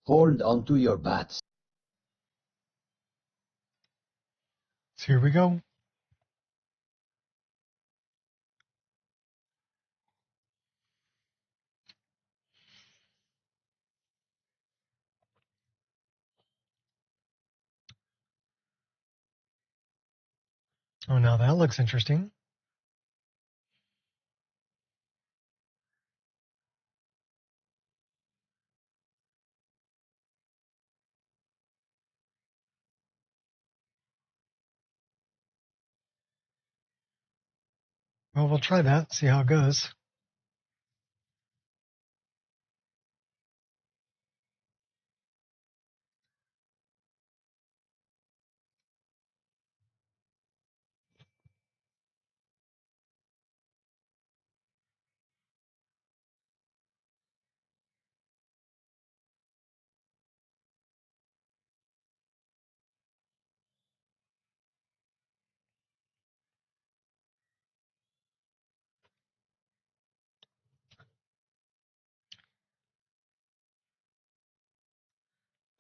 Hold onto your bats. So here we go. Oh, now that looks interesting. Well, we'll try that, see how it goes.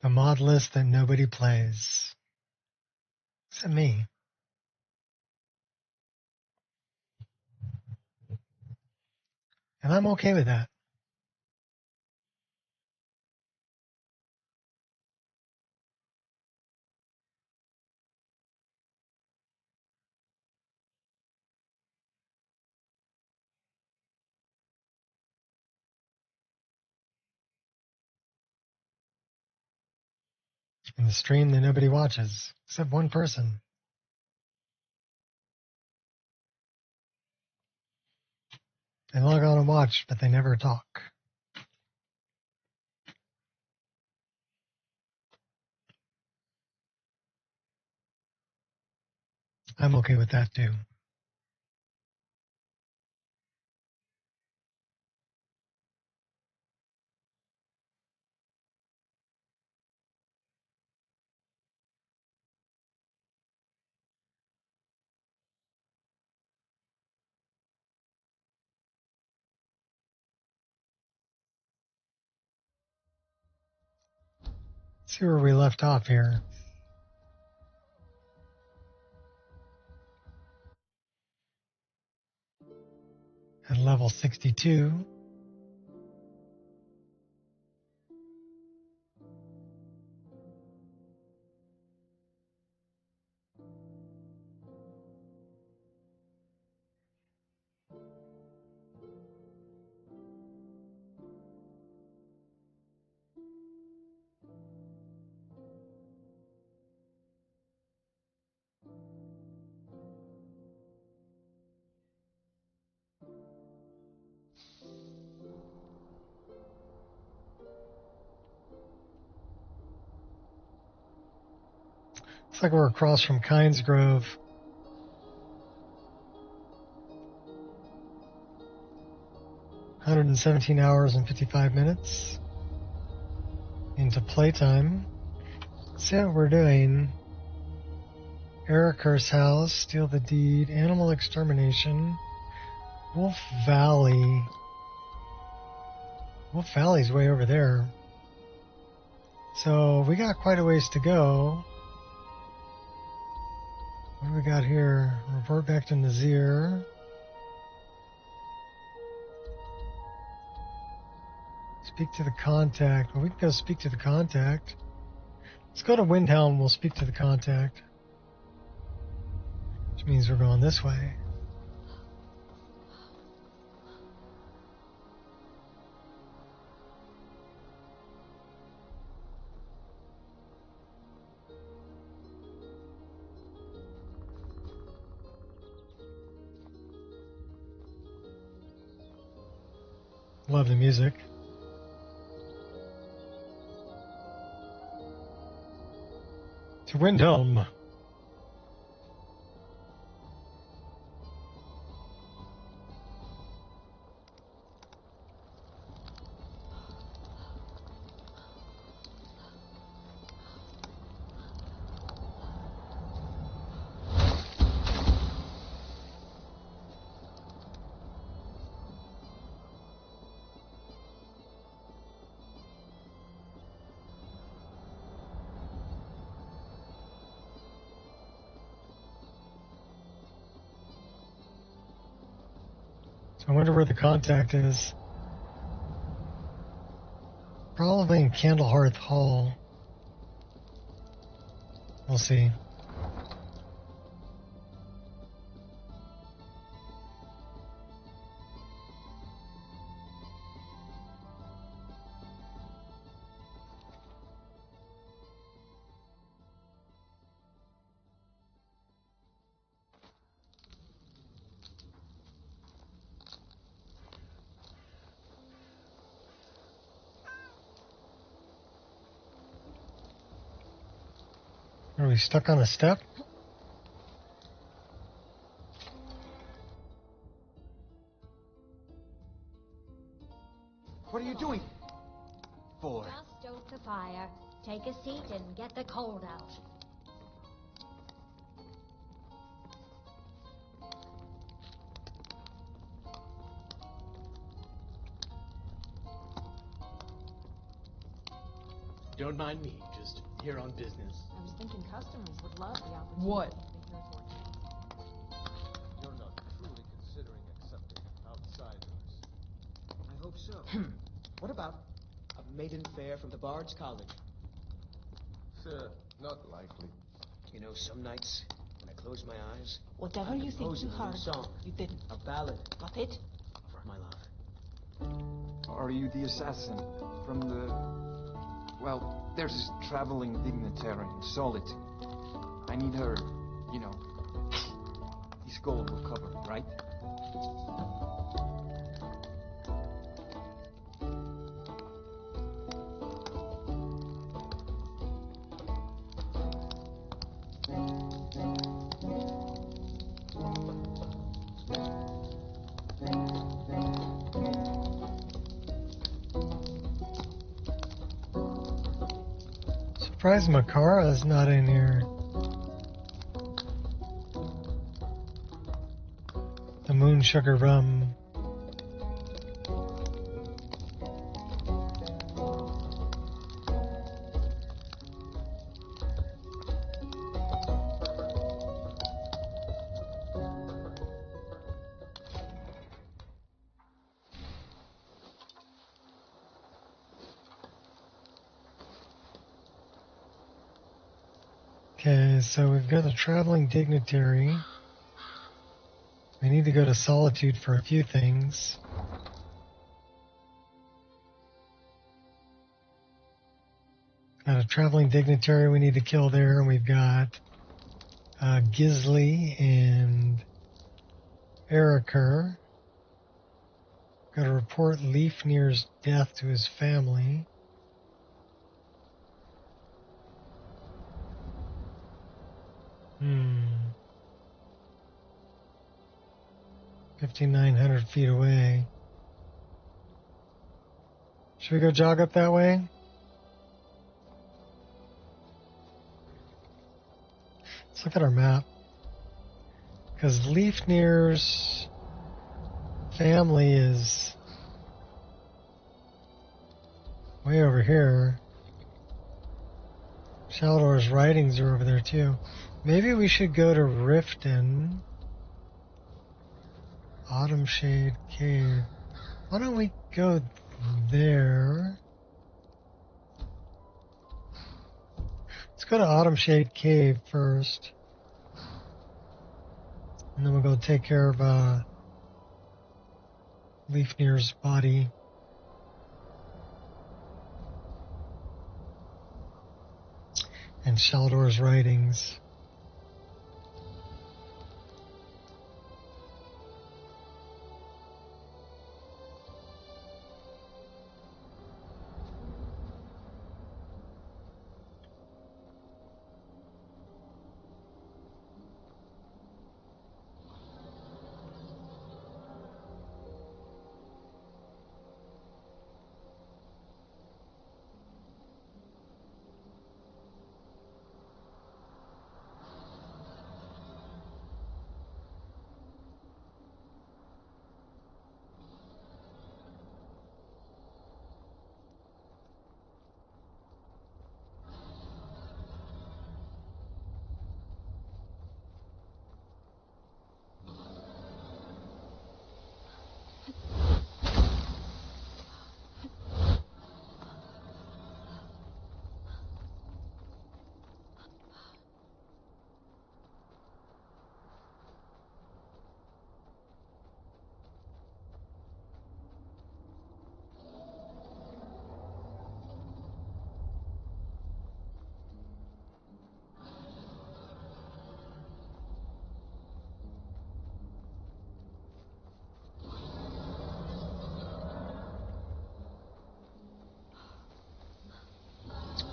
The mod list that nobody plays. Except me. And I'm okay with that. In the stream that nobody watches, except one person. They log on and watch, but they never talk. I'm okay with that too. Let's see where we left off here. At level 62. Looks like we're across from Kynes Grove. $117 and 55 minutes into playtime. Let's see what we're doing. Eriker's house, steal the deed, animal extermination, Wolf Valley. Wolf Valley's way over there. So we got quite a ways to go. What do we got here? Revert back to Nazir. Speak to the contact. Well, we can go speak to the contact. Let's go to Windhelm. We'll speak to the contact. Which means we're going this way. Love the music. To Windhelm. So I wonder where the contact is. Probably in Candlehearth Hall. We'll see. Are we stuck on a step? What are you doing? For? Just stoke the fire, take a seat, and get the cold out. Don't mind me, just here on business. I was thinking customers would love the opportunity. What? You're not truly considering accepting outsiders. I hope so. What about a maiden fair from the Bard's College? Not likely. You know, some nights, when I close my eyes, Whatever I'm you think composing too a new hard, song, you didn't. a ballad Got it? of my love. Are you the assassin from the... Well, there's this traveling dignitary in Solitude. I need her, you know. This gold will cover it, right? Surprised Makara's not in here. The moon sugar rum. Okay, so we've got a traveling dignitary. We need to go to Solitude for a few things. Got a traveling dignitary we need to kill there, and we've got Gisley and Eriker. Got to report Leafnir's death to his family. Hmm. 5,900 feet away. Should we go jog up that way? Let's look at our map. Because Leafnir's family is way over here. Shaldor's writings are over there too. Maybe we should go to Riften. Autumn Shade Cave. Why don't we go there? Let's go to Autumn Shade Cave first. And then we'll go take care of Leafnir's body. And Shaldor's writings.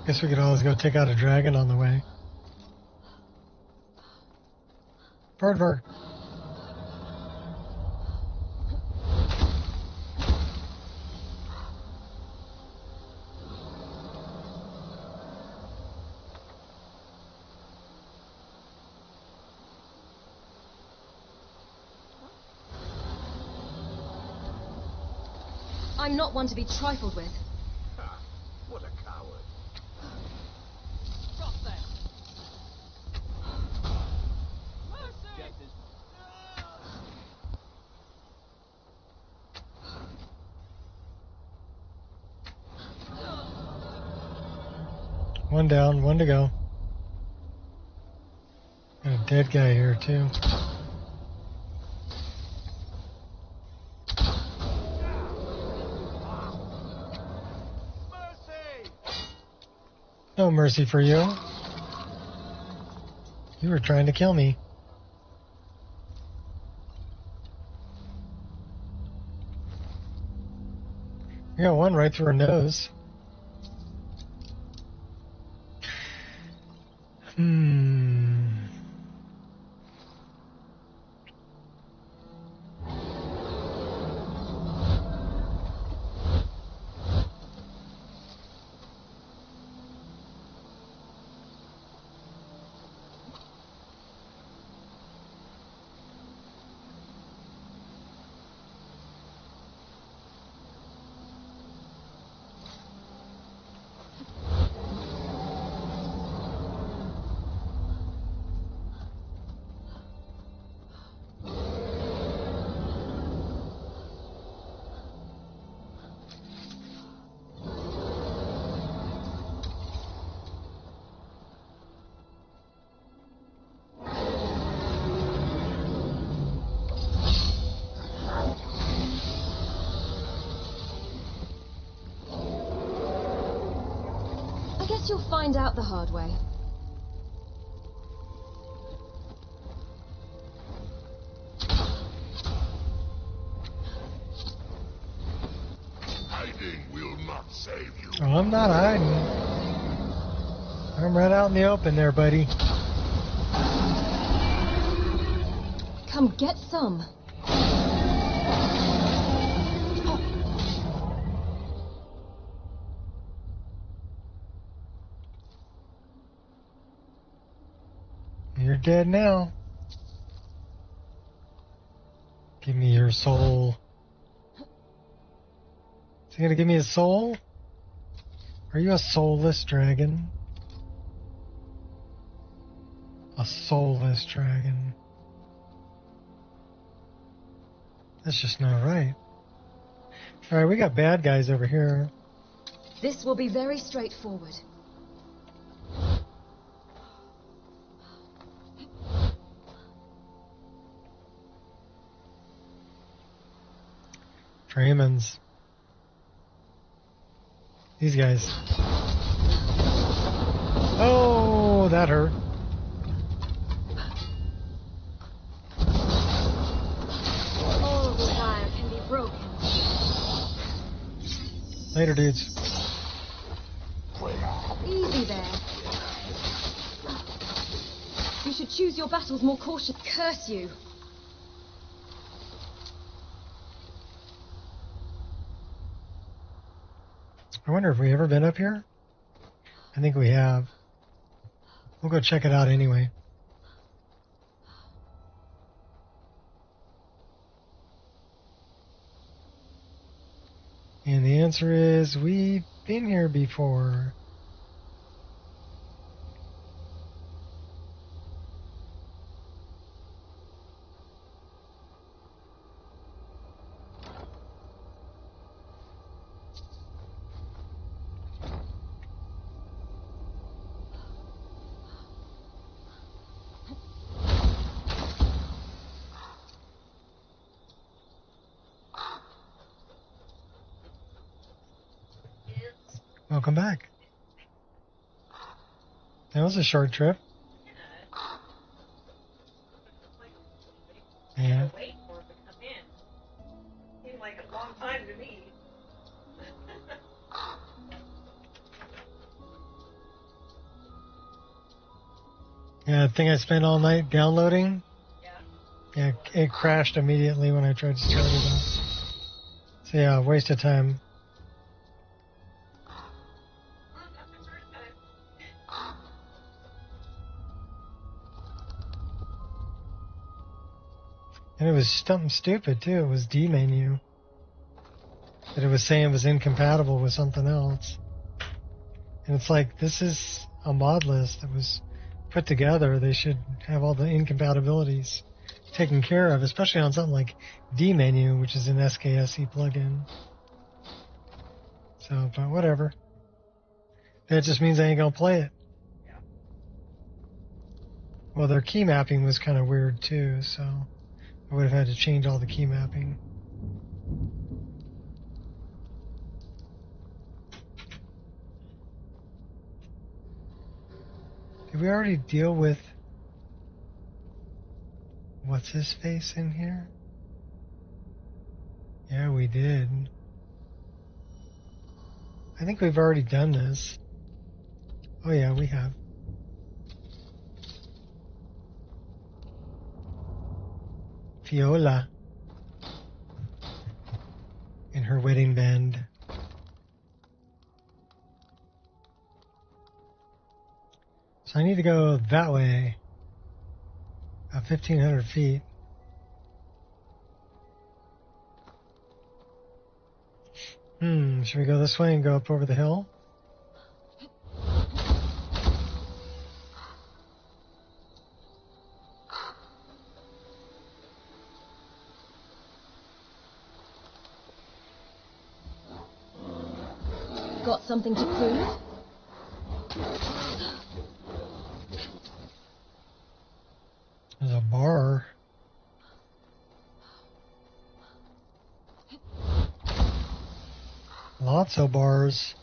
Guess we could always go take out a dragon on the way. Bird. I'm not one to be trifled with. Ha! What a coward. Drop that! Get this. One down, one to go. Got a dead guy here too. Mercy! No mercy for you. You were trying to kill me. You got one right through her nose. I guess you'll find out the hard way. Hiding will not save you. Oh, I'm not hiding. I'm right out in the open there, buddy. Come get some. You're dead now. Give me your soul. Is he gonna give me a soul? Are you a soulless dragon? A soulless dragon. That's just not right. Alright, we got bad guys over here. This will be very straightforward. Draymans. These guys. Oh, that hurt. All the wire can be broken. Later, dudes. Easy there. You should choose your battles more cautiously. Curse you. I wonder if we ever been up here? I think we have. We'll go check it out anyway. And the answer is we've been here before. Welcome back. That was a short trip. Yeah. Wait for it to come in. Seemed like a long time to me. Yeah, the thing I spent all night downloading, Yeah. yeah, it crashed immediately when I tried to start it up. So yeah, waste of time. Well, not the first time. And it was something stupid too. It was D menu. That it was saying it was incompatible with something else. And it's like, this is a mod list that was put together. They should have all the incompatibilities taken care of, especially on something like D menu, which is an SKSE plugin. So, but whatever. That just means I ain't gonna play it. Well, their key mapping was kind of weird too, so I would have had to change all the key mapping. Did we already deal with what's his face in here? Yeah, we did. I think we've already done this. Oh yeah, we have. Fiola in her wedding band. So I need to go that way, 1,500 feet. Should we go this way and go up over the hill? Got something to prove? There's a bar. Lots of bars.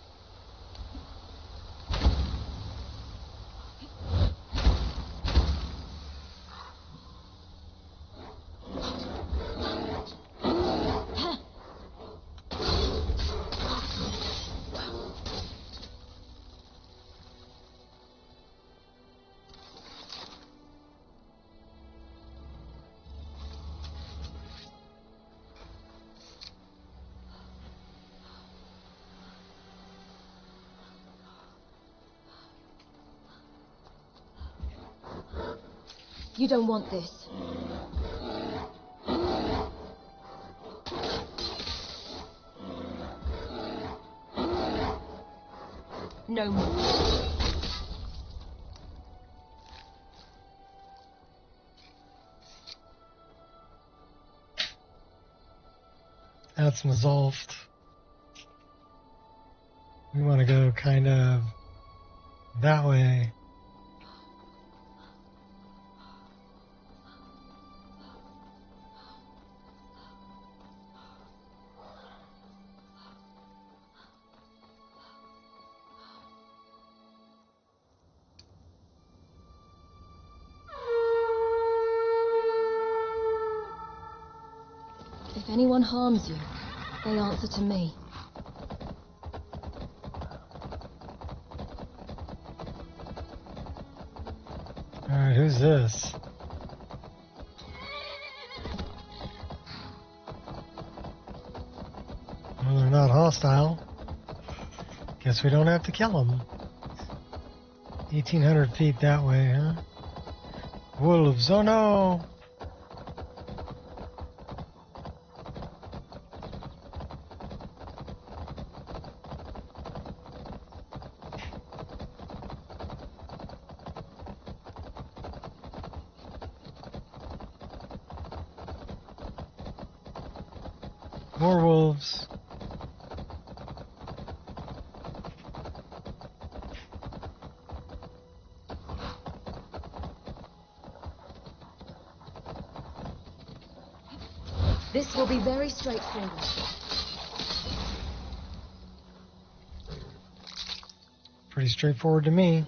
You don't want this. No more. That's resolved. We want to go kind of that way. If anyone harms you, they answer to me. Alright, who's this? Well, they're not hostile. Guess we don't have to kill them. 1,800 feet that way, huh? Wolves, oh no! More wolves. This will be very straightforward. Pretty straightforward to me.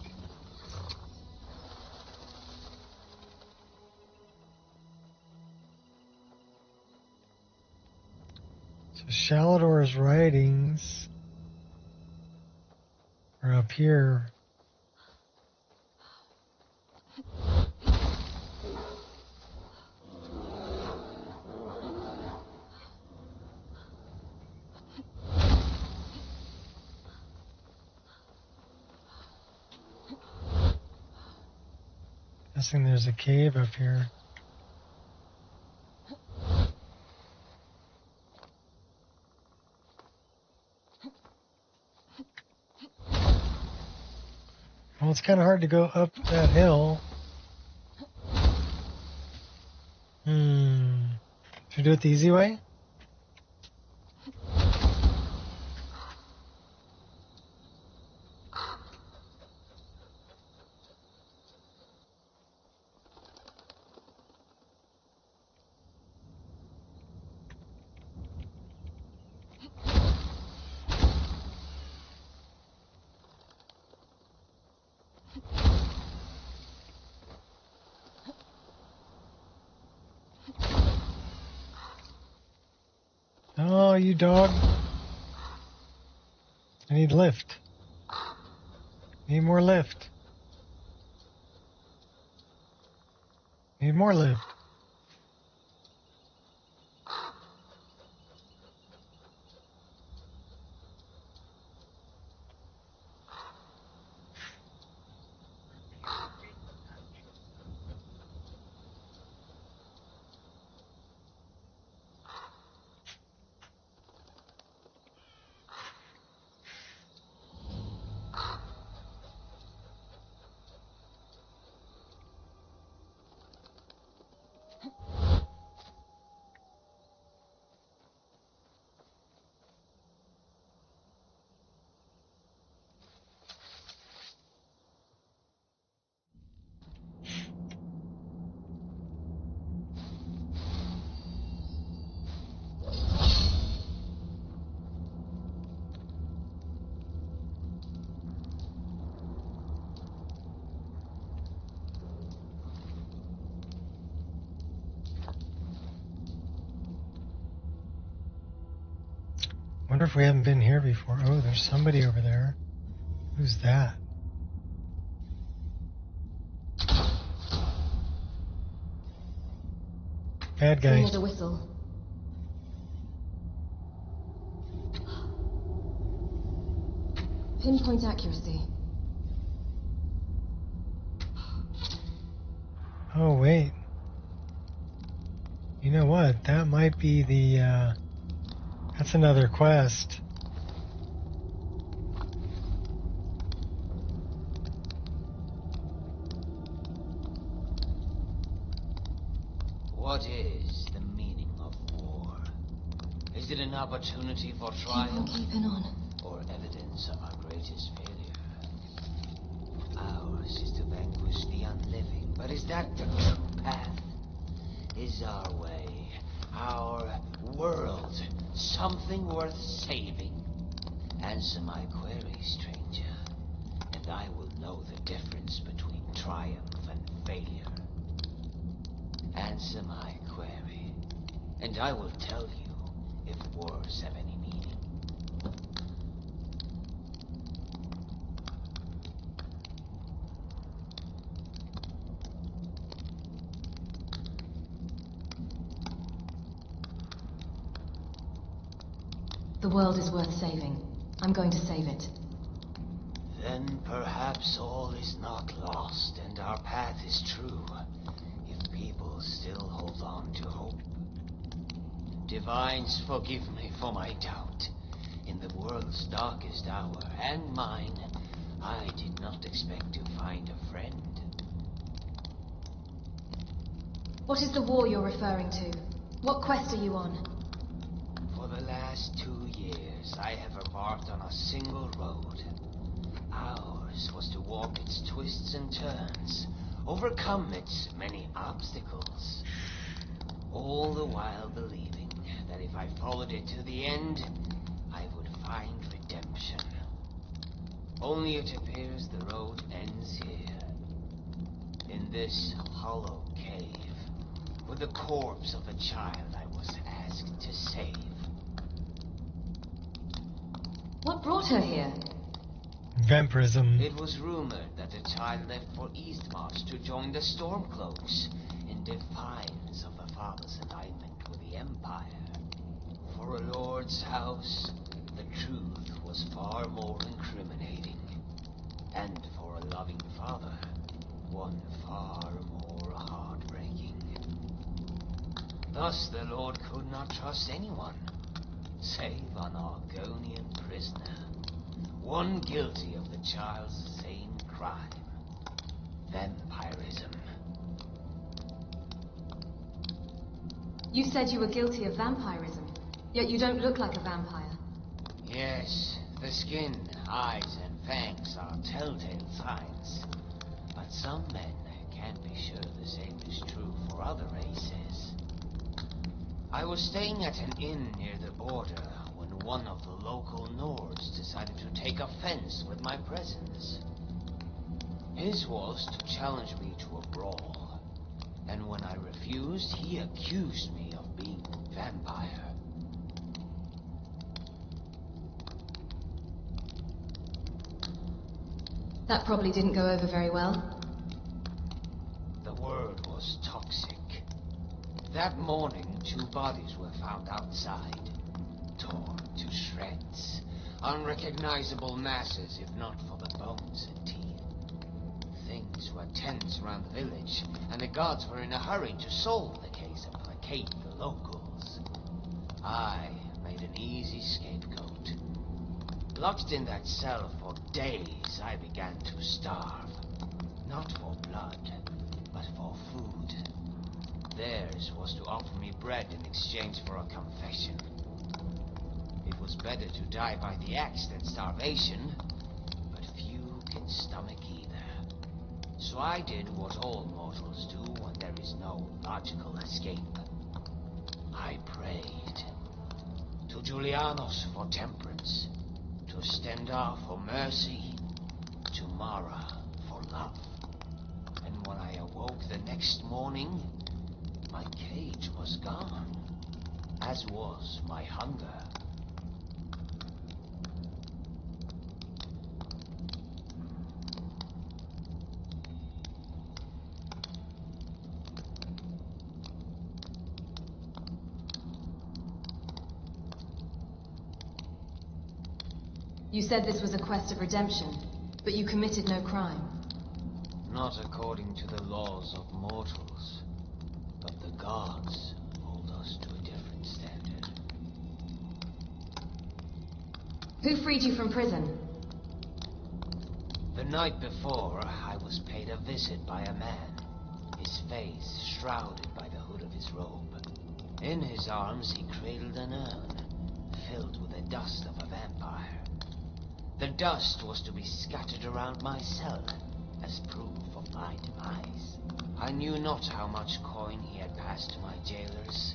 So Shalador's writings are up here. Guessing there's a cave up here. Well, it's kind of hard to go up that hill. Should we do it the easy way? Oh, you dog. I need lift. Need more lift. Need more lift. Wonder if we haven't been here before. Oh, there's somebody over there. Who's that? Bad guy. Here's a whistle. Pinpoint accuracy. Oh, wait. You know what? That might be the, that's another quest. What is the meaning of war? Is it an opportunity for triumph? Keeping on. Or evidence of our greatest failure? Ours is to vanquish the unliving, but is that the true path? Is our way, our world, something worth saving? Answer my query, stranger, and I will know the difference between triumph and failure. Answer my query, and I will tell you if wars have any meaning. The world is worth saving. I'm going to save it. Then perhaps all is not lost, and our path is true, if people still hold on to hope. Divines, forgive me for my doubt. In the world's darkest hour, and mine, I did not expect to find a friend. What is the war you're referring to? What quest are you on? For the last 2 years, I have embarked on a single road. Ours was to walk its twists and turns, overcome its many obstacles, all the while believing that if I followed it to the end, I would find redemption. Only it appears the road ends here, in this hollow cave, with the corpse of the child I was asked to save. What brought her here? Vampirism. It was rumored that the child left for Eastmarch to join the Stormcloaks in defiance of the father's alignment with the Empire. For a lord's house, the truth was far more incriminating. And for a loving father, one far more heartbreaking. Thus the Lord could not trust anyone, save an Argonian prisoner, one guilty of the child's same crime, vampirism. You said you were guilty of vampirism, yet you don't look like a vampire. Yes, the skin, eyes, and fangs are telltale signs. But some men can't be sure the same is true for other races. I was staying at an inn near the border when one of the local Nords decided to take offense with my presence. His was to challenge me to a brawl, and when I refused, he accused me of being a vampire. That probably didn't go over very well. The word was toxic. That morning, 2 bodies were found outside, torn to shreds. Unrecognizable masses, if not for the bones and teeth. Things were tense around the village, and the gods were in a hurry to solve the case and placate the locals. I made an easy scapegoat. Locked in that cell for days, I began to starve. Not for blood, but for food. Theirs was to offer me bread in exchange for a confession. It was better to die by the axe than starvation, but few can stomach either. So I did what all mortals do when there is no logical escape. I prayed. To Julianos for temperance, to Stendar for mercy, to Mara for love. And when I awoke the next morning, my cage was gone, as was my hunger. You said this was a quest of redemption, but you committed no crime. Not according to the laws of mortals, but the gods hold us to a different standard. Who freed you from prison? The night before, I was paid a visit by a man, his face shrouded by the hood of his robe. In his arms he cradled an urn, filled with the dust of a vampire. The dust was to be scattered around my cell, as proof of my demise. I knew not how much coin he had passed to my jailers,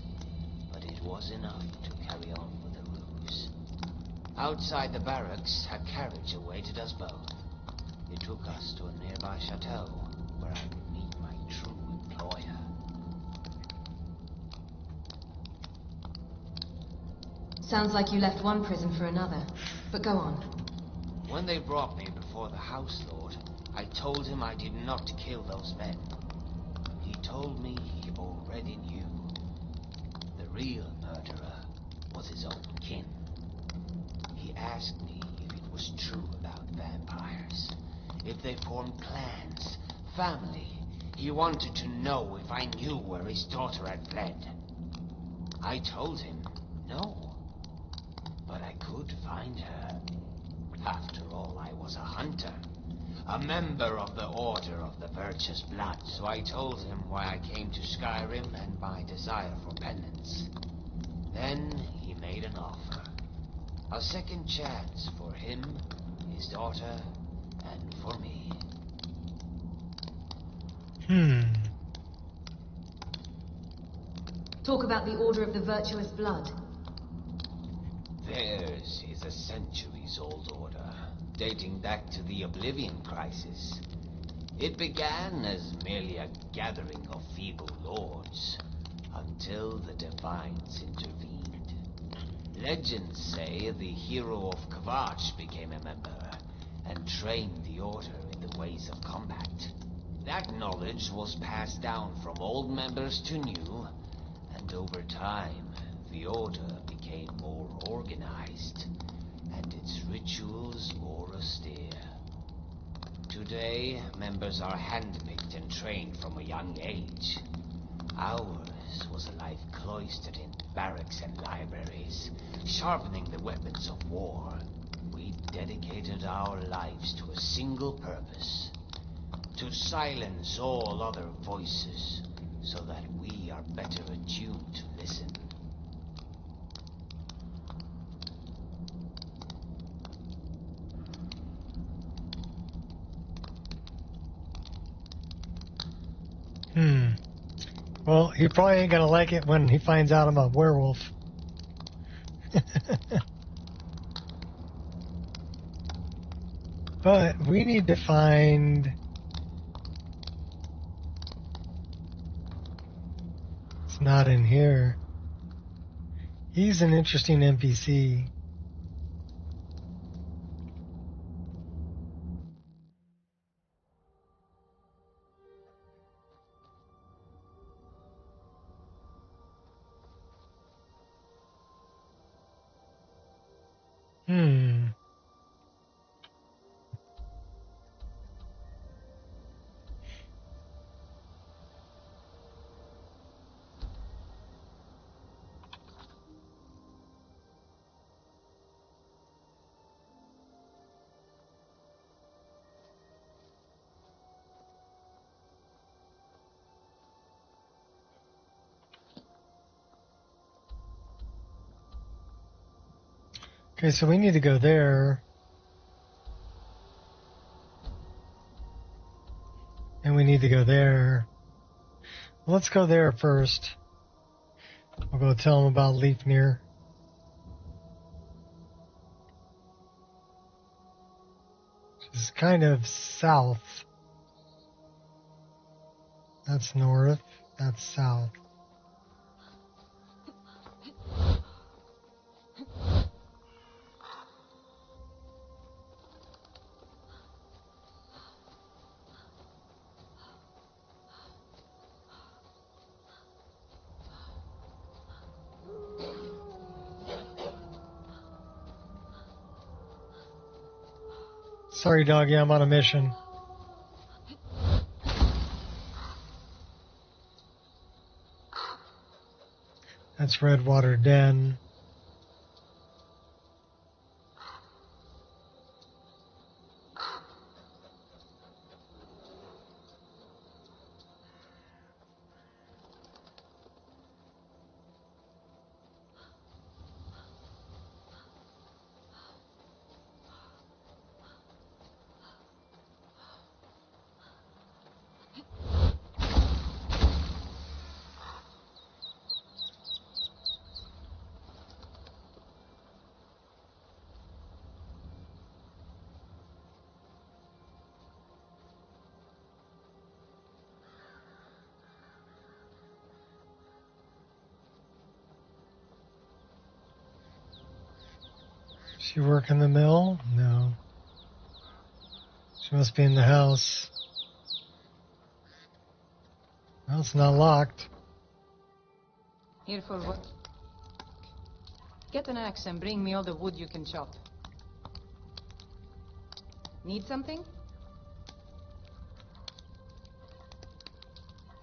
but it was enough to carry on with the ruse. Outside the barracks, a carriage awaited us both. It took us to a nearby chateau, where I would meet my true employer. Sounds like you left one prison for another, but go on. When they brought me before the house lord, I told him I did not kill those men. He told me he already knew. The real murderer was his own kin. He asked me if it was true about vampires, if they formed clans, family. He wanted to know if I knew where his daughter had fled. I told him no, but I could find her. After all, I was a hunter, a member of the Order of the Virtuous Blood. So I told him why I came to Skyrim and my desire for penance. Then he made an offer. A second chance for him, his daughter, and for me. Talk about the Order of the Virtuous Blood. Theirs is a centuries-old order, dating back to the Oblivion Crisis. It began as merely a gathering of feeble lords, until the Divines intervened. Legends say the hero of Kvatch became a member, and trained the order in the ways of combat. That knowledge was passed down from old members to new, and over time, the order became more organized, and its rituals more austere. Today, members are handpicked trained from a young age. Ours was a life cloistered in barracks and libraries, sharpening the weapons of war. We dedicated our lives to a single purpose: to silence all other voices, so that we are better attuned to listen. Well, he probably ain't gonna like it when he finds out I'm a werewolf. But we need to find... It's not in here. He's an interesting NPC. Okay, so we need to go there. And we need to go there. Let's go there first. We'll go tell him about Leafnir. It's kind of south. That's north. That's south. Sorry, doggy, I'm on a mission. That's Redwater Den. She work in the mill? No. She must be in the house. Well, it's not locked. Here for what? Get an axe and bring me all the wood you can chop. Need something?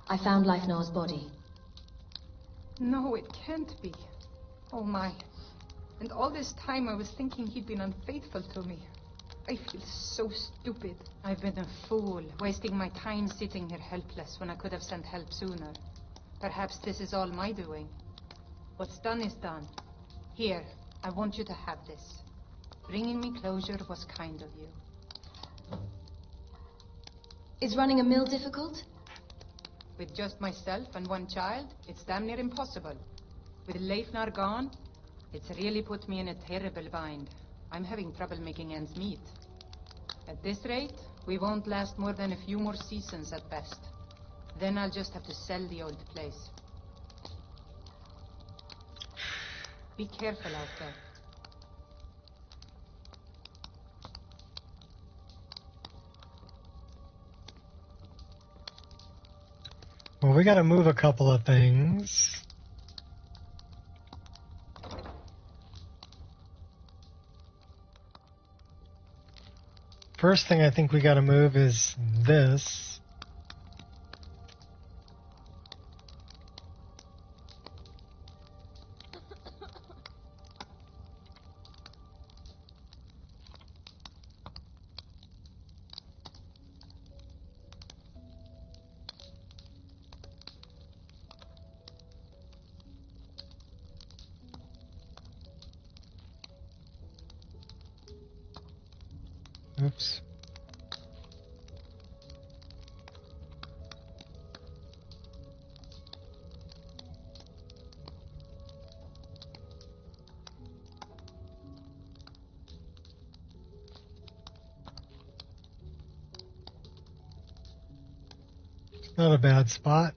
I found Leifnar's body. No, it can't be. Oh my. And all this time I was thinking he'd been unfaithful to me. I feel so stupid. I've been a fool, wasting my time sitting here helpless when I could have sent help sooner. Perhaps this is all my doing. What's done is done. Here, I want you to have this. Bringing me closure was kind of you. Is running a mill difficult? With just myself and one child, it's damn near impossible. With Leifnar gone, it's really put me in a terrible bind. I'm having trouble making ends meet. At this rate, we won't last more than a few more seasons at best. Then I'll just have to sell the old place. Be careful out there. Well, we gotta move a couple of things. First thing I think we gotta move is this. Oops. Not a bad spot.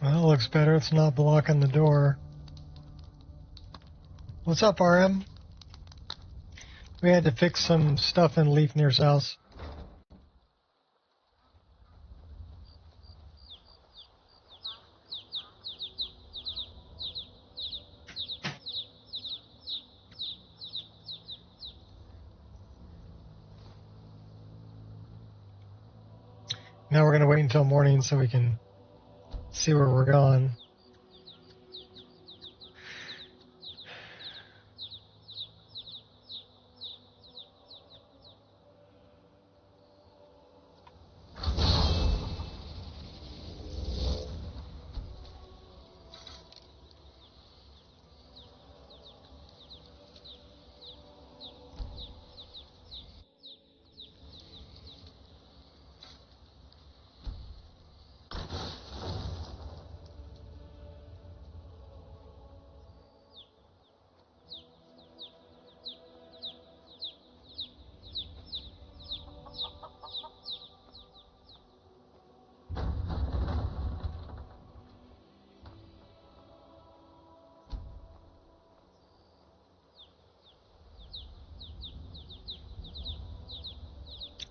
Well, it looks better. It's not blocking the door. What's up, RM? We had to fix some stuff in Leafnir's house. Now we're going to wait until morning so we can See where we're going.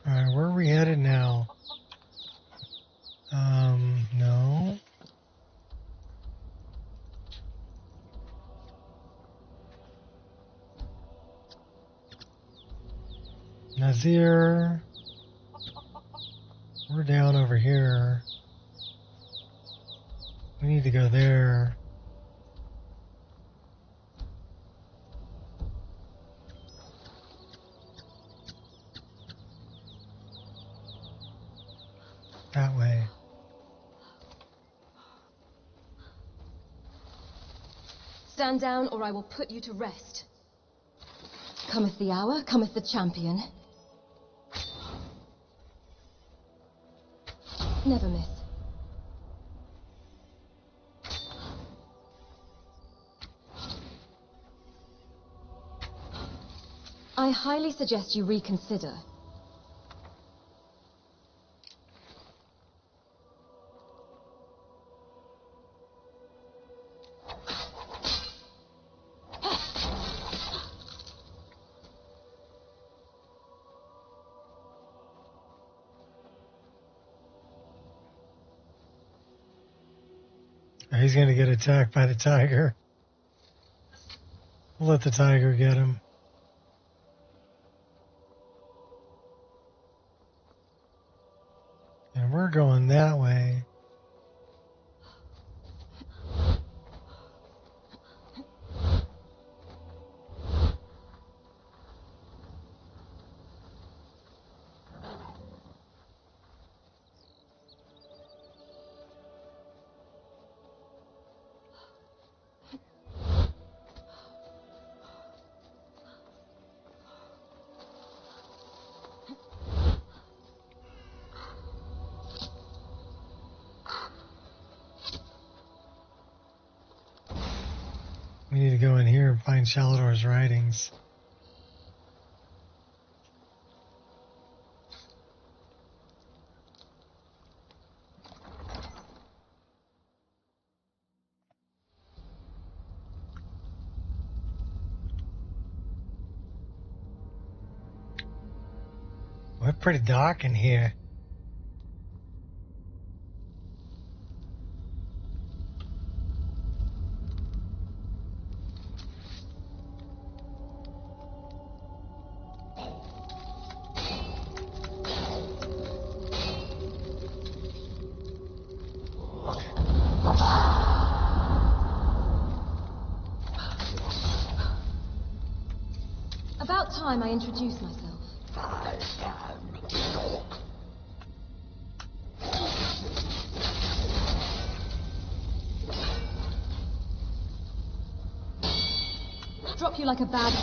Alright, where are we headed now? No. Nazir. We're down over here. We need to go there. That way. Stand down, or I will put you to rest. Cometh the hour, cometh the champion. Never miss. I highly suggest you reconsider. He's gonna get attacked by the tiger. We'll let the tiger get him. And we're going that way. We need to go in here and find Shalador's writings. We're pretty dark in here. About time I introduce myself. Drop you like a bag.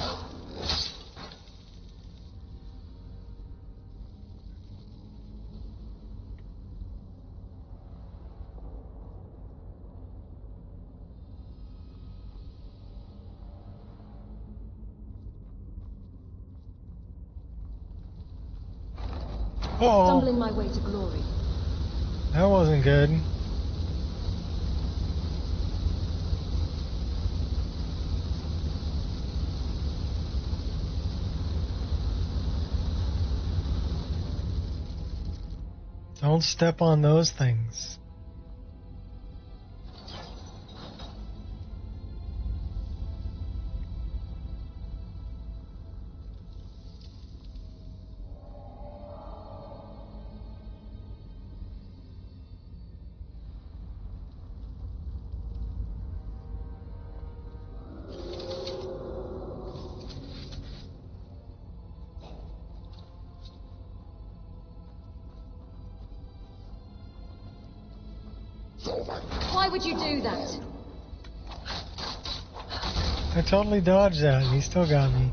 Uh-oh. Stumbling my way to glory. That wasn't good. Don't step on those things. Why would you do that? I totally dodged that and he still got me.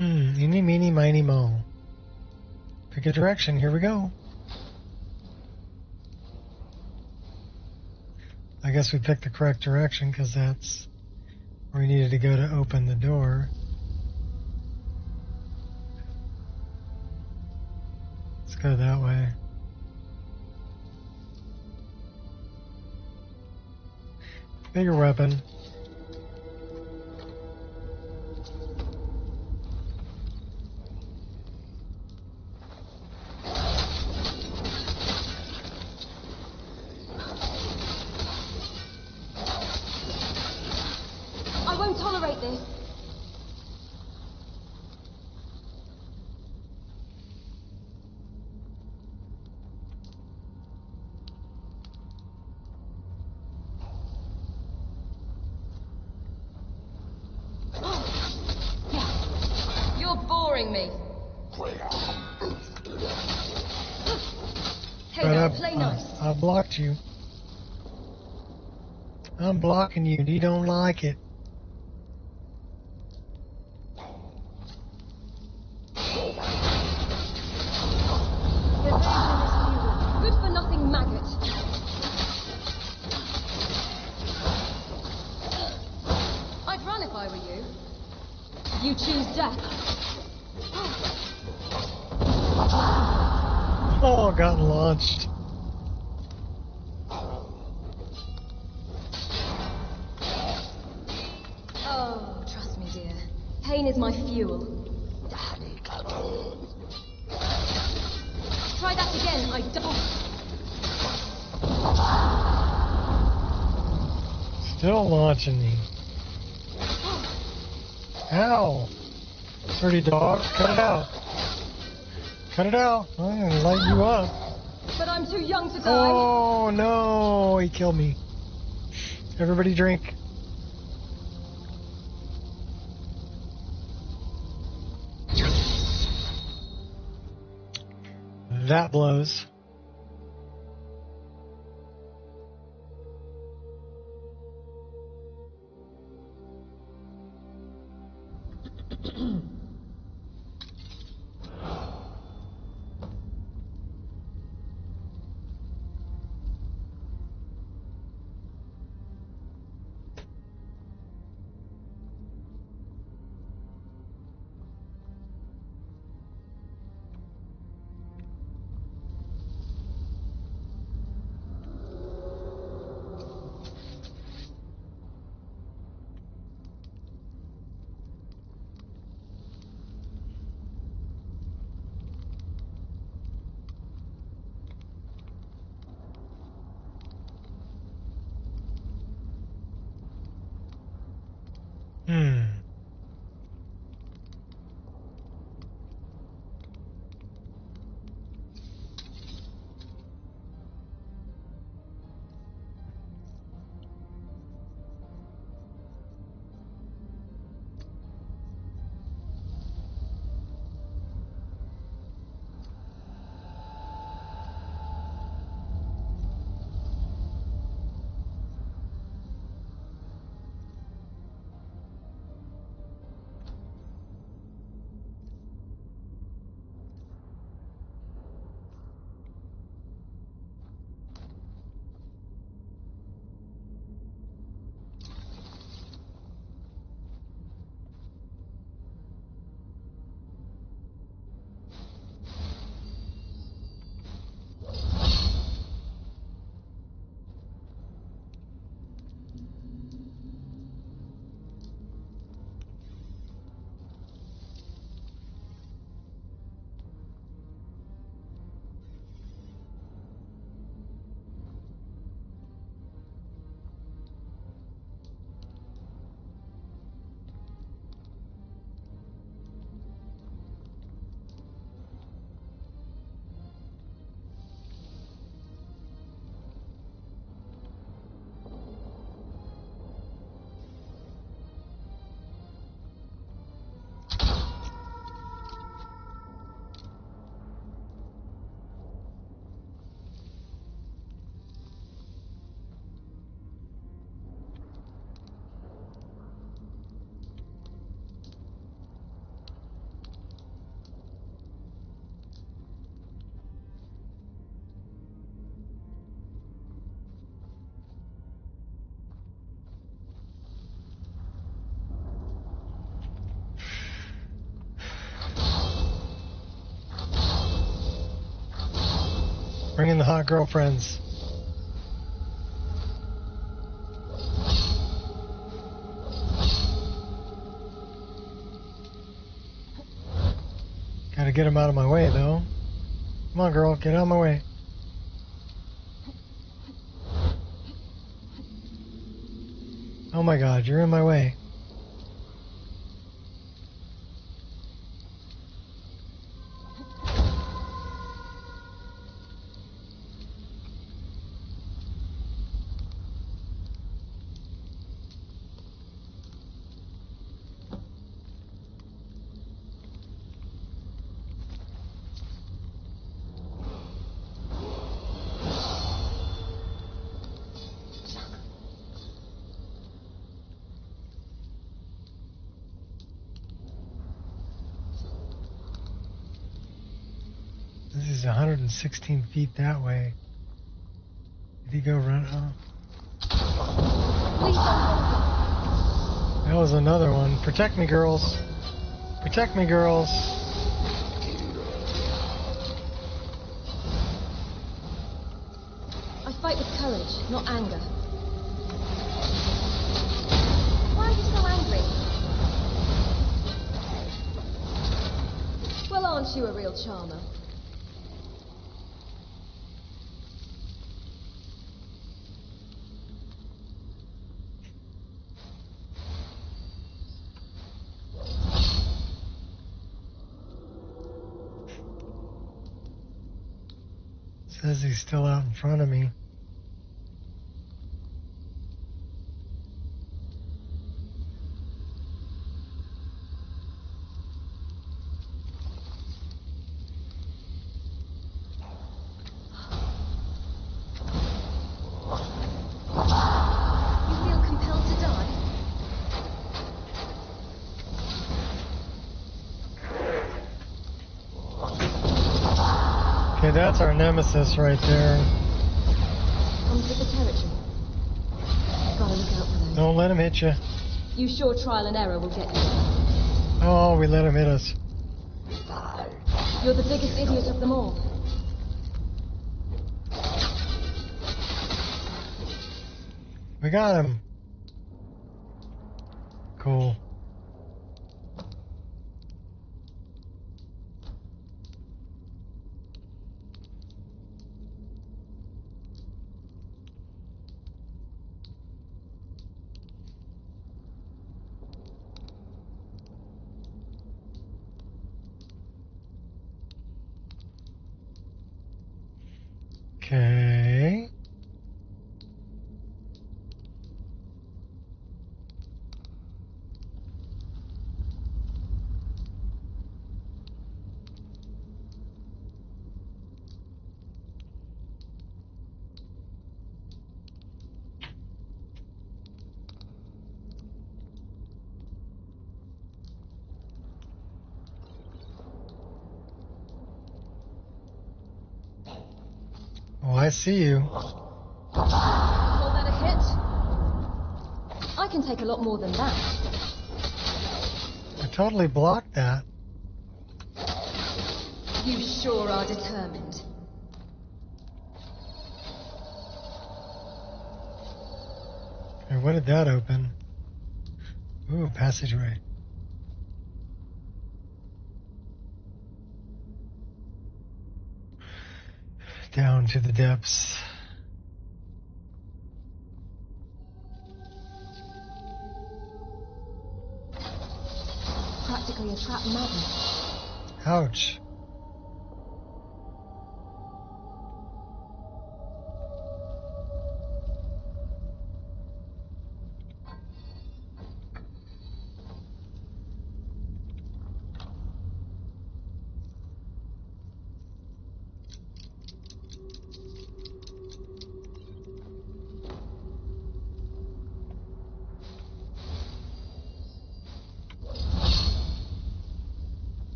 Eeny, meeny, miny, mo. Pick a direction. Here we go. I guess we picked the correct direction because that's where we needed to go to open the door. Let's go that way. Bigger weapon. I won't tolerate this. You're boring me. Hey, now, play nice. I blocked you. I'm blocking you and you don't like it. Good for nothing maggot. I'd run if I were you. You choose death. Oh, I got launched. Oh, trust me, dear. Pain is my fuel. Try that again, I don't. Still launching me. Ow! Dirty dog, cut it out. Cut it out. I'm gonna light you up. But I'm too young to die. Oh no, he killed me. Everybody drink. That blows. Bring in the hot girlfriends. Gotta get them out of my way, though. Come on, girl, get out of my way. Oh my god, you're in my way. This is 116 feet that way. Did he go run? Oh. That was another one. Protect me, girls. Protect me, girls. I fight with courage, not anger. Why are you so angry? Well, aren't you a real charmer? Says he's still out in front of me. You feel compelled to die? Okay, that's our nemesis right there. Comes with the territory. Gotta look out for those. Don't let him hit you. You sure trial and error will get you. Oh, we let him hit us. You're the biggest idiot of them all. We got him. Cool. Okay. Oh, I see you. Call that a hit? I can take a lot more than that. I totally blocked that. You sure are determined. Okay, what did that open? Ooh, passageway. Down to the depths. Practically a trapped magnet. Ouch.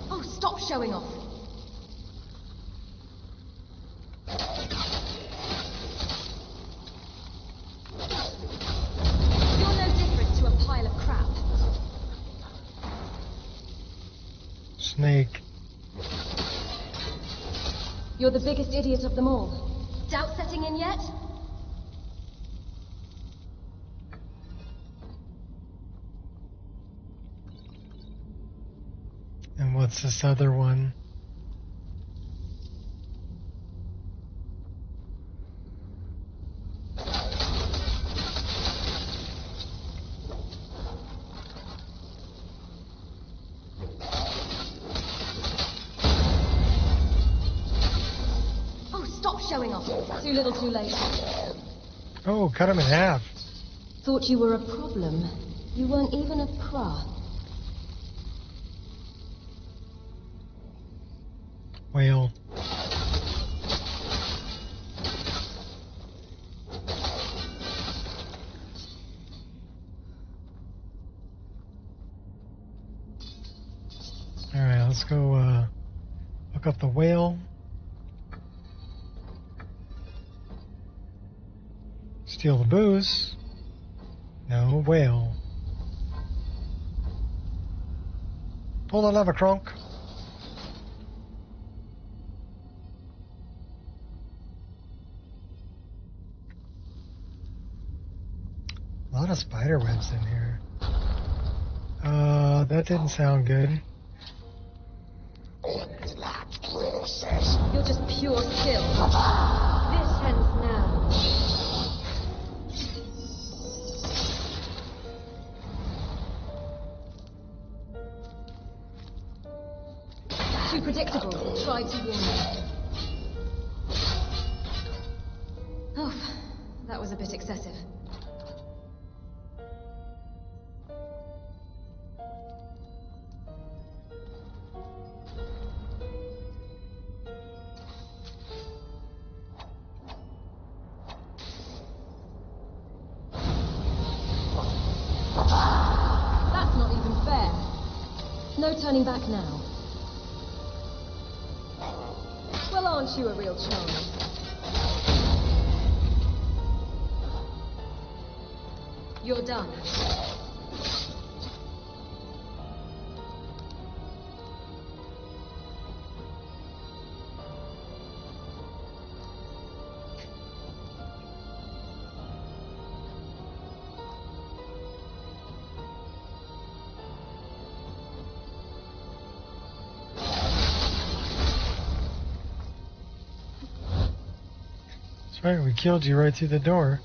Oh, stop showing off. You're no different to a pile snake. You're the biggest idiot of them all. Doubt setting in yet? And what's this other one? Oh, stop showing off. Too little, too late. Oh, cut him in half. Thought you were a problem. You weren't even a pra. Whale. Alright, let's go look up the whale. Steal the booze. No, whale. Pull the lever, Kronk. A lot of spider webs in here. That didn't sound good. You're just pure skill. This ends now. Too predictable. Tried to warn you. Oh, that was a bit excessive. That's not even fair. No turning back now. Well, aren't you a real charmer? You're done. That's right, we killed you right through the door.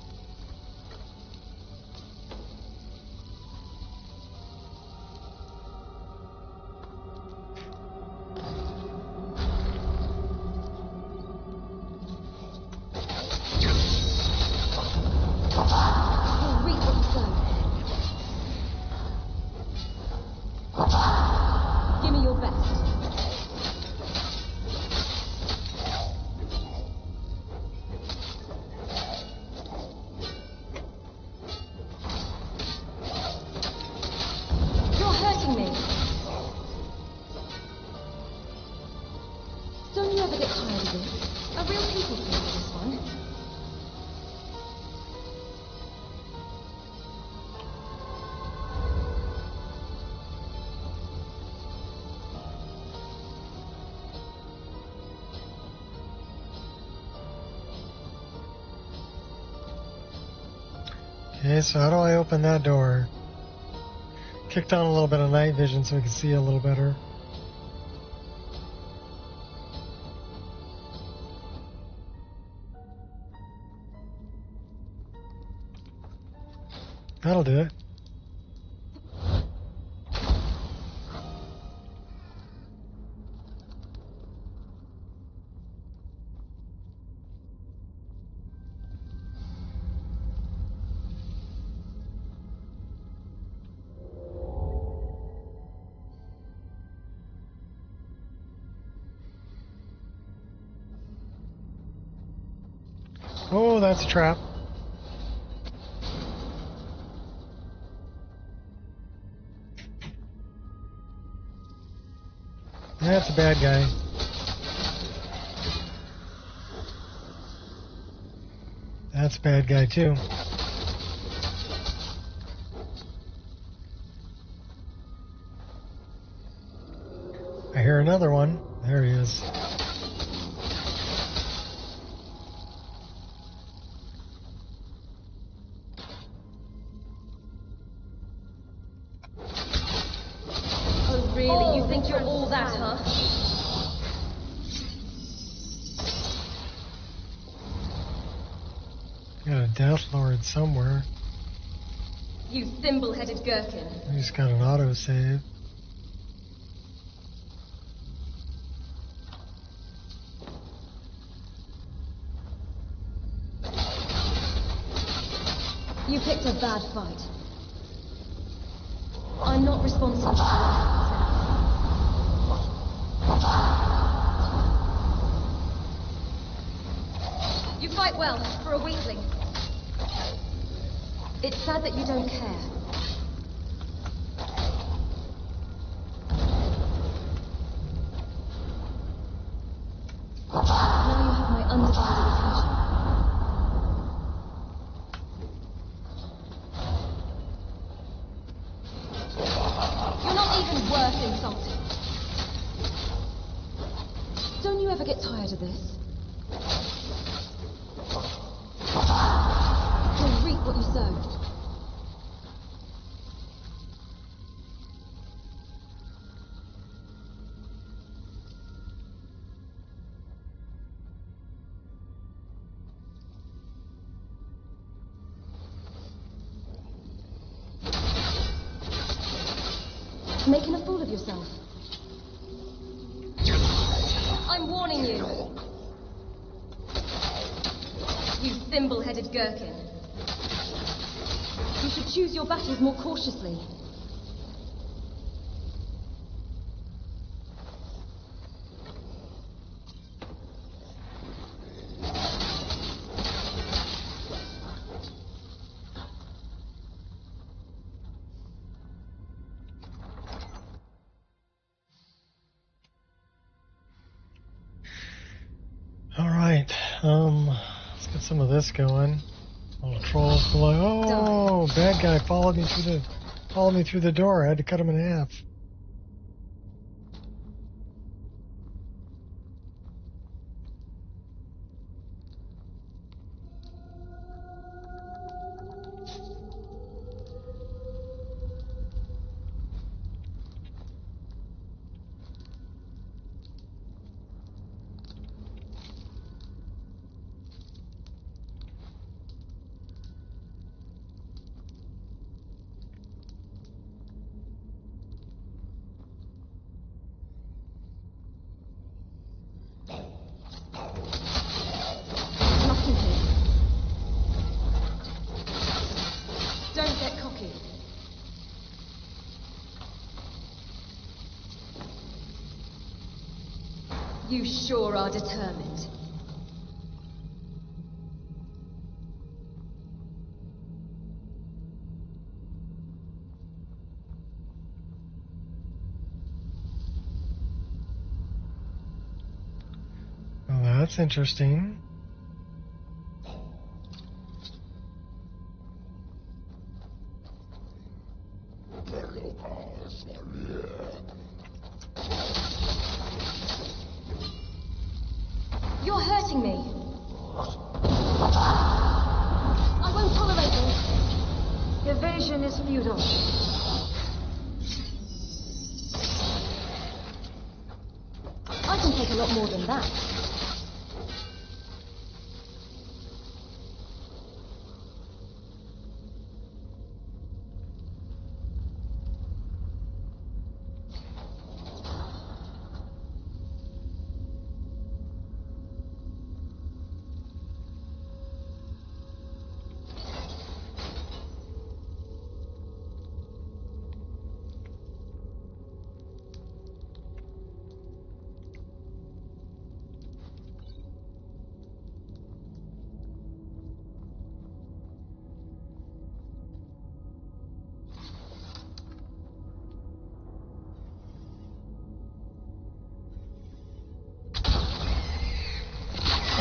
You'll reap what you sow. Give me your best. You're hurting me. Don't you ever get tired of this? A real people thing, this one. Okay, so how do I open that door? Kicked on a little bit of night vision so we can see a little better. That'll do it. Oh, that's a trap. That's a bad guy. That's a bad guy too. I hear another one. There he is. Oh, really? You think you're all that, huh? Got a Death Lord somewhere. You thimble-headed gherkin. He's got an autosave. You picked a bad fight. I'm not responsible for it. You fight well for a weakling. It's sad that you don't care. Now you have my undivided attention. You're not even worth insulting. Don't you ever get tired of this? You'll reap what you sow. Making a fool of yourself. I'm warning you. You thimble-headed gherkin. You should choose your battles more cautiously. Let's get some of this going. Little trolls below. Oh, bad guy followed me through the door. I had to cut him in half. Don't get cocky. You sure are determined. Well, that's interesting. You're hurting me. I won't tolerate this. Evasion is futile. I can take a lot more than that.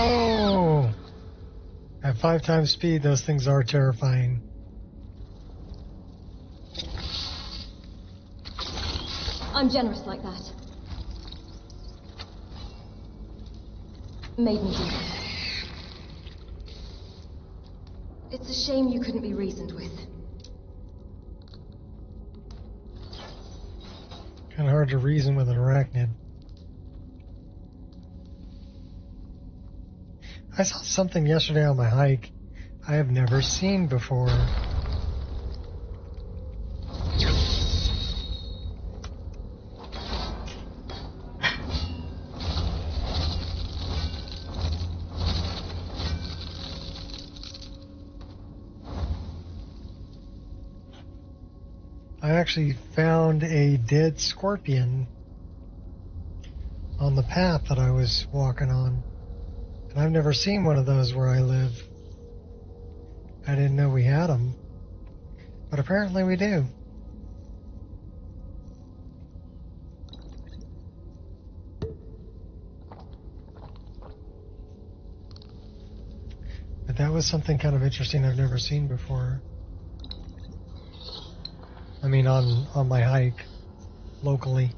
Oh! At 5 times speed, those things are terrifying. I'm generous like that. made me do this. It's a shame you couldn't be reasoned with. Kind of hard to reason with an arachnid. I saw something yesterday on my hike I have never seen before. I actually found a dead scorpion on the path that I was walking on. And I've never seen one of those where I live. I didn't know we had them. But apparently we do. But that was something kind of interesting I've never seen before. I mean, on my hike, locally.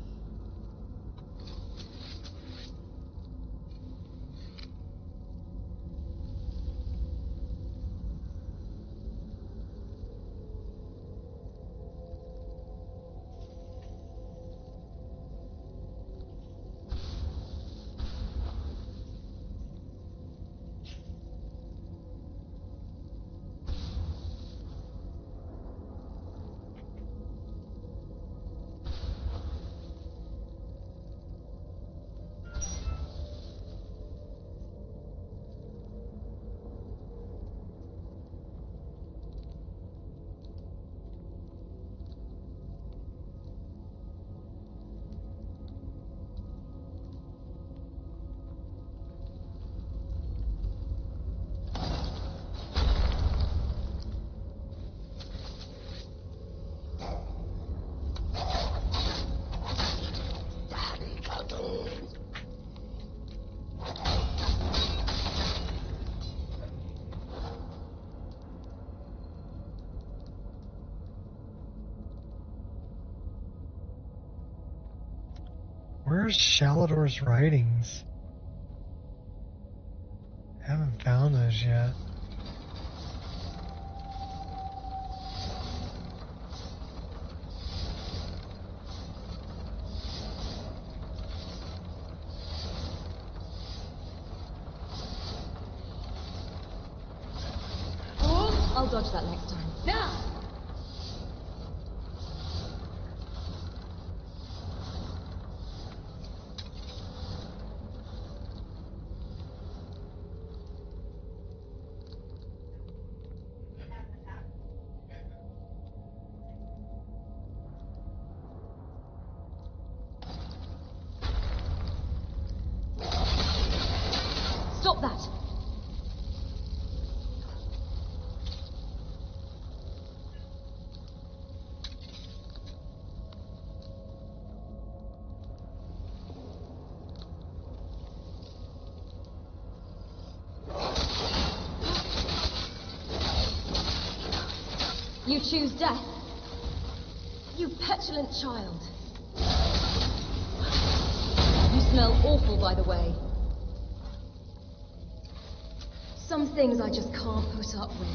Where's Shalador's writings? Haven't found those yet. I'll dodge that next time. Now! Stop that! You choose death. You petulant child. You smell awful, by the way. Some things I just can't put up with.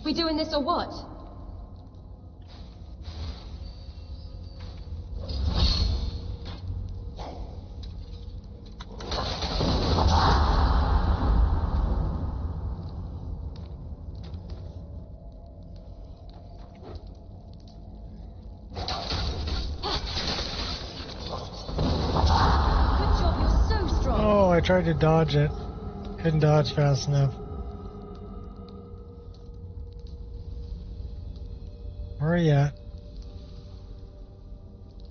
We doing this or what? I tried to dodge it. Couldn't dodge fast enough. Where are you at?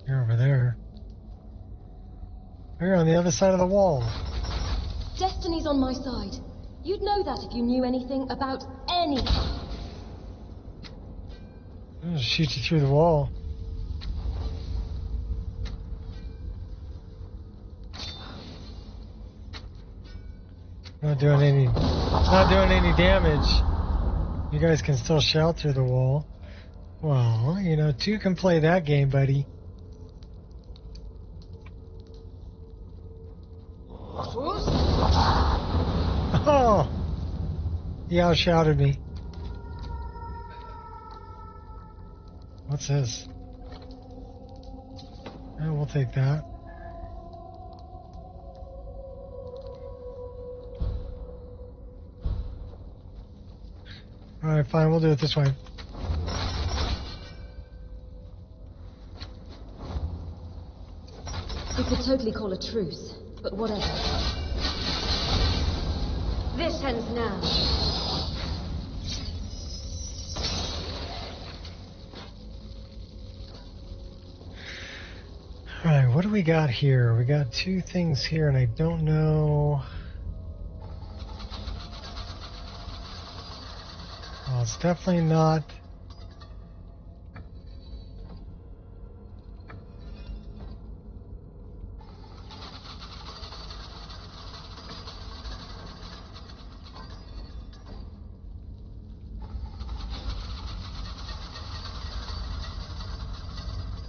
You're over there. You're on the other side of the wall. Destiny's on my side. You'd know that if you knew anything about anything. I'll just shoot you through the wall. Not doing any damage. You guys can still shout through the wall. Well, you know, two can play that game, buddy. Oh! He outshouted me. What's this? Oh, we'll take that. Alright, fine, we'll do it this way. We could totally call a truce, but whatever. This ends now. Alright, what do we got here? We got two things here, and I don't know... Well, it's definitely not...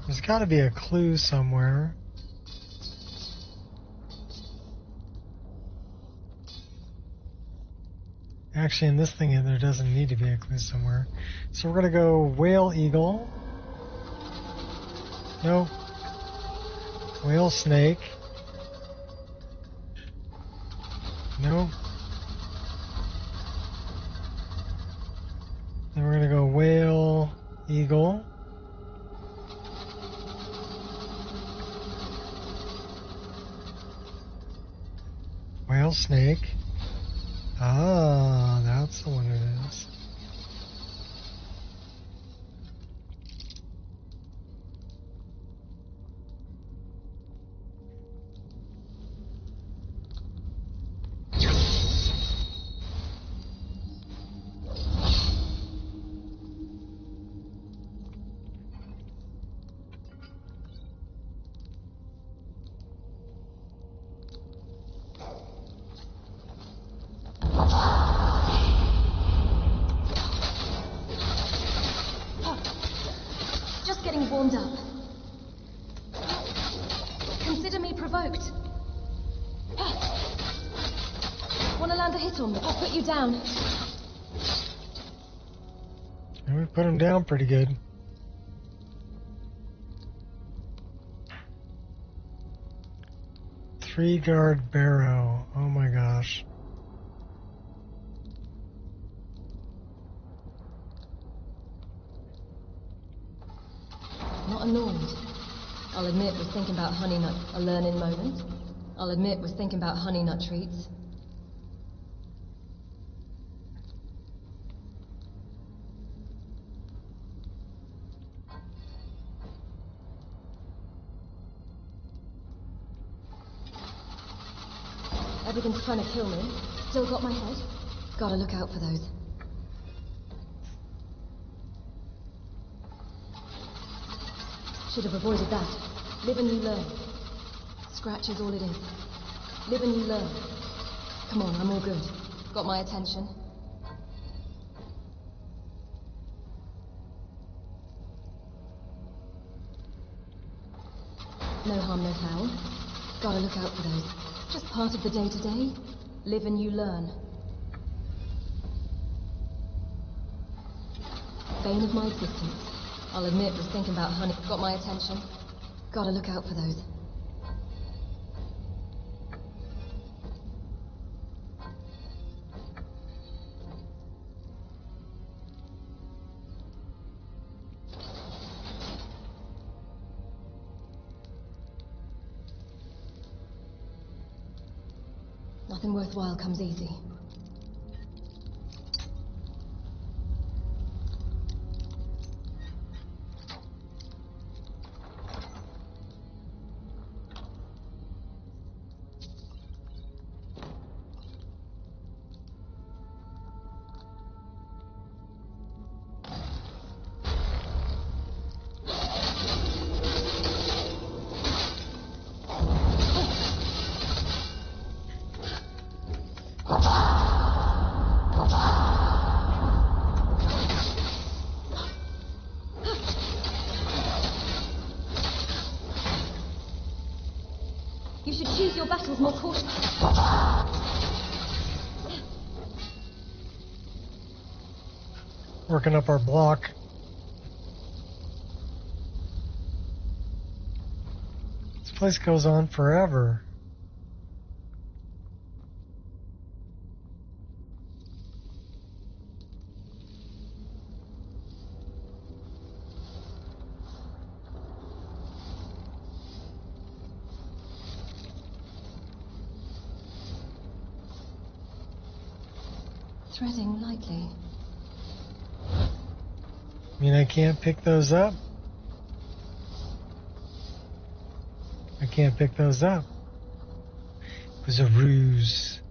There's got to be a clue somewhere. Actually, in this thing, there doesn't need to be a clue somewhere. So we're going to go whale eagle. Nope. Whale snake. Nope. Then we're going to go whale eagle. Whale snake. Ah, that's the one it is. Just getting warmed up. Consider me provoked. Want to land a hit on me? I'll put you down. And we put him down pretty good. Three-guard barrow. Oh my gosh. Not annoyed. I'll admit was thinking about honey nut, a learning moment. I'll admit was thinking about honey nut treats. Everything's trying to kill me. Still got my head. Gotta look out for those. Should have avoided that. Live and you learn. Scratch is all it is. Live and you learn. Come on, I'm all good. Got my attention. No harm, no foul. Gotta look out for those. Just part of the day-to-day. Live and you learn. Bane of my existence. I'll admit was thinking about honey. Got my attention. Gotta look out for those. Nothing worthwhile comes easy. working up our block. This place goes on forever. Treading lightly. I mean, I can't pick those up. I can't pick those up. It was a ruse.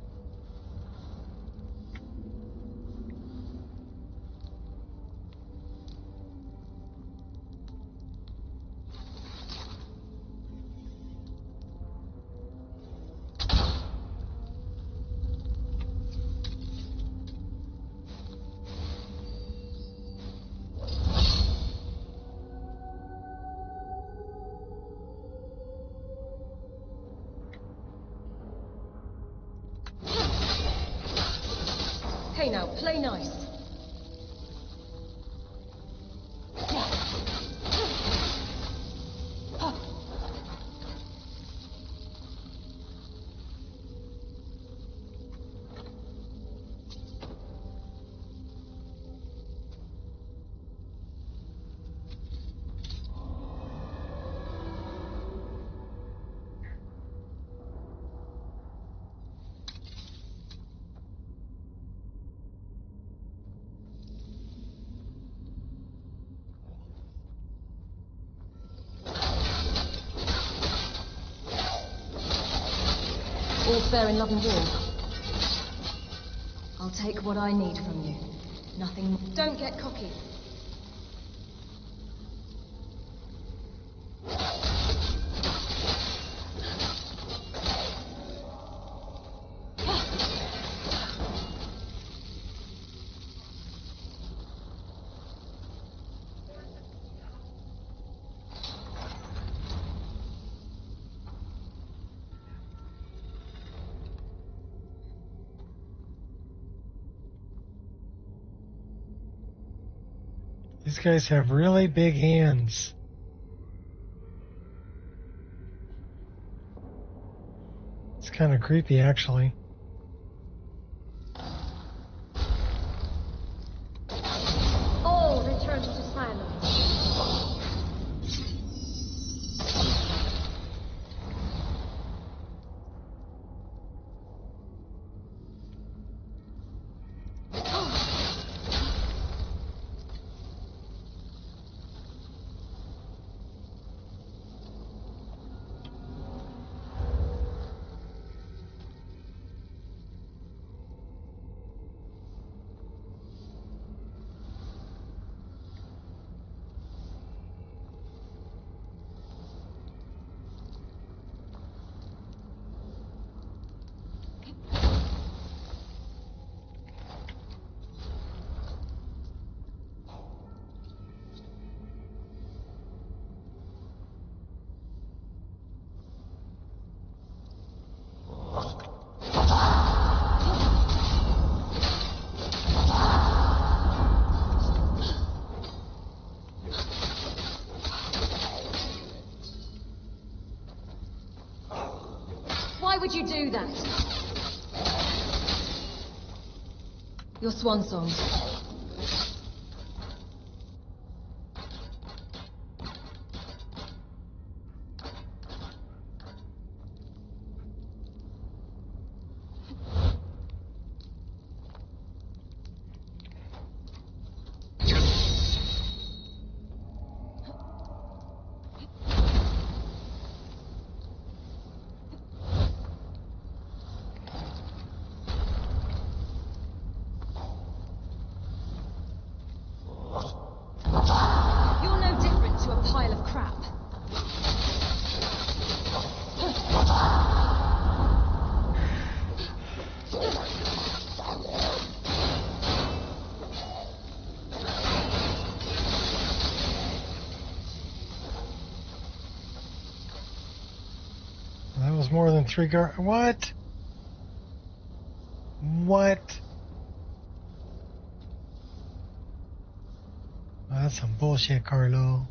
Hey now, play nice. All fair in love and war. I'll take what I need from you. Nothing more. Don't get cocky. These guys have really big hands. It's kind of creepy, actually. All return to silence. Why would you do that? Your swan song. You're no different to a pile of crap. That was more than 3 guard. What? What? That's some bullshit, Carlo.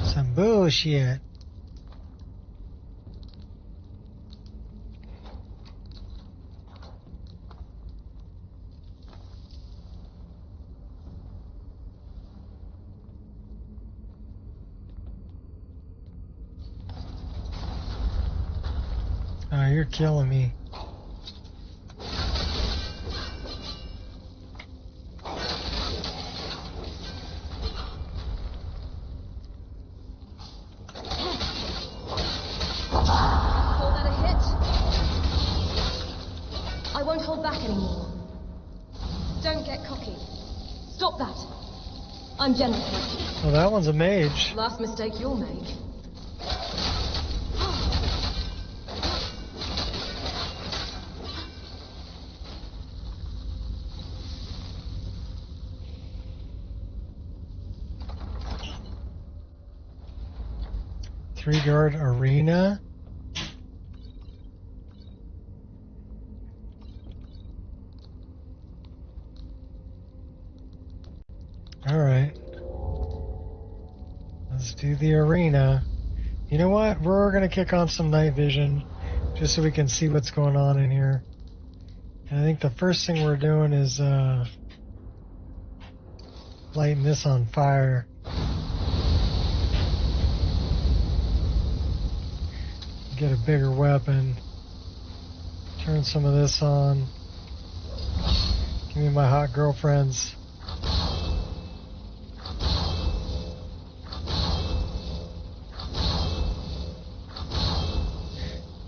Some bullshit. Oh, you're killing me. I'm generous. Well, that one's a mage. Last mistake you'll make. Three-guard arena. Alright. Let's do the arena. You know what? We're going to kick on some night vision just so we can see what's going on in here. And I think the first thing we're doing is lighting this on fire. Get a bigger weapon. Turn some of this on. Give me my hot girlfriends.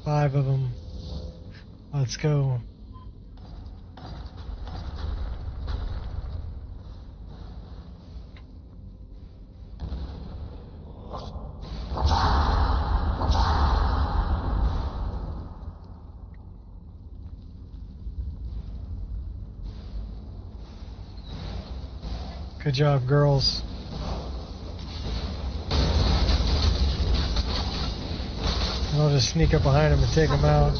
Five of them. Let's go. Good job, girls. And I'll just sneak up behind him and take him out.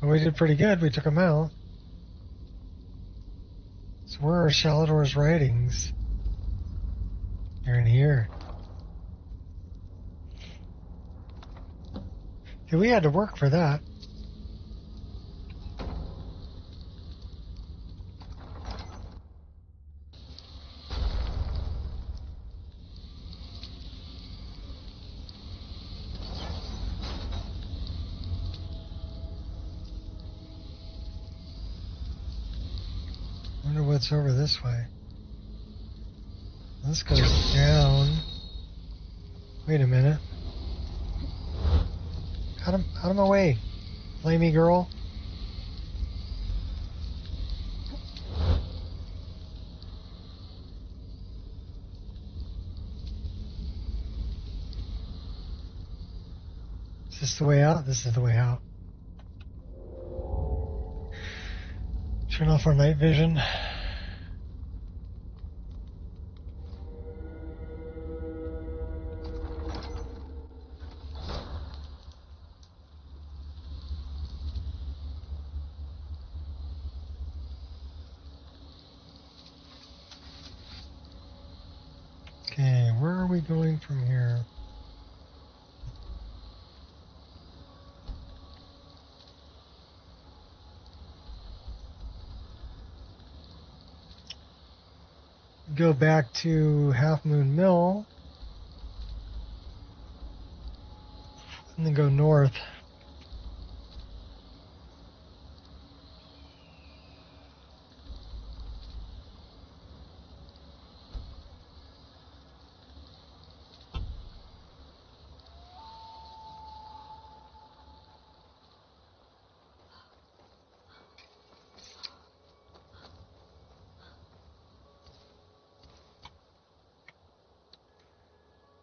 We did pretty good. We took them out. So where are Shalador's writings? They're in here. Yeah, we had to work for that. What's over this way? This goes down. Wait a minute. Out of my way, flamey girl. Is this the way out? This is the way out. Turn off our night vision. we going from here? Go back to Half Moon Mill. And then go north.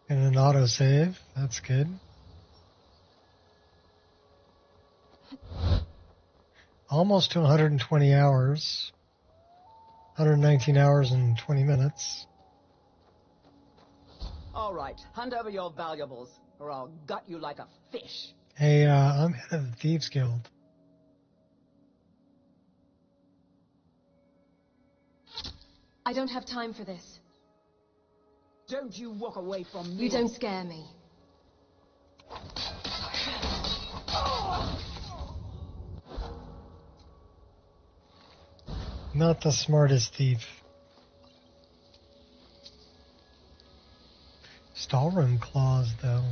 And an autosave. That's good. Almost to 120 hours. 119 hours and 20 minutes. All right, hand over your valuables, or I'll gut you like a fish. Hey, I'm head of the Thieves Guild. I don't have time for this. Don't you walk away from me. You don't scare me. Not the smartest thief. Stallroom claws, though.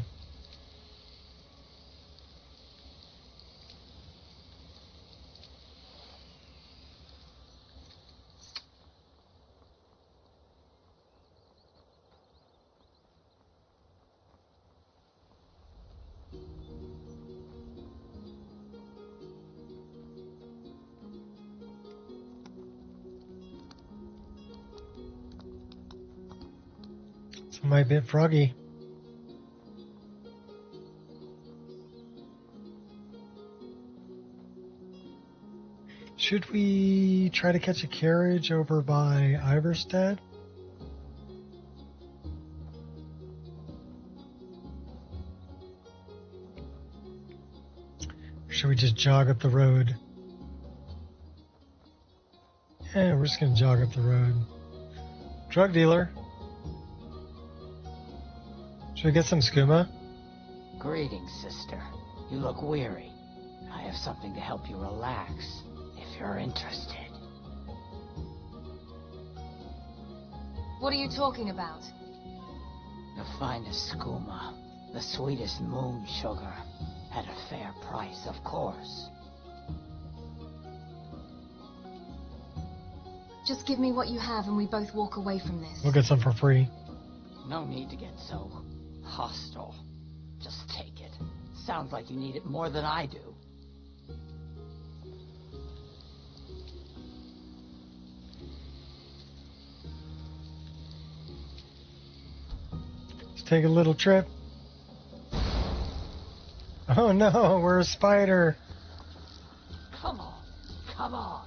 My bit froggy. Should we try to catch a carriage over by Iverstead? Or should we just jog up the road? Yeah, we're just gonna jog up the road. Drug dealer. Should we get some skooma? Greetings, sister. You look weary. I have something to help you relax, if you're interested. What are you talking about? The finest skooma, the sweetest moon sugar, at a fair price, of course. Just give me what you have and we both walk away from this. We'll get some for free. No need to get so hostile. Just take it. Sounds like you need it more than I do. Let's take a little trip. Oh no, we're a spider. Come on, come on.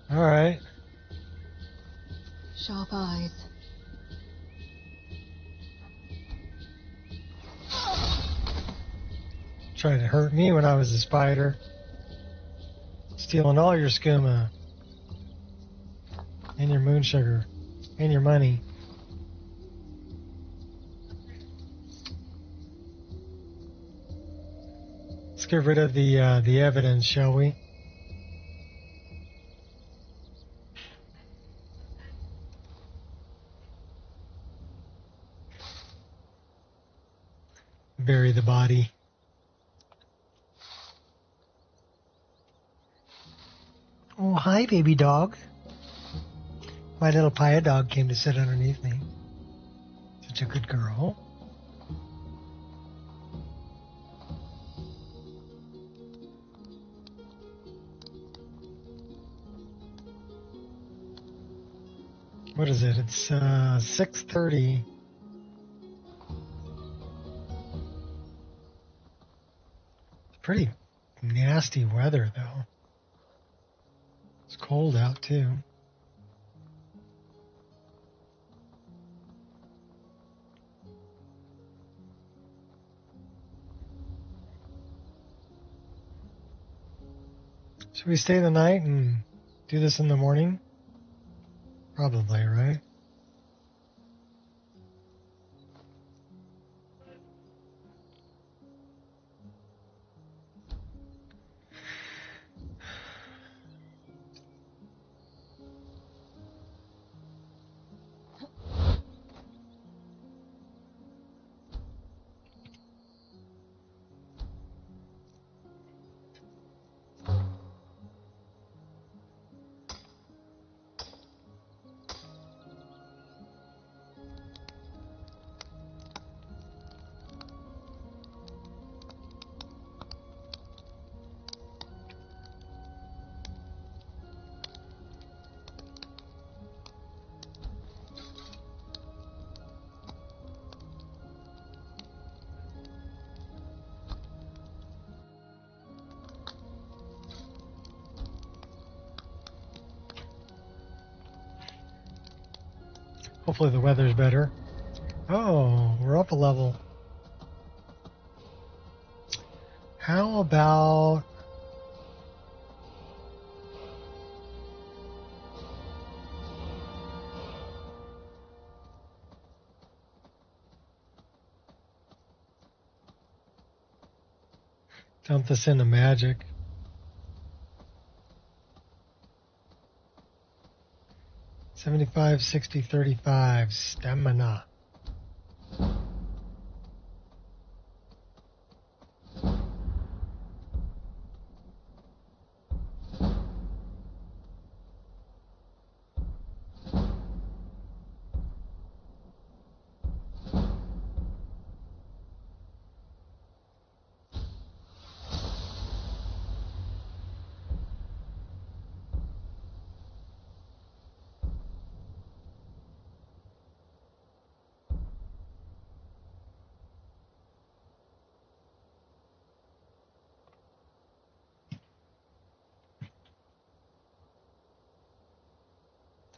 All right. Sharp eyes. Trying to hurt me when I was a spider. Stealing all your skooma. And your moon sugar. And your money. Let's get rid of the evidence, shall we? Bury the body. Oh, hi, baby dog. My little Paya dog came to sit underneath me. Such a good girl. What is it? It's 6:30. Pretty nasty weather, though. It's cold out, too. Should we stay the night and do this in the morning? Probably, right? Hopefully the weather's better. Oh, we're up a level. How about... dump this into magic. 75, 60, 35, stamina.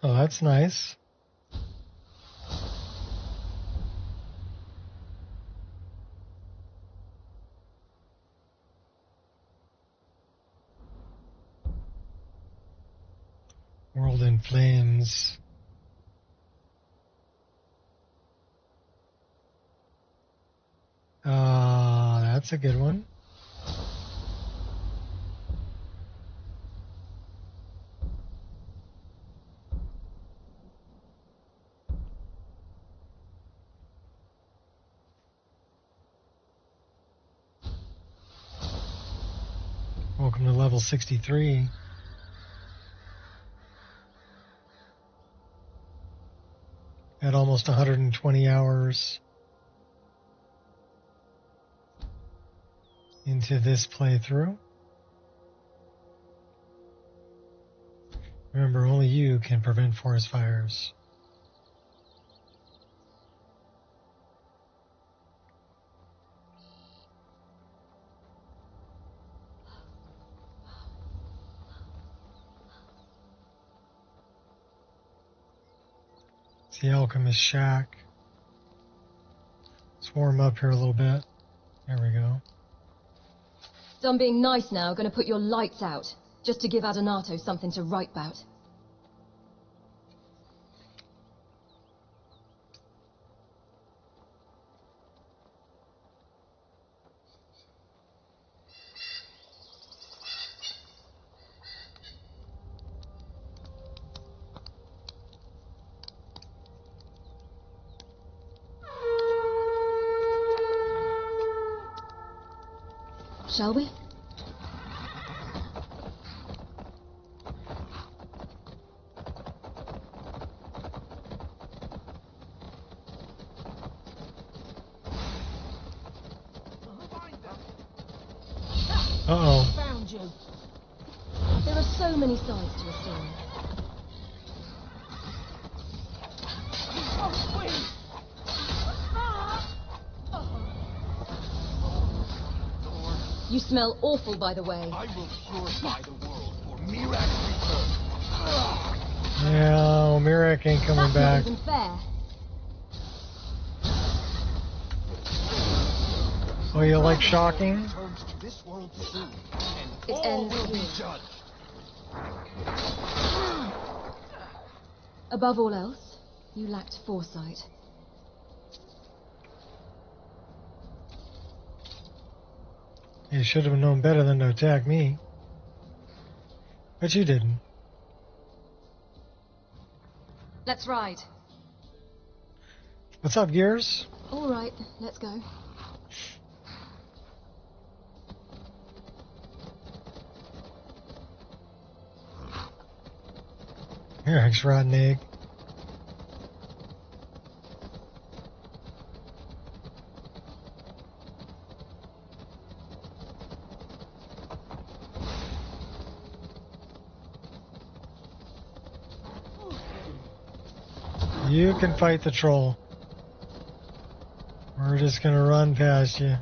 Oh, that's nice. World in Flames. That's a good one. Welcome to level 63. At almost 120 hours into this playthrough. Remember, only you can prevent forest fires. It's the Alchemist Shack. Let's warm up here a little bit. There we go. Done being nice now, gonna put your lights out, just to give Adonato something to write about. Shall we? Uh-oh. Found you. There are so many sides to a story. Oh, wait! You smell awful, by the way. I will purify the world for Mirak's return. Yeah, Mirak ain't coming back. That's not even fair. Oh, you like shocking? Returns to this world soon, and It all ends will be here. judged. Above all else, you lacked foresight. You should have known better than to attack me. But you didn't. Let's ride. What's up, Gears? All right, let's go. Here, X rotten egg. You can fight the troll. We're just gonna run past you.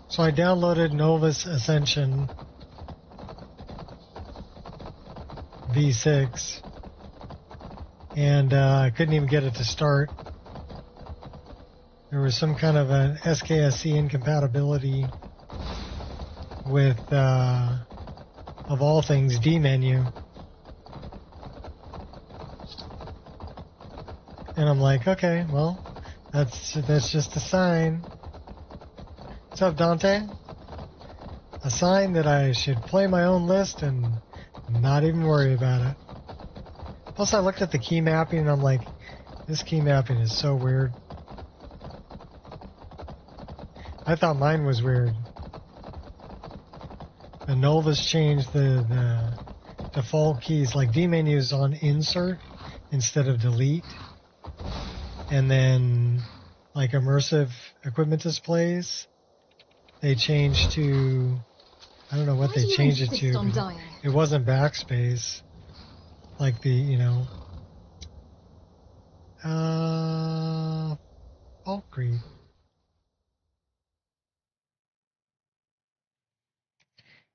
So I downloaded Novus Ascension V6 and I couldn't even get it to start. There was some kind of an SKSC incompatibility with, of all things, D menu. And I'm like, okay, well, that's just a sign. What's up, Dante? A sign that I should play my own list and not even worry about it. Plus, I looked at the key mapping and I'm like, this key mapping is so weird. I thought mine was weird. The Nova's changed the default keys, like D menu's on insert instead of delete. And then, like immersive equipment displays, they changed to, I don't know what they changed it to. But it wasn't backspace, like the, you know, Valkyrie.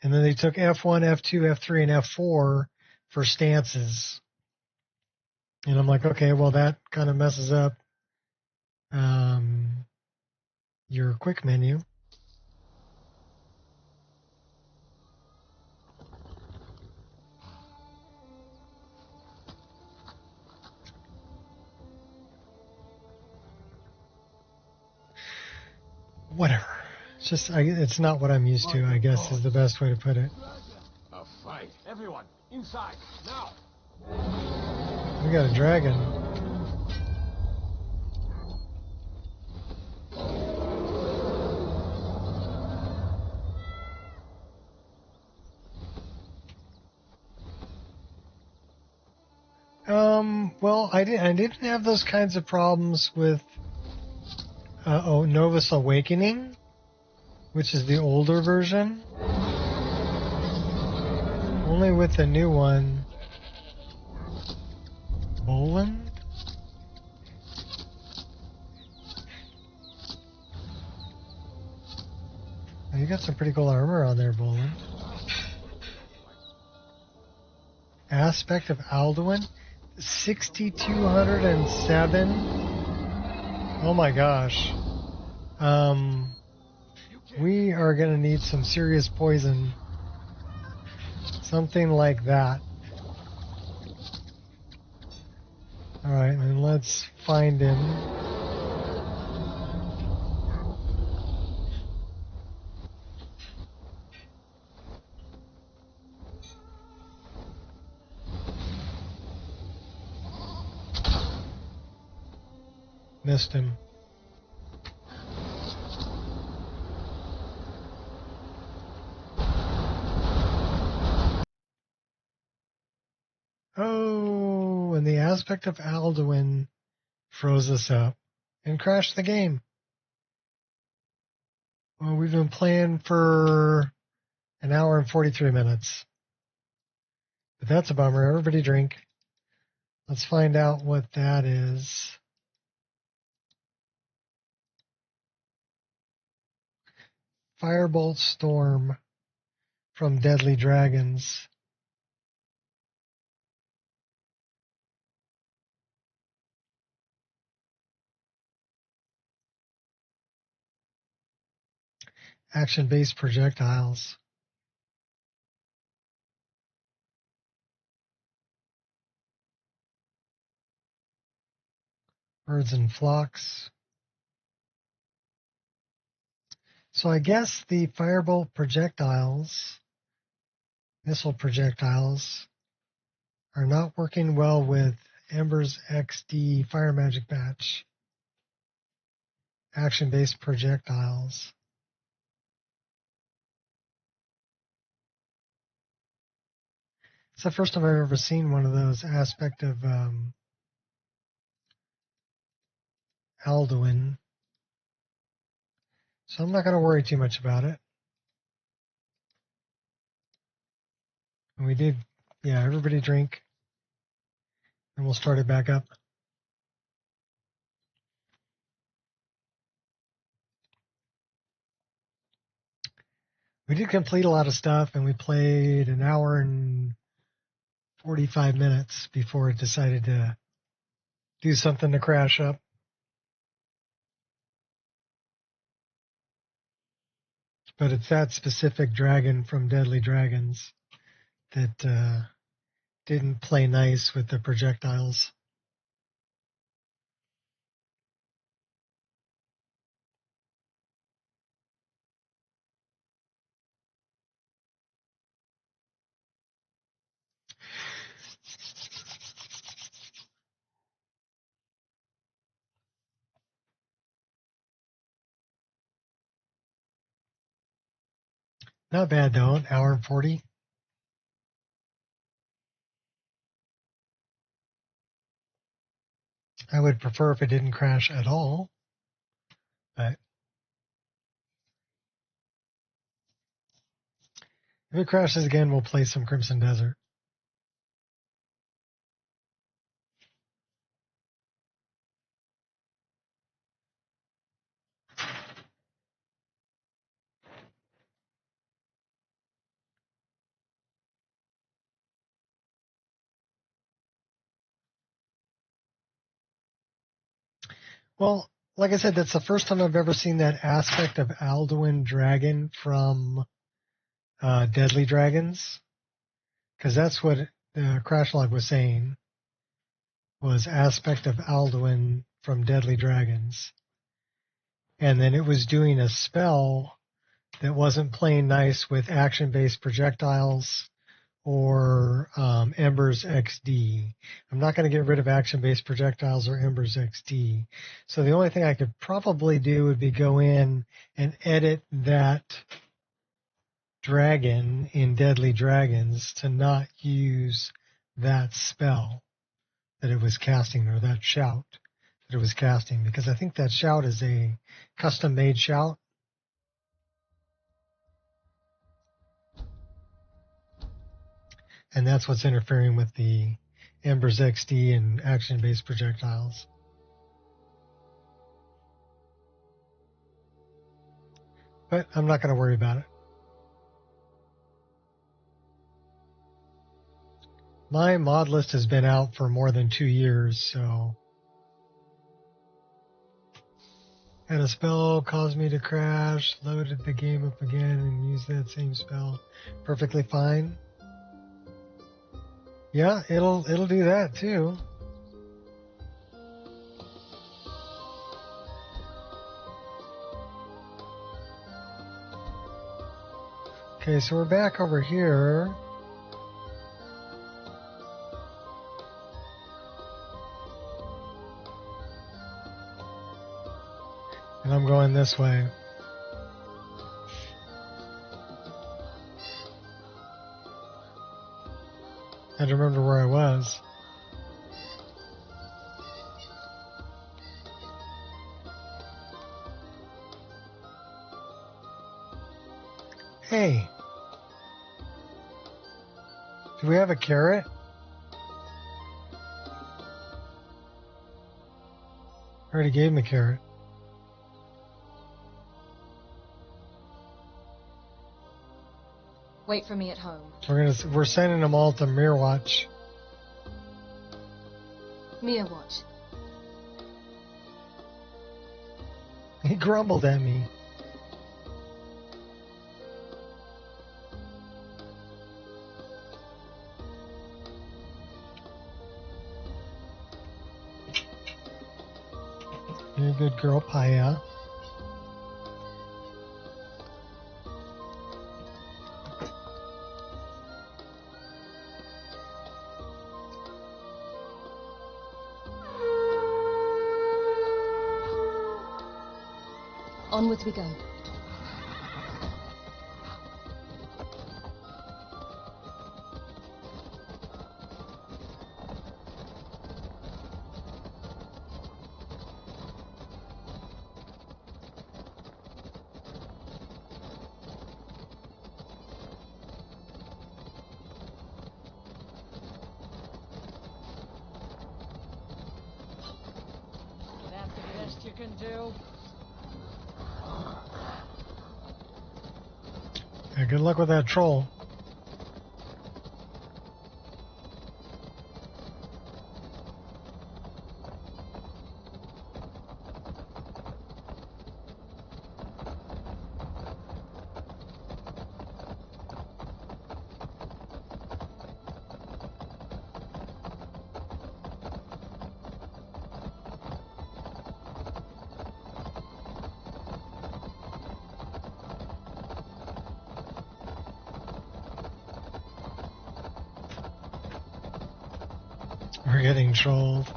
And then they took F1, F2, F3, and F4 for stances. And I'm like, okay, well, that kind of messes up your quick menu. Whatever. It's just, it's not what I'm used to, I guess, is the best way to put it. A fight. Everyone, inside, now! We got a dragon. Well, I didn't have those kinds of problems with Novus Awakening, which is the older version. Only with the new one. Boland? Oh, you got some pretty cool armor on there, Boland. Aspect of Alduin? 6,207? Oh my gosh. We are gonna need some serious poison. Something like that. Alright, and let's find him. Missed him. Oh, and the aspect of Alduin froze us up and crashed the game. Well, we've been playing for an hour and 43 minutes. But that's a bummer. Everybody drink. Let's find out what that is. Firebolt Storm from Deadly Dragons. action-based projectiles. Birds and flocks. So I guess the firebolt projectiles, missile projectiles, are not working well with Ember's XD Fire Magic Batch. Action-based projectiles. It's the first time I've ever seen one of those aspect of Alduin. So I'm not going to worry too much about it. And we did, yeah, everybody drink. And we'll start it back up. We did complete a lot of stuff, and we played an hour and 45 minutes before it decided to do something to crash up. But it's that specific dragon from Deadly Dragons that didn't play nice with the projectiles. Not bad, though. An hour and 40. I would prefer if it didn't crash at all. But if it crashes again, we'll play some Crimson Desert. Well, like I said, that's the first time I've ever seen that aspect of Alduin Dragon from Deadly Dragons. Because that's what the crash log was saying, was aspect of Alduin from Deadly Dragons. And then it was doing a spell that wasn't playing nice with action-based projectiles or Ember's XD. I'm not going to get rid of action-based projectiles or Ember's XD. So the only thing I could probably do would be go in and edit that dragon in Deadly Dragons to not use that spell that it was casting, or that shout that it was casting, because I think that shout is a custom-made shout. And that's what's interfering with the Ember's XD and action-based projectiles. But I'm not going to worry about it. My mod list has been out for more than 2 years, so... Had a spell caused me to crash, loaded the game up again, and used that same spell. Perfectly fine. Yeah, it'll do that too. Okay, so we're back over here. And I'm going this way. I had to remember where I was. Hey. Do we have a carrot? I already gave him a carrot. Wait for me at home. We're sending them all to Mirror Watch. Mia Watch. He grumbled at me. good girl, Paya. Onwards we go. That's the best you can do. Yeah, good luck with that troll. We're getting trolled.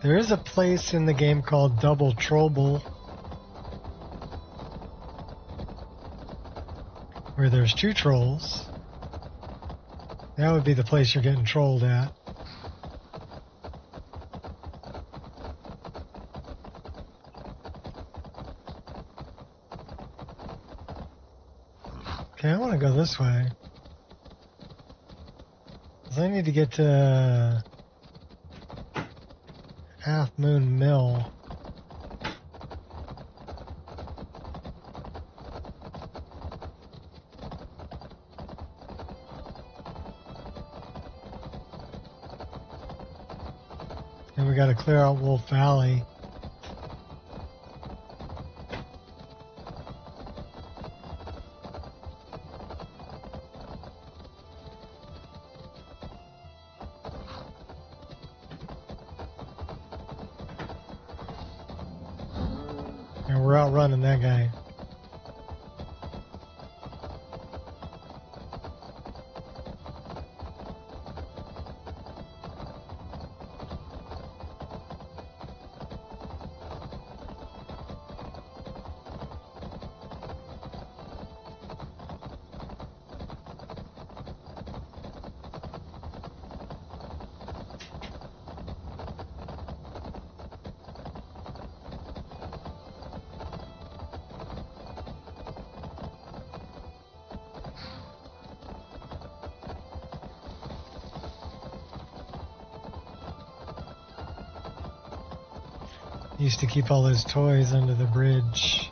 There is a place in the game called Double Trouble where there's two trolls. That would be the place you're getting trolled at. Okay, I want to go this way. 'Cause I need to get to Half Moon Mill. And we got to clear out Wolf Valley. And we're outrunning that guy. Used to keep all those toys under the bridge.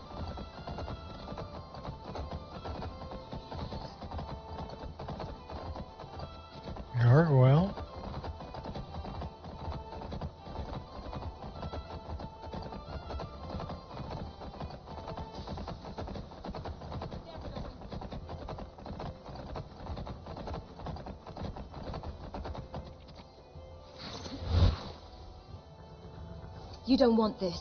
Gargoyle. You don't want this.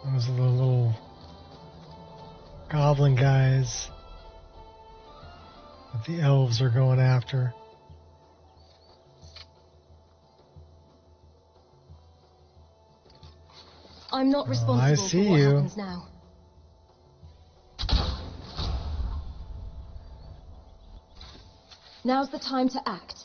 Those are the little goblin guys that the elves are going after. I'm not responsible I see for what you. happens now. Now's the time to act.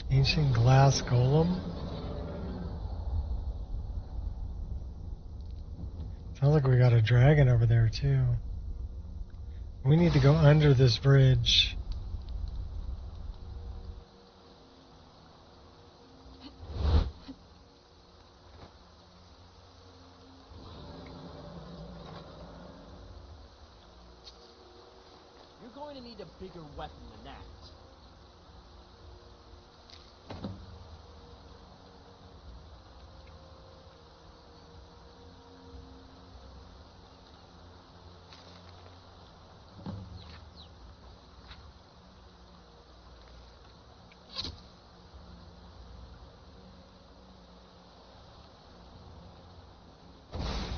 Ancient glass golem? Sounds like we got a dragon over there too. We need to go under this bridge. going to need a bigger weapon than that.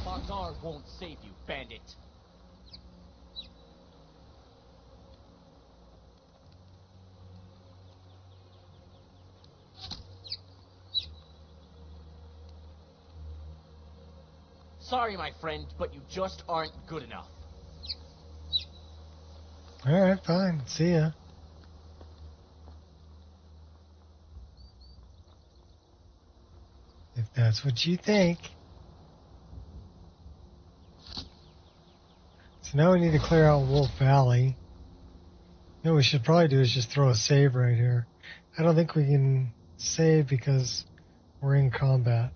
Bazaar won't save you, bandit. Sorry, my friend, but you just aren't good enough. Alright, fine. See ya. If that's what you think. So now we need to clear out Wolf Valley. You know what we should probably do is just throw a save right here. I don't think we can save because we're in combat.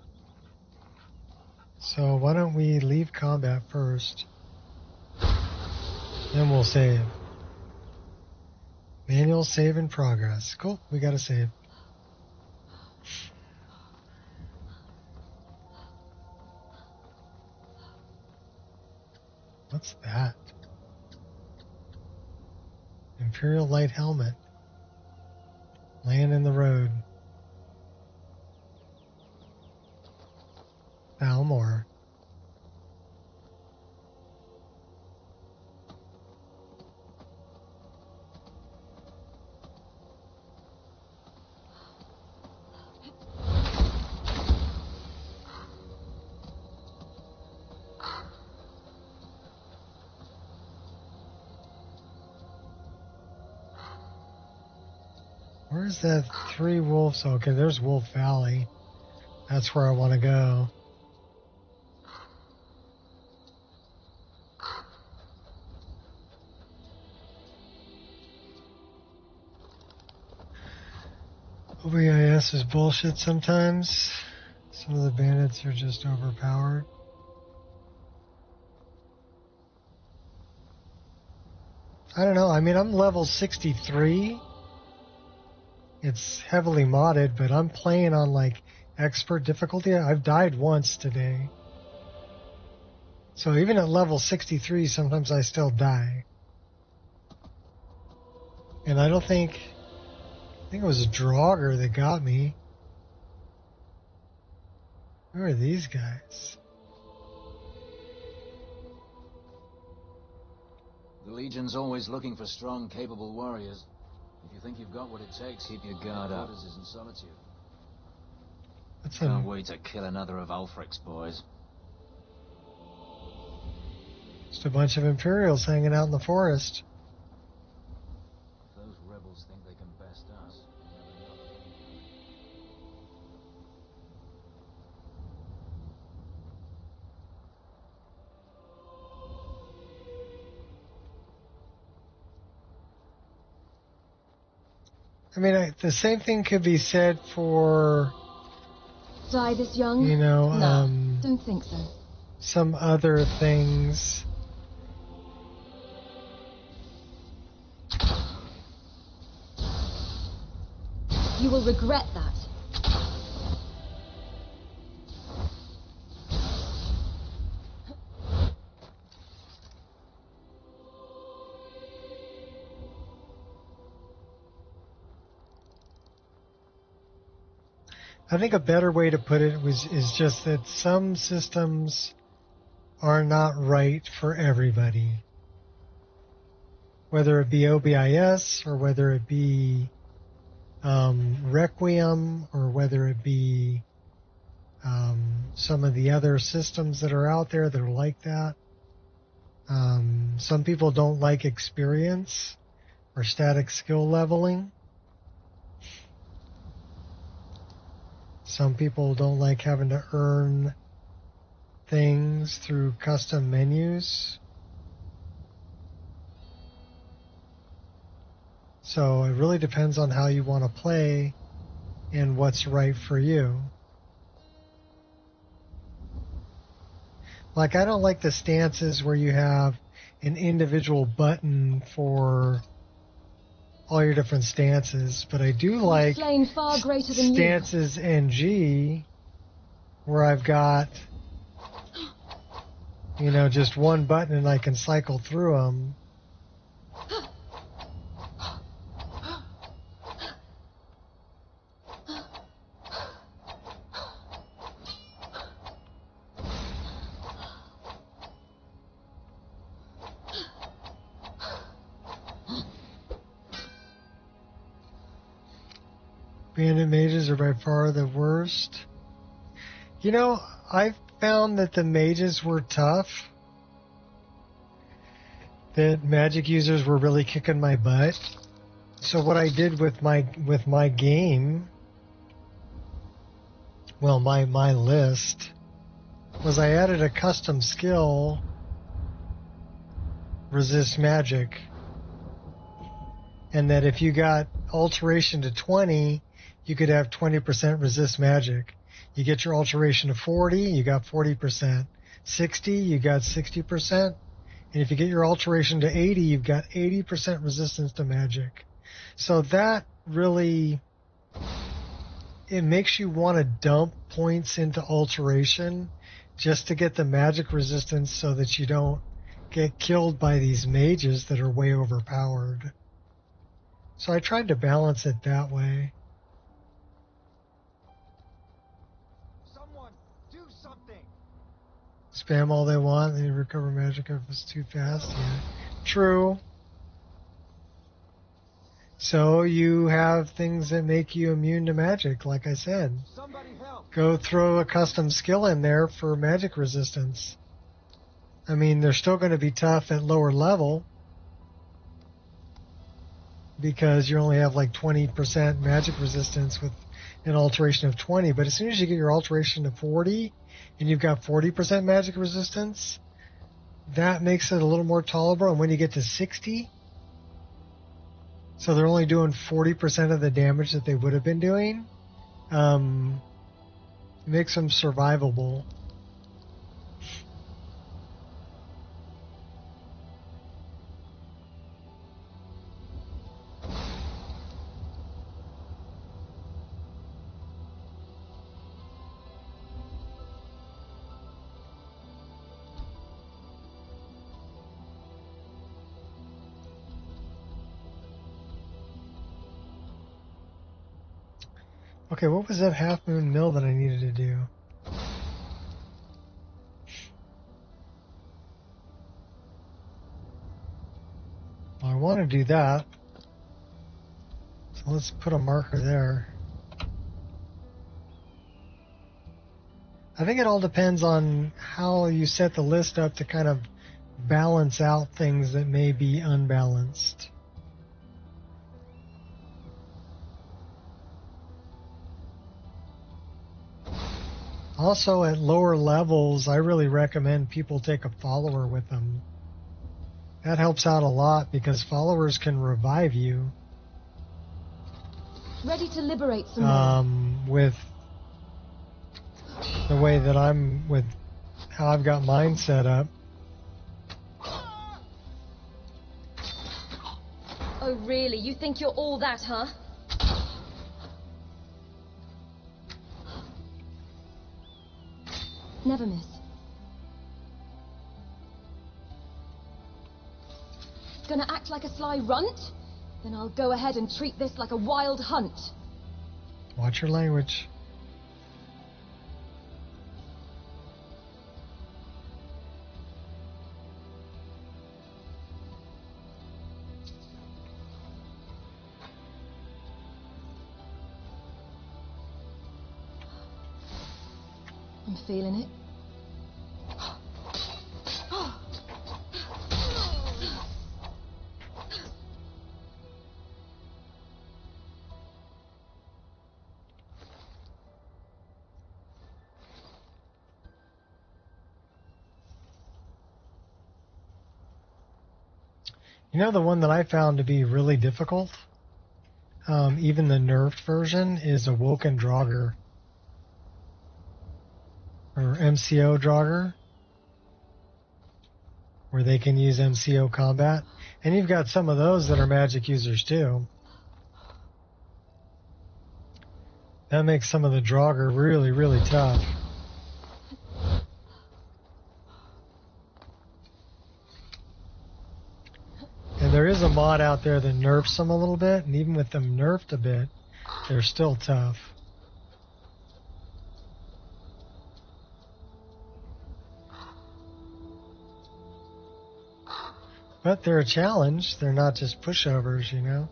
So why don't we leave combat first? Then we'll save. Manual save in progress. Cool, we got a save. What's that? Imperial Light Helmet. Laying in the road. Balmore. Where's that 3 wolves? Okay, there's Wolf Valley. That's where I want to go. OBIS is bullshit sometimes. Some of the bandits are just overpowered. I don't know. I mean, I'm level 63. It's heavily modded, but I'm playing on like expert difficulty. I've died once today. So even at level 63, sometimes I still die. And I think it was a Draugr that got me. Who are these guys? The Legion's always looking for strong, capable warriors. If you think you've got what it takes, keep your guard up. Orders is in solitude. Can't wait to kill another of Ulfric's boys. Just a bunch of Imperials hanging out in the forest. If those rebels think they can best us, I mean, the same thing could be said for, Die this young? you know, No, don't think so. some other things. You will regret that. I think a better way to put it is just that some systems are not right for everybody. Whether it be OBIS or whether it be Requiem or whether it be some of the other systems that are out there that are like that. Some people don't like experience or static skill leveling. Some people don't like having to earn things through custom menus. So it really depends on how you want to play and what's right for you. Like, I don't like the stances where you have an individual button for all your different stances, but I do like Slain far greater than stances NG, where I've got, you know, just one button and I can cycle through them. Bandit mages are by far the worst. You know, I found that the mages were tough. That magic users were really kicking my butt. So what I did with my game, well, my list, was I added a custom skill, resist magic, and that if you got alteration to 20, you could have 20% resist magic. You get your alteration to 40, you got 40%. 60, you got 60%. And if you get your alteration to 80, you've got 80% resistance to magic. So that really, it makes you want to dump points into alteration just to get the magic resistance so that you don't get killed by these mages that are way overpowered. So I tried to balance it that way. Spam all they want, they recover magic if it's too fast. Yeah. True. So you have things that make you immune to magic, like I said. Go throw a custom skill in there for magic resistance. I mean, they're still going to be tough at lower level because you only have like 20% magic resistance with an alteration of 20. But as soon as you get your alteration to 40, and you've got 40% magic resistance, that makes it a little more tolerable. And when you get to 60, so they're only doing 40% of the damage that they would have been doing, it makes them survivable. Okay, what was that half moon mill that I needed to do? Well, I want to do that. So let's put a marker there. I think it all depends on how you set the list up to kind of balance out things that may be unbalanced. Also, at lower levels, I really recommend people take a follower with them. That helps out a lot because followers can revive you. Ready to liberate some with the way that I'm, with how I've got mine set up. Oh, really? You think you're all that, huh? Never miss. Gonna act like a sly runt? Then I'll go ahead and treat this like a wild hunt. Watch your language. I'm feeling it. You know, the one that I found to be really difficult, even the nerfed version, is Awoken Draugr. Or MCO Draugr. where they can use MCO combat. And you've got some of those that are magic users too. That makes some of the Draugr really, really tough. And there is a mod out there that nerfs them a little bit, and even with them nerfed a bit, they're still tough. But they're a challenge. They're not just pushovers, you know?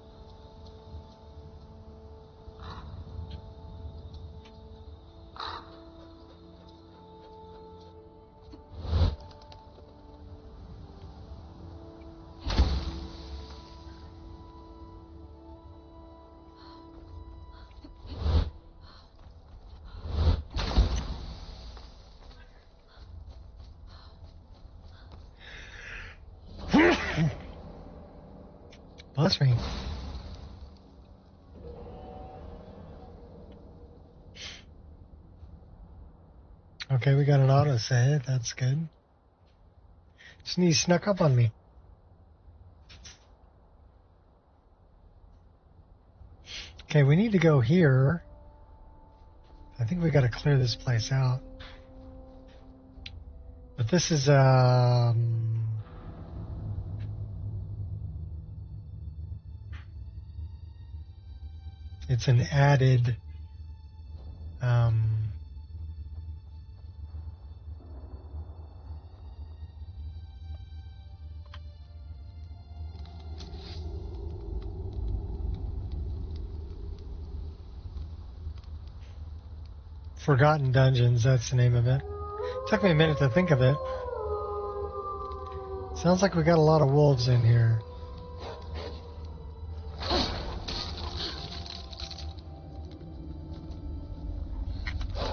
Bless me. Okay, we got an autosave. That's good. Sneeze snuck up on me. Okay, we need to go here. I think we got to clear this place out. But this is it's an added Forgotten Dungeons, that's the name of it. Took me a minute to think of it. Sounds like we got a lot of wolves in here.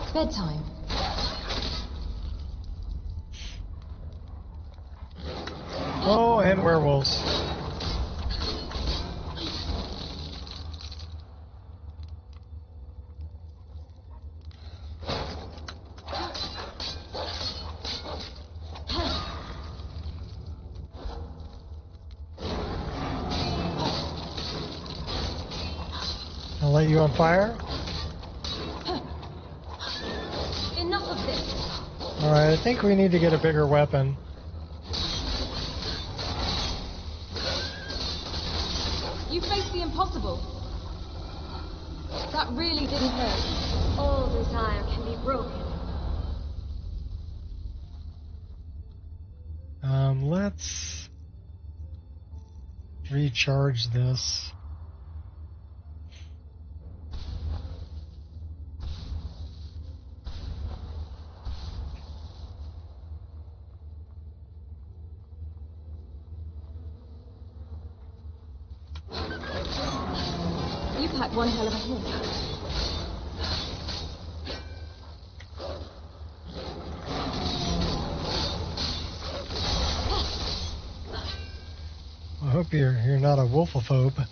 It's bedtime. Oh, and werewolves. I'll light you on fire. Enough of this. Alright, I think we need to get a bigger weapon. You faced the impossible. That really didn't hurt. All desire can be broken. Let's recharge this. You packed one hell of a hit. I hope you're not a wolfophobe.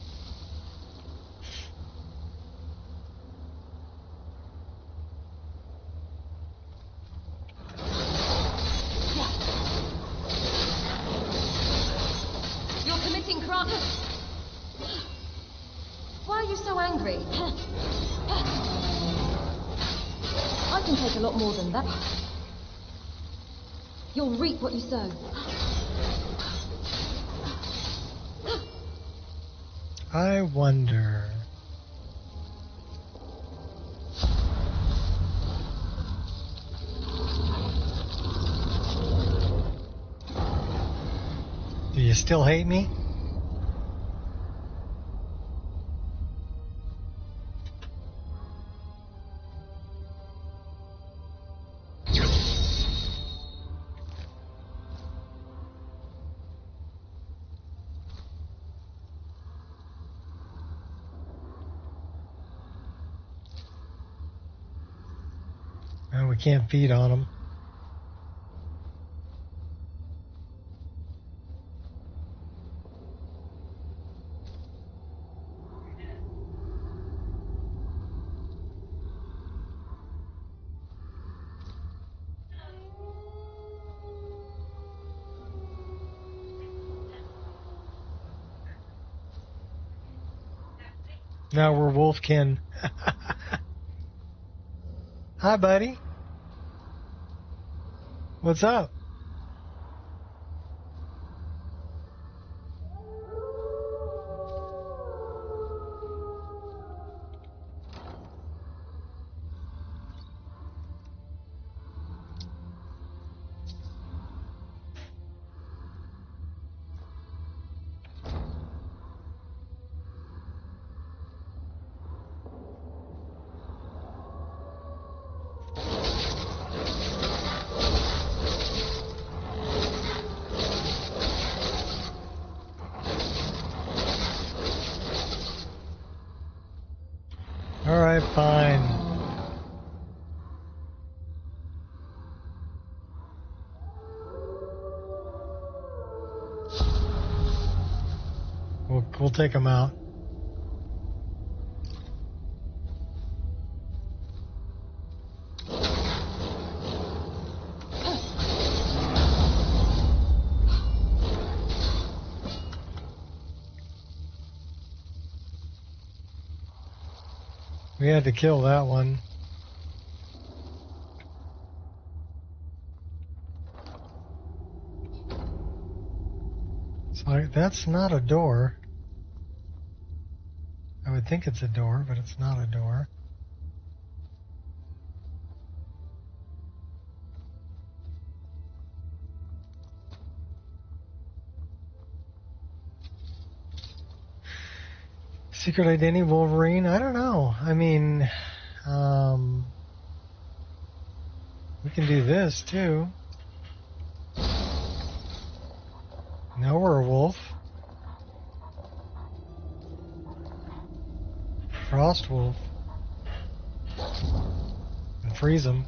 You're committing crime. Why are you so angry? I can take a lot more than that. You'll reap what you sow. I wonder. Do you still hate me? Well, we can't feed on them. Now we're Wolfkin. Hi, buddy. What's up? All right, fine. We'll take them out. We had to kill that one. So that's not a door. I would think it's a door, but it's not a door. Secret identity Wolverine? I don't know. I mean, we can do this too. Now we're a wolf. Frost wolf. And freeze them.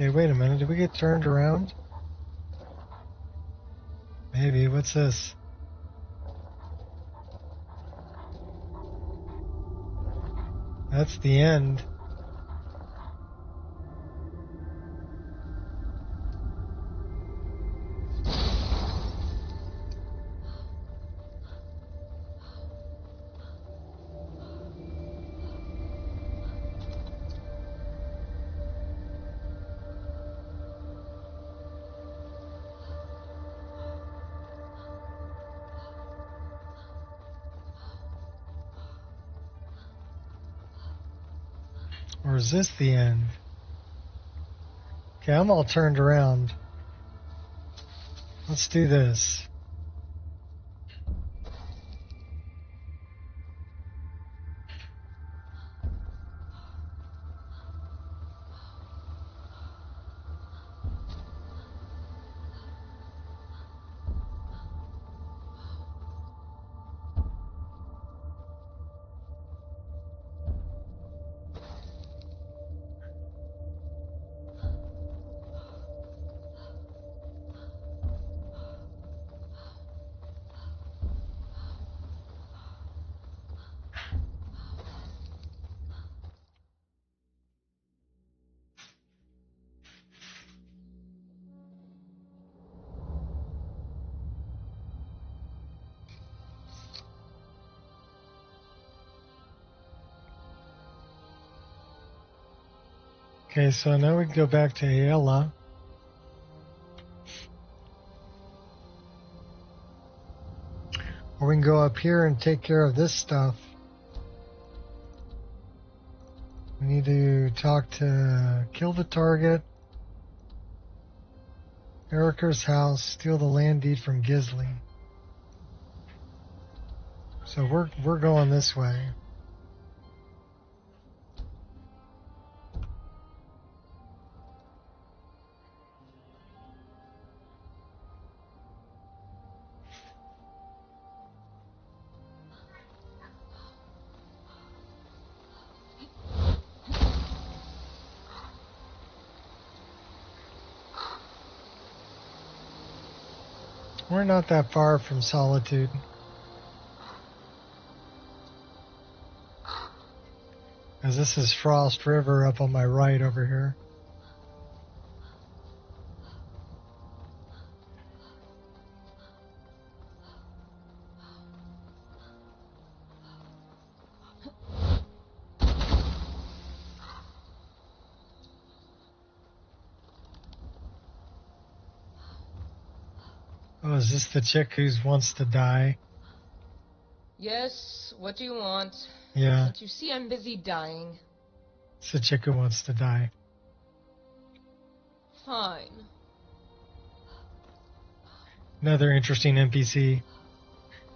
Okay, wait a minute. Did we get turned around? Maybe. What's this? That's the end. Or is this the end? Okay, I'm all turned around. Let's do this. Okay, so now we can go back to Ayala. Or we can go up here and take care of this stuff. We need to talk to... kill the target. Erica's house. Steal the land deed from Gisley. So we're going this way. We're not that far from Solitude. As this is Frost River up on my right over here. Oh, is this the chick who wants to die? Yes, what do you want? Yeah. Can't you see I'm busy dying? It's the chick who wants to die. Fine. Another interesting NPC.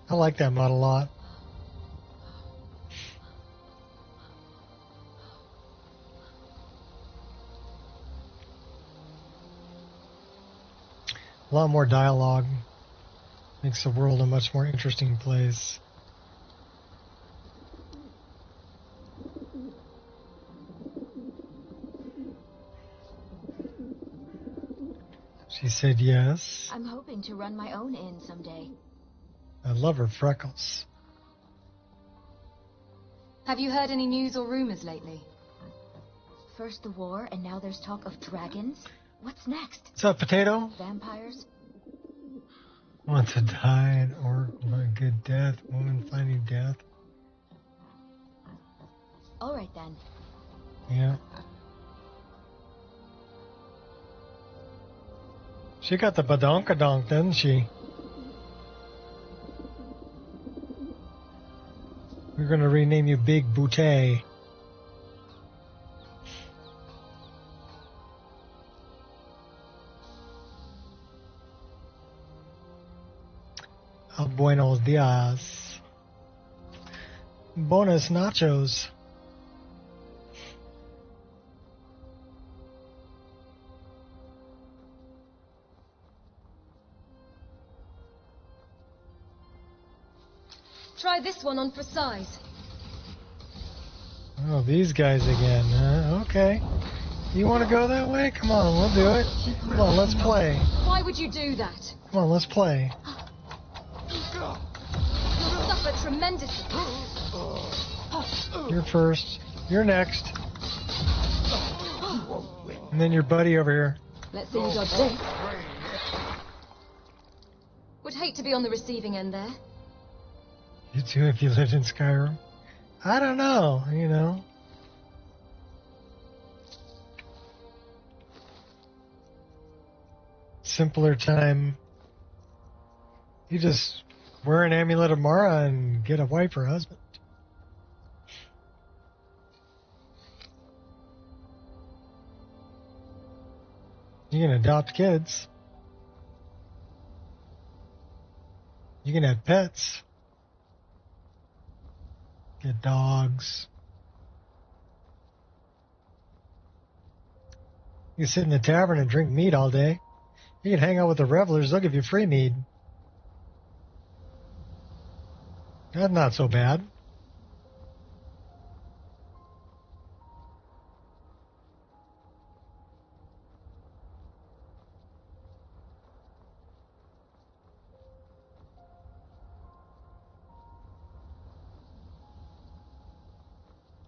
I like that mod a lot. A lot more dialogue. Makes the world a much more interesting place. She said yes. I'm hoping to run my own inn someday. I love her freckles. Have you heard any news or rumors lately? First the war, and now there's talk of dragons. What's next? What's up, Potato? Vampires? Want to die, an orc, my good death, woman finding death. All right then. Yeah. She got the badonkadonk, didn't she? We're gonna rename you Big Boutte. Buenos dias. Bonus nachos. Try this one on for size. Oh, these guys again, huh? Okay. You want to go that way? Come on, we'll do it. Come on, let's play. Why would you do that? Come on, let's play. You'll suffer tremendously. You're first. You're next. And then your buddy over here. Let's see you dodge this. Would hate to be on the receiving end there. You too, if you lived in Skyrim. I don't know, you know. Simpler time. You just wear an amulet of Mara and get a wife or husband. You can adopt kids. You can have pets. Get dogs. You can sit in the tavern and drink mead all day. You can hang out with the revelers. They'll give you free mead. That's not so bad.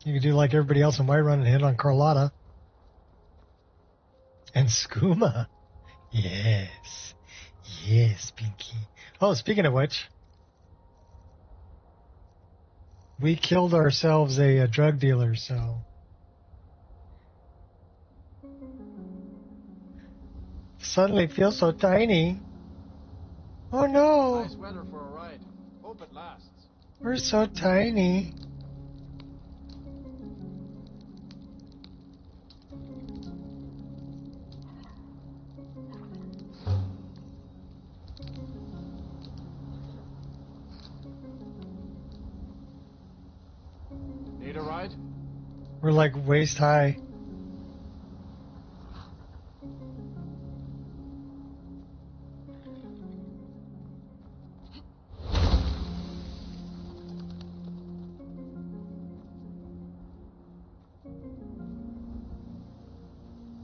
You could do like everybody else in Whiterun and hit on Carlotta. And Skooma. Yes. Yes, Pinky. Oh, speaking of which, we killed ourselves a drug dealer, so. Suddenly feel so tiny. Oh no. Nice weather for a ride. Hope it lasts. We're so tiny. Need a ride? We're like waist high.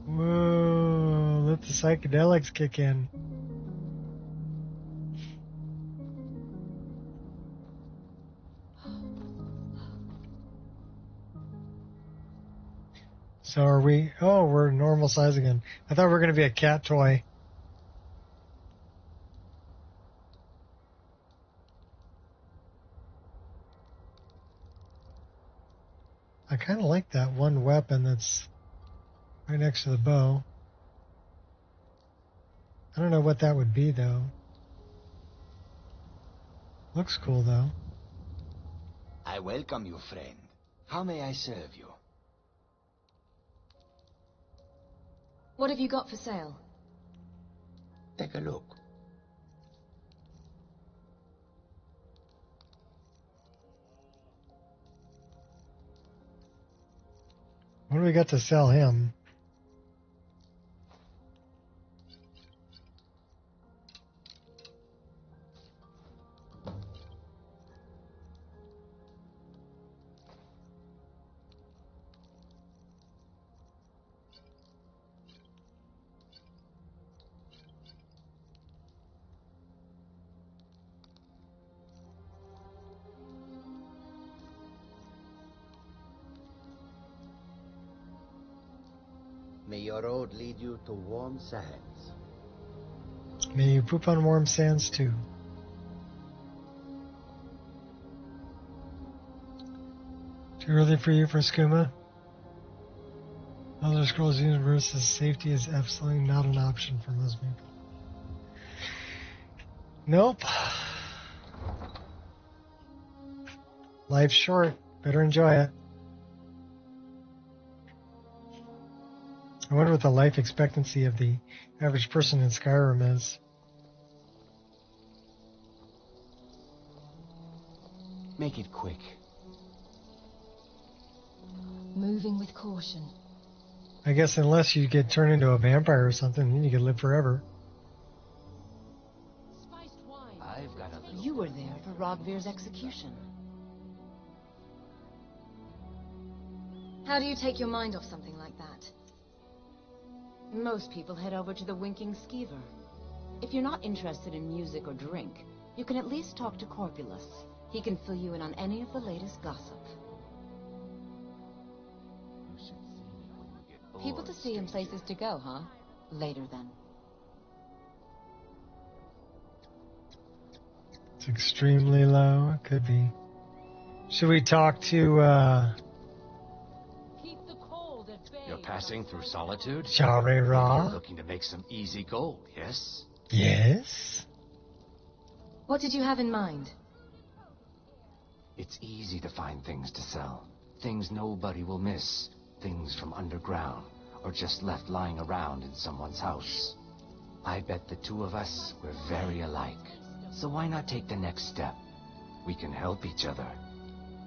Whoa, let the psychedelics kick in. So are we... Oh, we're normal size again. I thought we were going to be a cat toy. I kind of like that one weapon that's right next to the bow. I don't know what that would be, though. Looks cool, though. I welcome you, friend. How may I serve you? What have you got for sale? Take a look. What do we got to sell him? May your road lead you to warm sands. May you poop on warm sands, too. Too early for you for skooma? Elder Scrolls Universe's safety is absolutely not an option for most people. Nope. Life's short. Better enjoy it. I wonder what the life expectancy of the average person in Skyrim is. Make it quick. Moving with caution. I guess unless you get turned into a vampire or something, then you could live forever. I've got a little... You were there for Rogvir's execution. How do you take your mind off something like that? Most people head over to the Winking Skeever. If you're not interested in music or drink, you can at least talk to Corpulus. He can fill you in on any of the latest gossip. You should see me when you get bored, People to see and places to go, huh? Later then. It's extremely low. It could be. Should we talk to, You're passing through solitude? Shari Ra? You're looking to make some easy gold, yes? Yes? What did you have in mind? It's easy to find things to sell. Things nobody will miss. Things from underground, or just left lying around in someone's house. I bet the two of us were very alike. So why not take the next step? We can help each other.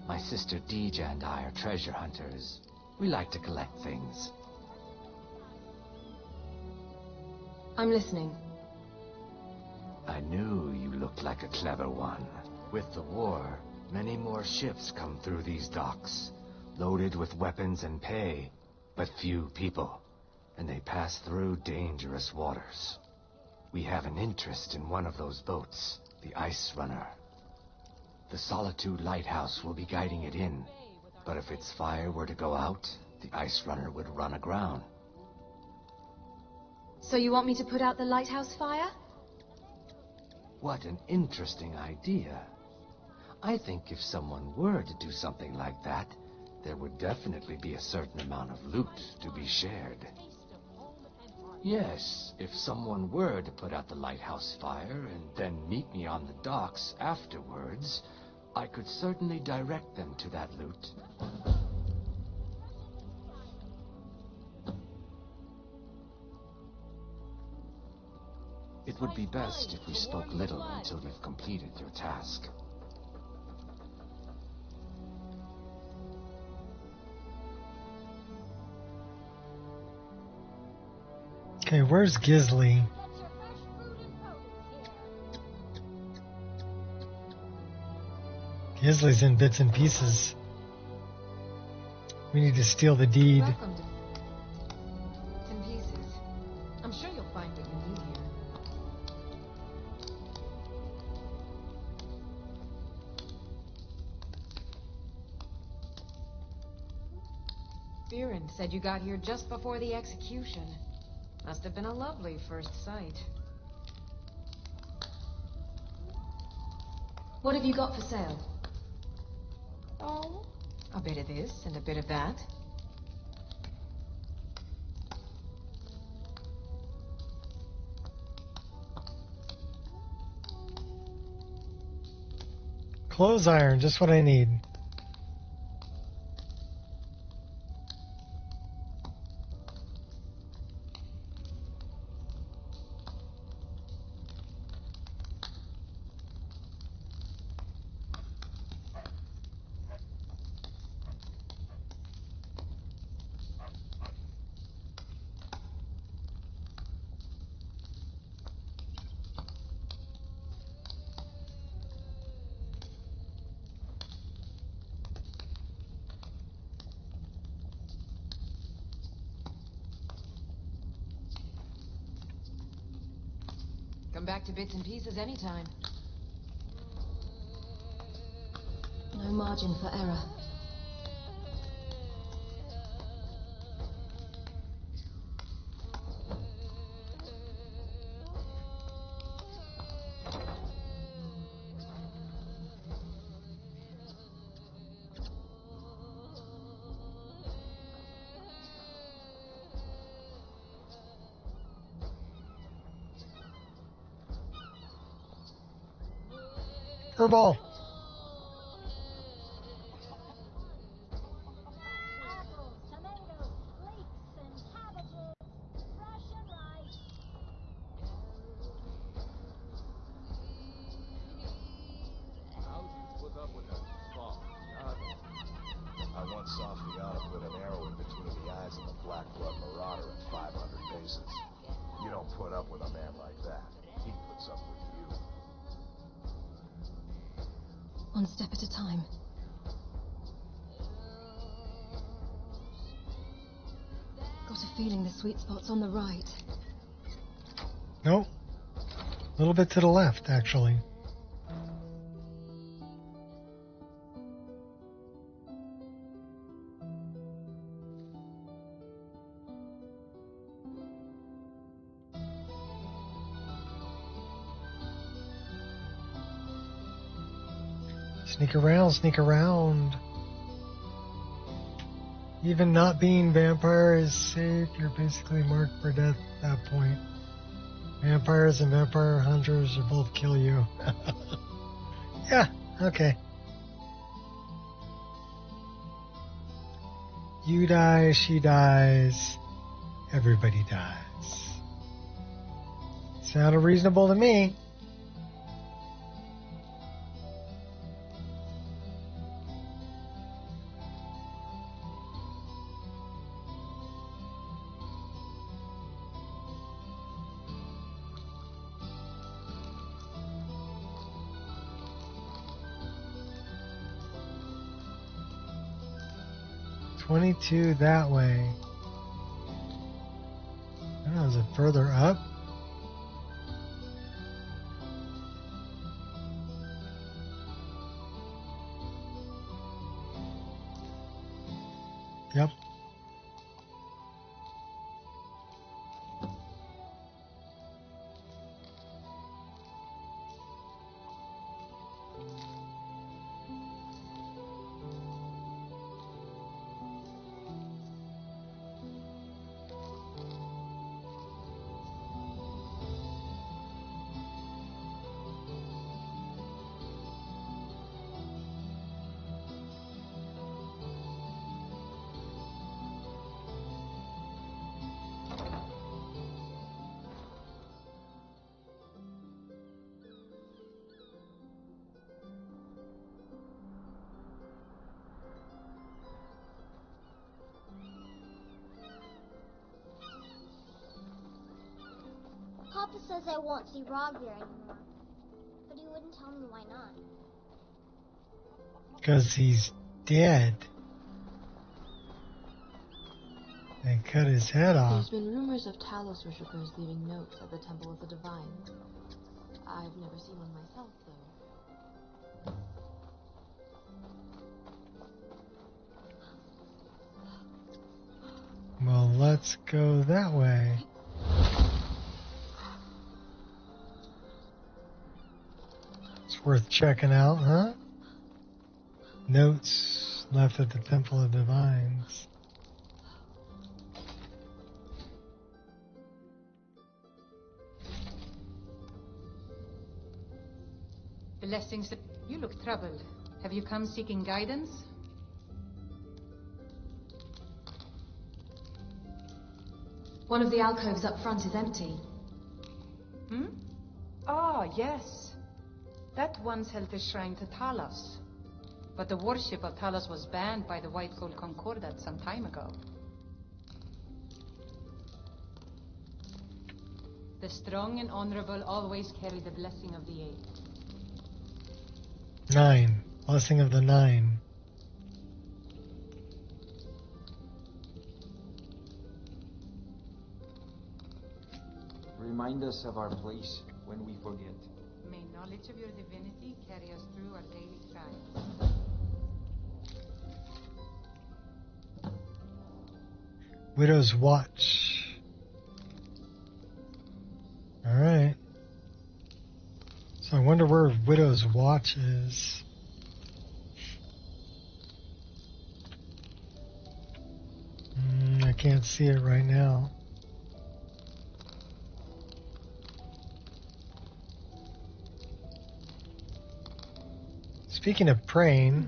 My sister Deeja and I are treasure hunters. We like to collect things. I'm listening. I knew you looked like a clever one. With the war, many more ships come through these docks, loaded with weapons and pay, but few people, and they pass through dangerous waters. We have an interest in one of those boats, the Ice Runner. The Solitude Lighthouse will be guiding it in, but if its fire were to go out, the Ice Runner would run aground. So you want me to put out the lighthouse fire? What an interesting idea. I think if someone were to do something like that, there would definitely be a certain amount of loot to be shared. Yes, if someone were to put out the lighthouse fire and then meet me on the docks afterwards, I could certainly direct them to that loot. It would be best if we spoke little until you've completed your task. Okay, where's Gisley? Gisley's in bits and pieces. We need to steal the deed. Welcome to Bits and Pieces. I'm sure you'll find what you need here. Spearin said you got here just before the execution. Must have been a lovely first sight. What have you got for sale? Oh, a bit of this and a bit of that. Clothes iron, just what I need. Come back to bits and pieces anytime. No margin for error. Furball. How'd you put up with that fuck? I once saw Fiona put an arrow in between the eyes of a black blood marauder at 500 paces. You don't put up with a man like that. He puts up with you. One step at a time. Got a feeling the sweet spot's on the right. Nope. A little bit to the left, actually. Sneak around, sneak around. Even not being vampire is safe. You're basically marked for death at that point. Vampires and vampire hunters will both kill you. Yeah, okay. You die, she dies, everybody dies. Sounded reasonable to me. $22 that way. I don't know, is it further up? Yep. Papa says I won't see Rob here anymore, but he wouldn't tell me why not. Because he's dead. They cut his head off. There's been rumors of Talos worshippers leaving notes at the Temple of the Divine. I've never seen one myself, though. let's go that way. It's worth checking out, huh? Notes left at the Temple of Divines. Blessings. You look troubled. Have you come seeking guidance? One of the alcoves up front is empty. Hmm? Ah, yes. That once held the shrine to Talos. But the worship of Talos was banned by the White Gold Concordat some time ago. The strong and honorable always carry the blessing of the Eight. 9. Blessing of the 9. Remind us of our place when we forget. May knowledge of your divinity carry us through our daily trials. Widow's Watch. Alright. So I wonder where Widow's Watch is. I can't see it right now. Speaking of praying,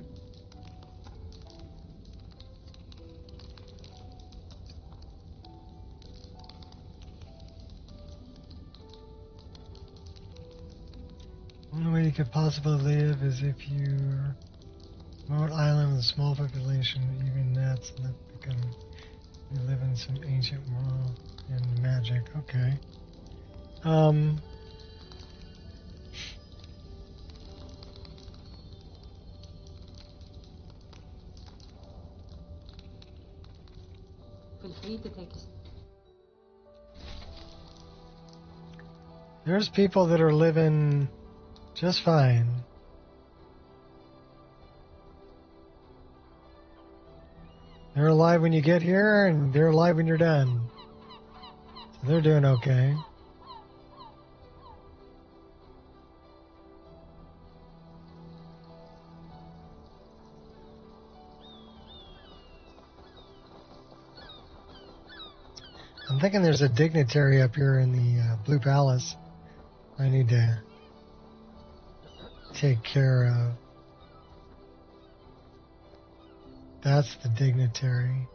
one way you could possibly live is if you're remote island with a small population, even that's enough to become. You live in some ancient world and magic. Okay. Feel free to take this. There's people that are living just fine. They're alive when you get here, and they're alive when you're done. So they're doing okay. I'm thinking there's a dignitary up here in the Blue Palace I need to take care of. That's the dignitary.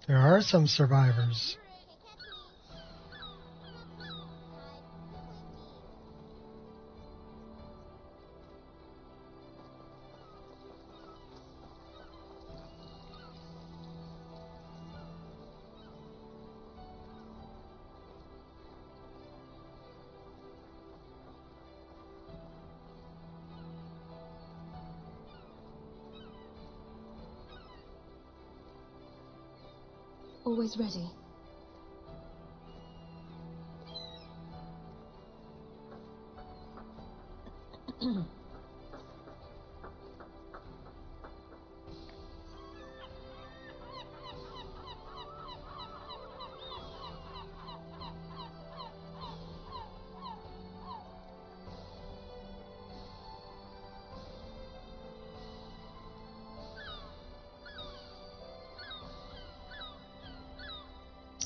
There are some survivors. Always ready.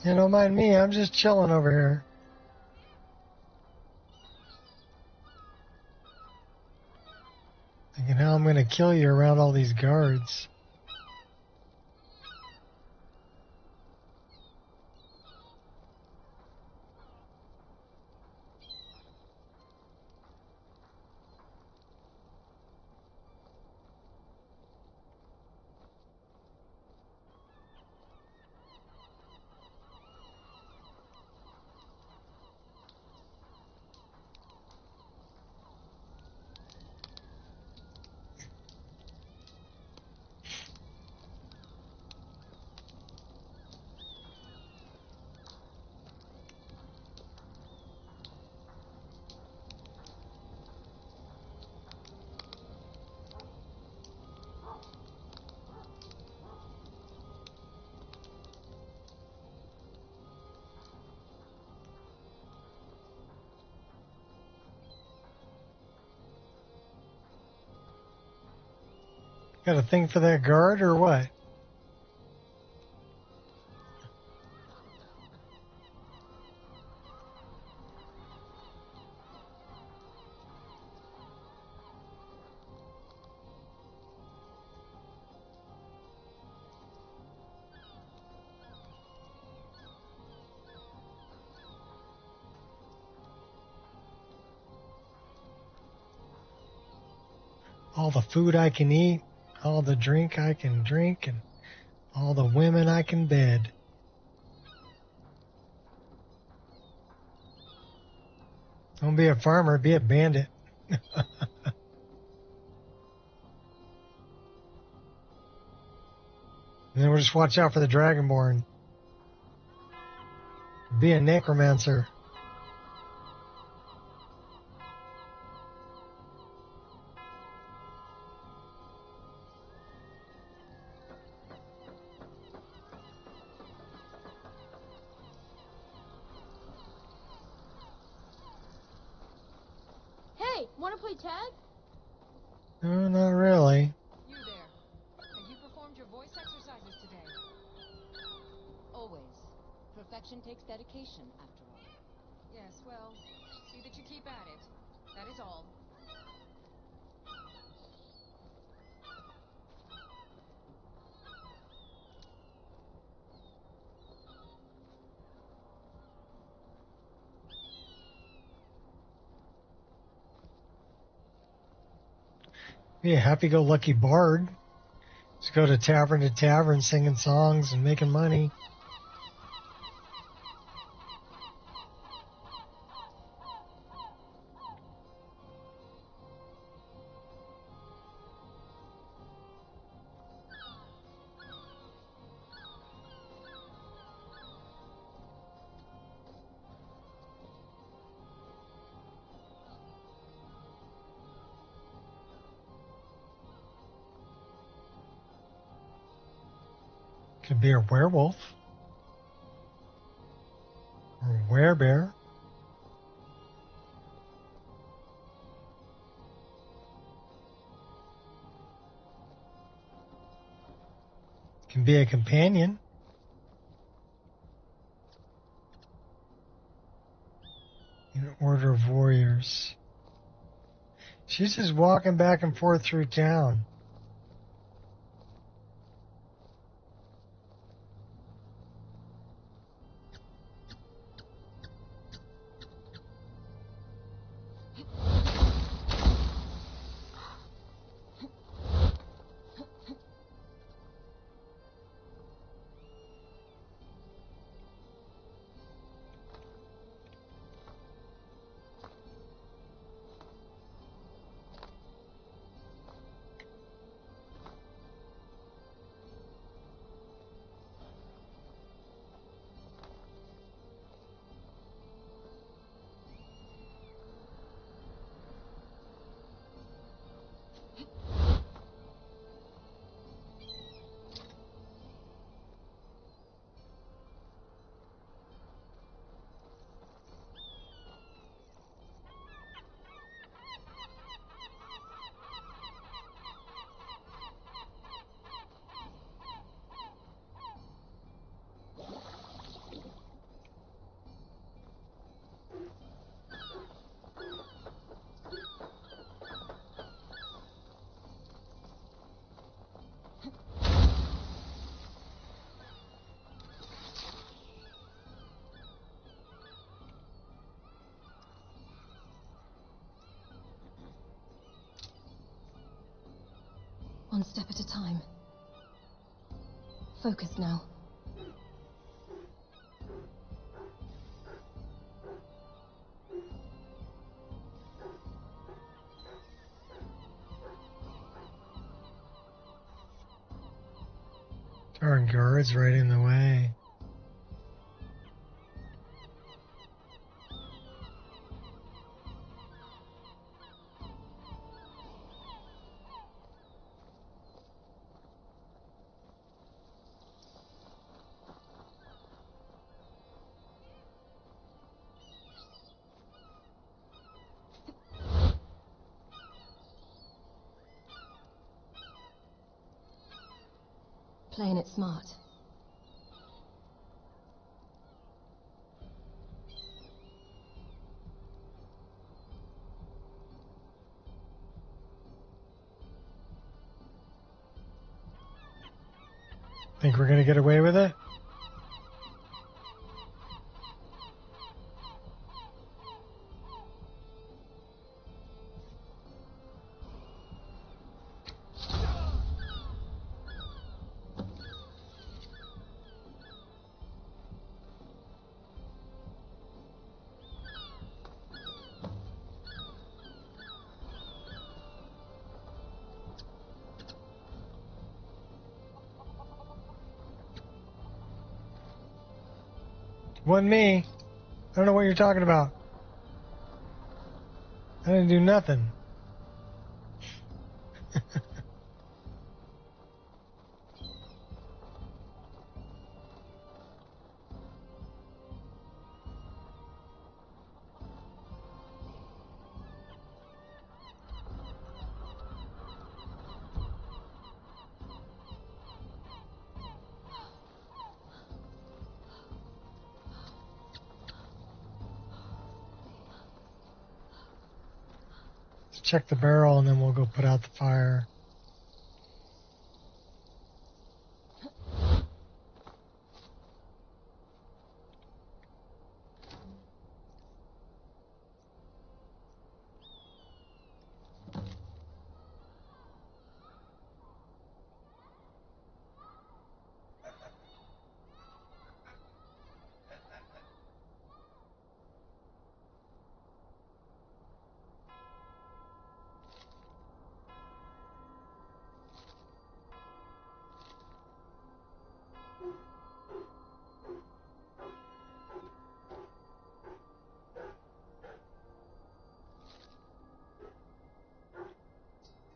You don't mind me, I'm just chilling over here. kill you around all these guards. Got a thing for that guard or what? All the food I can eat, all the drink I can drink, and all the women I can bed. Don't be a farmer, be a bandit. And then we'll just watch out for the Dragonborn. Be a necromancer. Hey, wanna play tag? No, not really. You there. Have you performed your voice exercises today? Always. Perfection takes dedication, after all. Yes, well, see that you keep at it. That is all. Be a happy-go-lucky bard. Just go to tavern, singing songs and making money. Could be a werewolf. Or a werebear. Can be a companion. An order of warriors. She's just walking back and forth through town. One step at a time. Focus now. Our guards right in the way. Playing it smart. Think we're gonna get away with it? Wasn't me. I don't know what you're talking about. I didn't do nothing. Check the barrel and then we'll go put out the fire.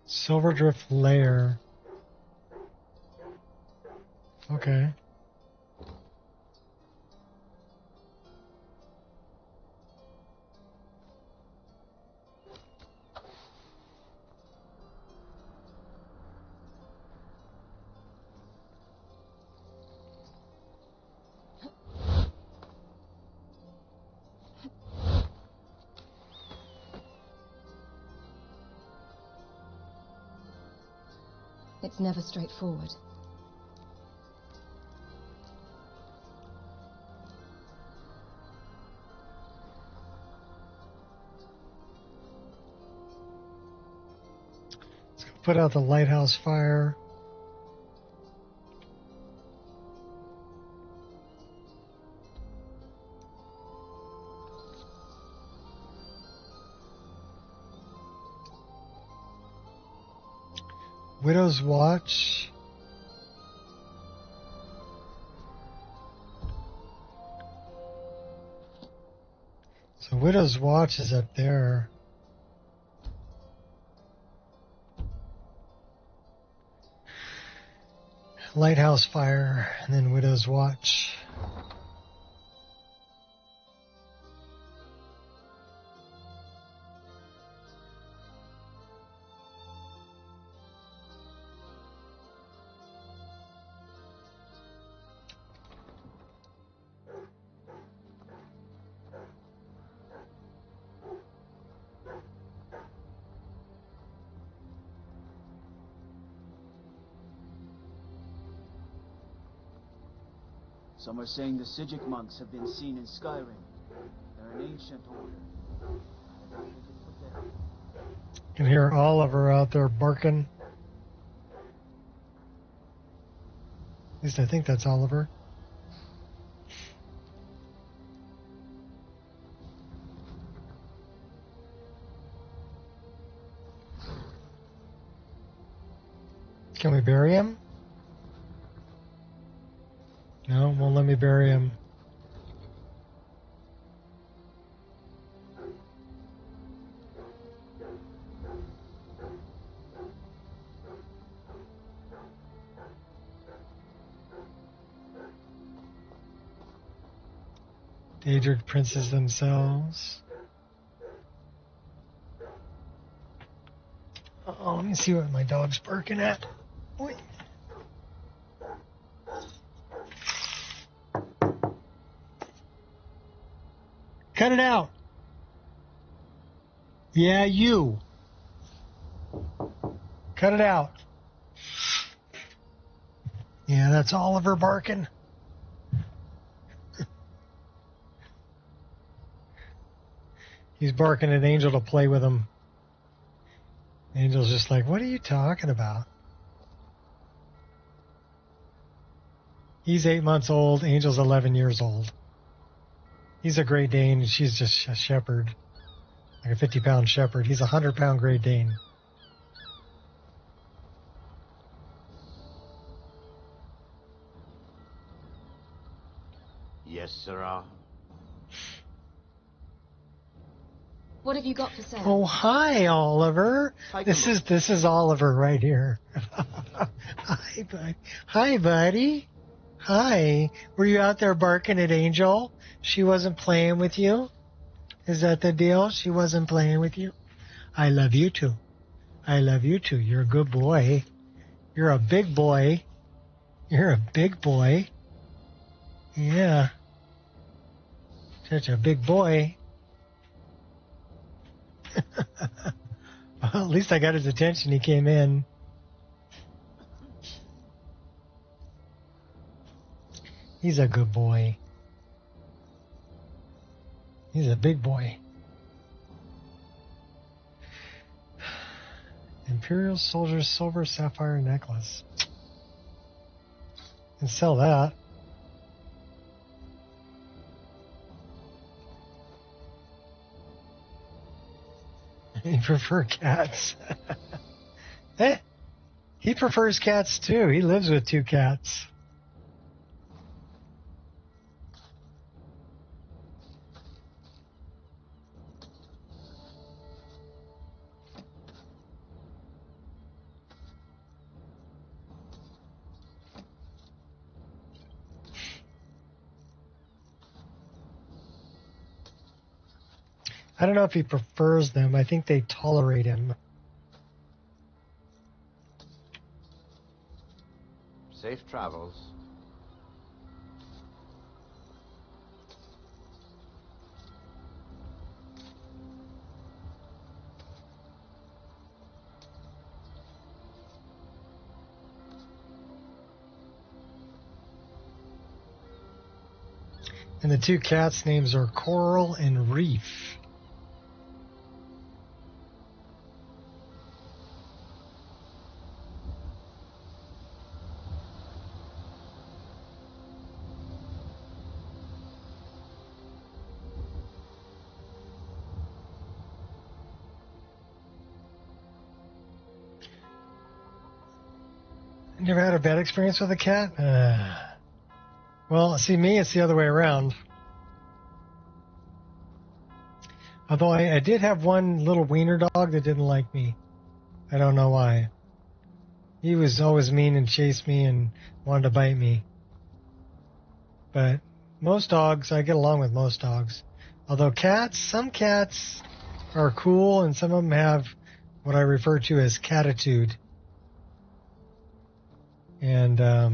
Silverdrift layer. Okay. It's never straightforward. Let's go put out the lighthouse fire. Widow's Watch. So Widow's Watch is up there. Lighthouse Fire, and then Widow's Watch. Some are saying the Sijic monks have been seen in Skyrim. They're an ancient order. I don't think it's for them. You can hear Oliver out there barking. At least I think that's Oliver. Can we bury him? No, won't let me bury him. Daedric princes themselves. Oh, let me see what my dog's barking at. Wait. Cut it out. Yeah, you. Cut it out. Yeah, that's Oliver barking. He's barking at Angel to play with him. Angel's just like, what are you talking about? He's 8 months old. Angel's 11 years old. He's a Great Dane, and she's just a shepherd. Like a 50-pound shepherd. He's a 100-pound Great Dane. Yes, sirrah. What have you got for sale? Oh, hi, Oliver. This is Oliver right here. Hi, bud. Hi, buddy. Hi. Were you out there barking at Angel? She wasn't playing with you? Is that the deal? She wasn't playing with you? I love you too. I love you too. You're a good boy. You're a big boy. You're a big boy. Yeah. Such a big boy. Well, at least I got his attention. He came in. He's a good boy. He's a big boy. Imperial Soldier's Silver Sapphire Necklace. And sell that. You prefer cats. Eh, he prefers cats too. He lives with 2 cats. I don't know if he prefers them. I think they tolerate him. Safe travels. And the 2 cats' names are Coral and Reef. Never had a bad experience with a cat? Well, see, me, it's the other way around. Although I did have one little wiener dog that didn't like me. I don't know why. He was always mean and chased me and wanted to bite me. But most dogs, I get along with most dogs. Although cats, some cats are cool and some of them have what I refer to as catitude. And, I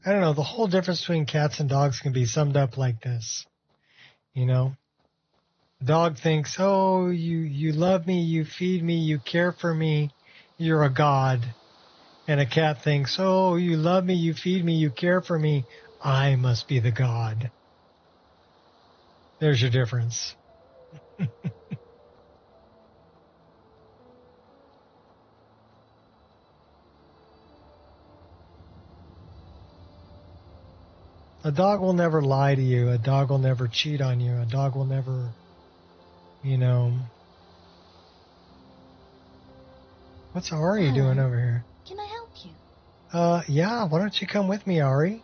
don't know, the whole difference between cats and dogs can be summed up like this. You know? The dog thinks, oh, you love me, you feed me, you care for me, you're a god. And a cat thinks, oh, you love me, you feed me, you care for me, I must be the god. There's your difference. A dog will never lie to you. A dog will never cheat on you. A dog will never, you know... What's Ari doing over here? Can I help you? Yeah, why don't you come with me, Ari?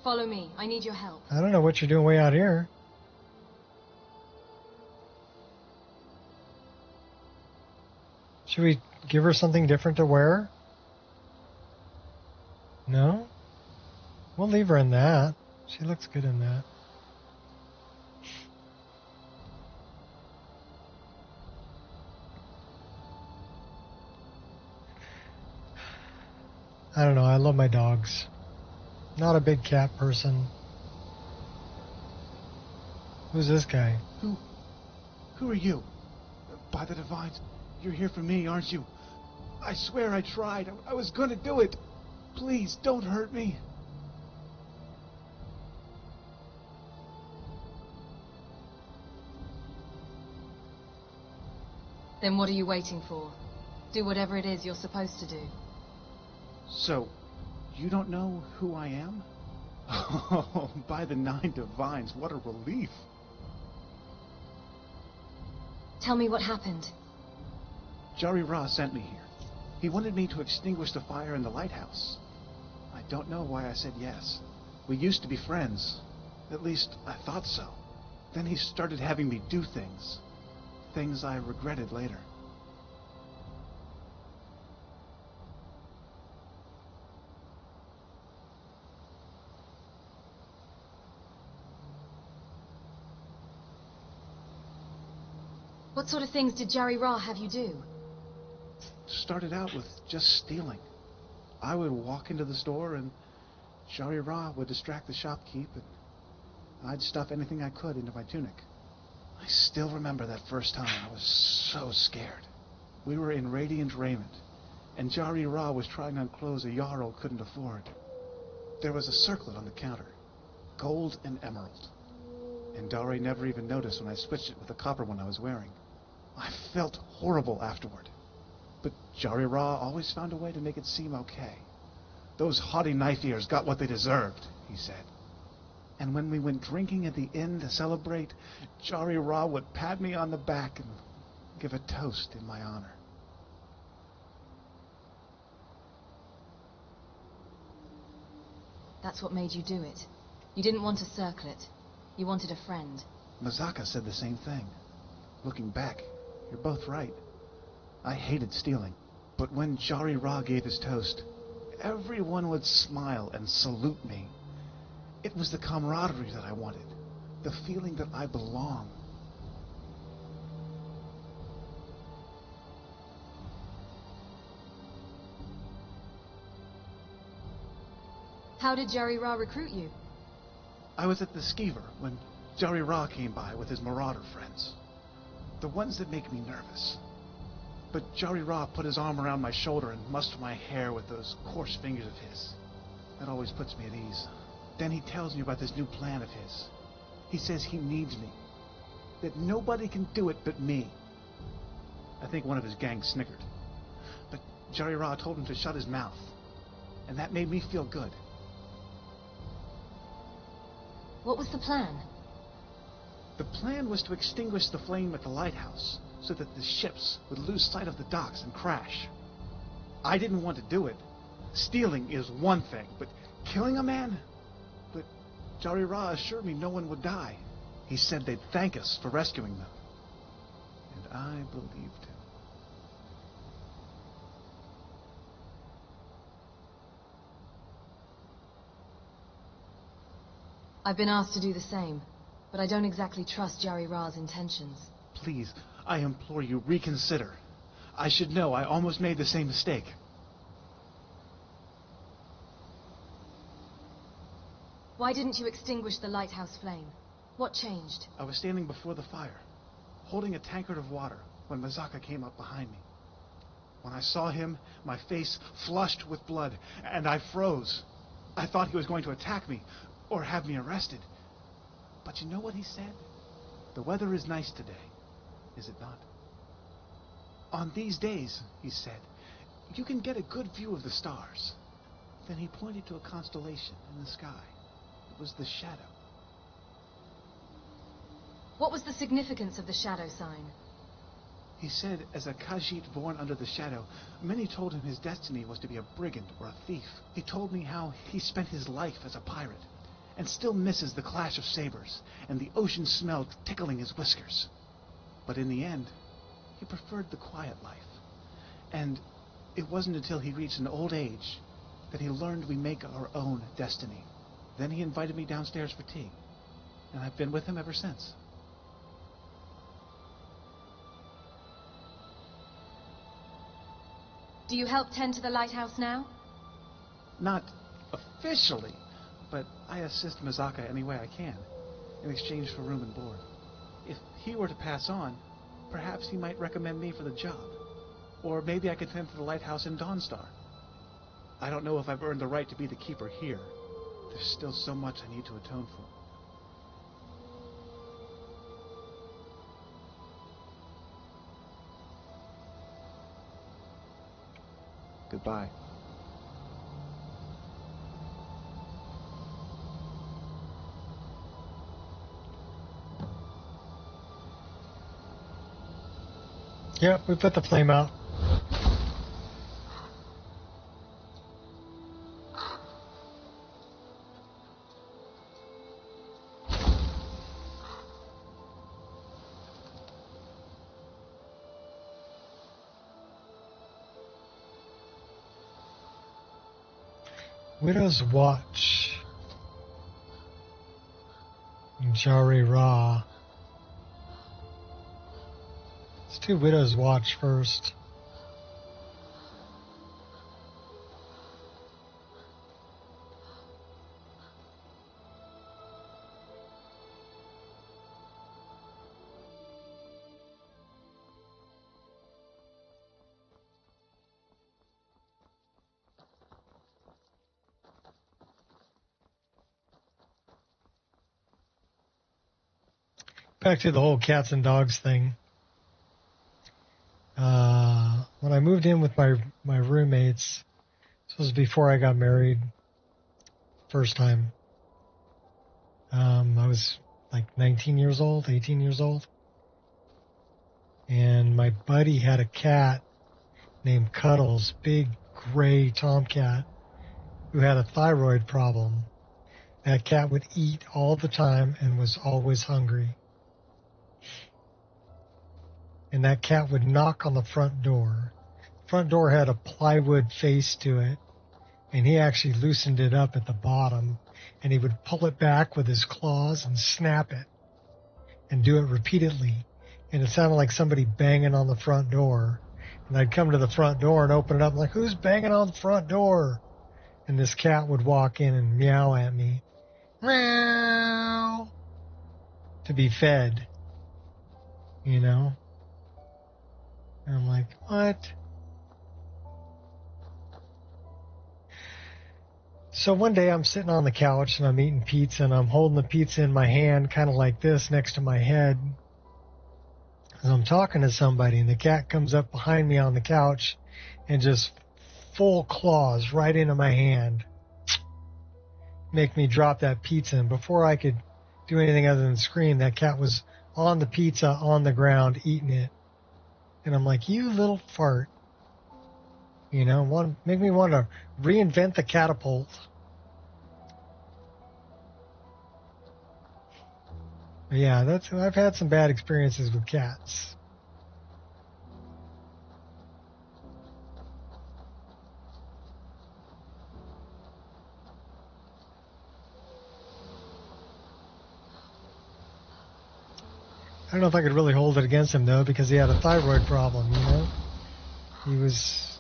Follow me. I need your help. I don't know what you're doing way out here. Should we give her something different to wear? No? We'll leave her in that. She looks good in that. I don't know, I love my dogs. Not a big cat person. Who's this guy? Who are you? By the Divines, you're here for me, aren't you? I swear I tried. I was gonna do it. Please, don't hurt me. Then what are you waiting for? Do whatever it is you're supposed to do. So, you don't know who I am? Oh, by the 9 Divines, what a relief. Tell me what happened. Jari Ra sent me here. He wanted me to extinguish the fire in the lighthouse. I don't know why I said yes. We used to be friends. At least, I thought so. Then he started having me do things. Things I regretted later. What sort of things did Jari Ra have you do? Started out with just stealing. I would walk into the store and Jari Ra would distract the shopkeep and I'd stuff anything I could into my tunic. I still remember that first time. I was so scared. We were in radiant raiment, and Jari Ra was trying on clothes a Jarl couldn't afford. There was a circlet on the counter, gold and emerald. And Dari never even noticed when I switched it with the copper one I was wearing. I felt horrible afterward. But Jari Ra always found a way to make it seem okay. Those haughty knife-ears got what they deserved, he said. And when we went drinking at the inn to celebrate, Jari Ra would pat me on the back and give a toast in my honor. That's what made you do it. You didn't want a circlet. You wanted a friend. Mazaka said the same thing. Looking back, you're both right. I hated stealing. But when Jari Ra gave his toast, everyone would smile and salute me. It was the camaraderie that I wanted. The feeling that I belong. How did Jari Ra recruit you? I was at the Skeever when Jari Ra came by with his marauder friends. The ones that make me nervous. But Jari Ra put his arm around my shoulder and mussed my hair with those coarse fingers of his. That always puts me at ease. Then he tells me about this new plan of his. He says he needs me. That nobody can do it but me. I think one of his gang snickered. But Jari Ra told him to shut his mouth. And that made me feel good. What was the plan? The plan was to extinguish the flame at the lighthouse so that the ships would lose sight of the docks and crash. I didn't want to do it. Stealing is one thing, but killing a man? But Jari Ra assured me no one would die. He said they'd thank us for rescuing them. And I believed him. I've been asked to do the same, but I don't exactly trust Jari Ra's intentions. Please, I implore you, reconsider. I should know. I almost made the same mistake. Why didn't you extinguish the lighthouse flame? What changed? I was standing before the fire, holding a tankard of water, when Mazaka came up behind me. When I saw him, my face flushed with blood, and I froze. I thought he was going to attack me, or have me arrested. But you know what he said? The weather is nice today, is it not? On these days, he said, you can get a good view of the stars. Then he pointed to a constellation in the sky. It was the Shadow. What was the significance of the shadow sign? He said, as a Khajiit born under the Shadow, many told him his destiny was to be a brigand or a thief. He told me how he spent his life as a pirate, and still misses the clash of sabers and the ocean smell tickling his whiskers. But in the end, he preferred the quiet life. And it wasn't until he reached an old age that he learned we make our own destiny. Then he invited me downstairs for tea, and I've been with him ever since. Do you help tend to the lighthouse now? Not officially, but I assist Mizaka any way I can, in exchange for room and board. If he were to pass on, perhaps he might recommend me for the job. Or maybe I could tend to the lighthouse in Dawnstar. I don't know if I've earned the right to be the keeper here. There's still so much I need to atone for. Goodbye. Yep, we put the flame out. Widow's Watch. Jari Ra. Let's do Widow's Watch first. Back to the whole cats and dogs thing. When I moved in with my roommates, this was before I got married, first time. I was like 19 years old, 18 years old. And my buddy had a cat named Cuddles, big gray tomcat, who had a thyroid problem. That cat would eat all the time and was always hungry. And that cat would knock on the front door. The front door had a plywood face to it, and he actually loosened it up at the bottom, and he would pull it back with his claws and snap it, and do it repeatedly. And it sounded like somebody banging on the front door. And I'd come to the front door and open it up, like, who's banging on the front door? And this cat would walk in and meow at me. Meow. To be fed. You know? And I'm like, what? So one day I'm sitting on the couch and I'm eating pizza and I'm holding the pizza in my hand kind of like this next to my head. And I'm talking to somebody and the cat comes up behind me on the couch and just full claws right into my hand. Make me drop that pizza. And before I could do anything other than scream, that cat was on the pizza on the ground eating it. And I'm like, you little fart. You know, make me want to reinvent the catapult. But yeah, I've had some bad experiences with cats. I don't know if I could really hold it against him, though, because he had a thyroid problem, you know? He was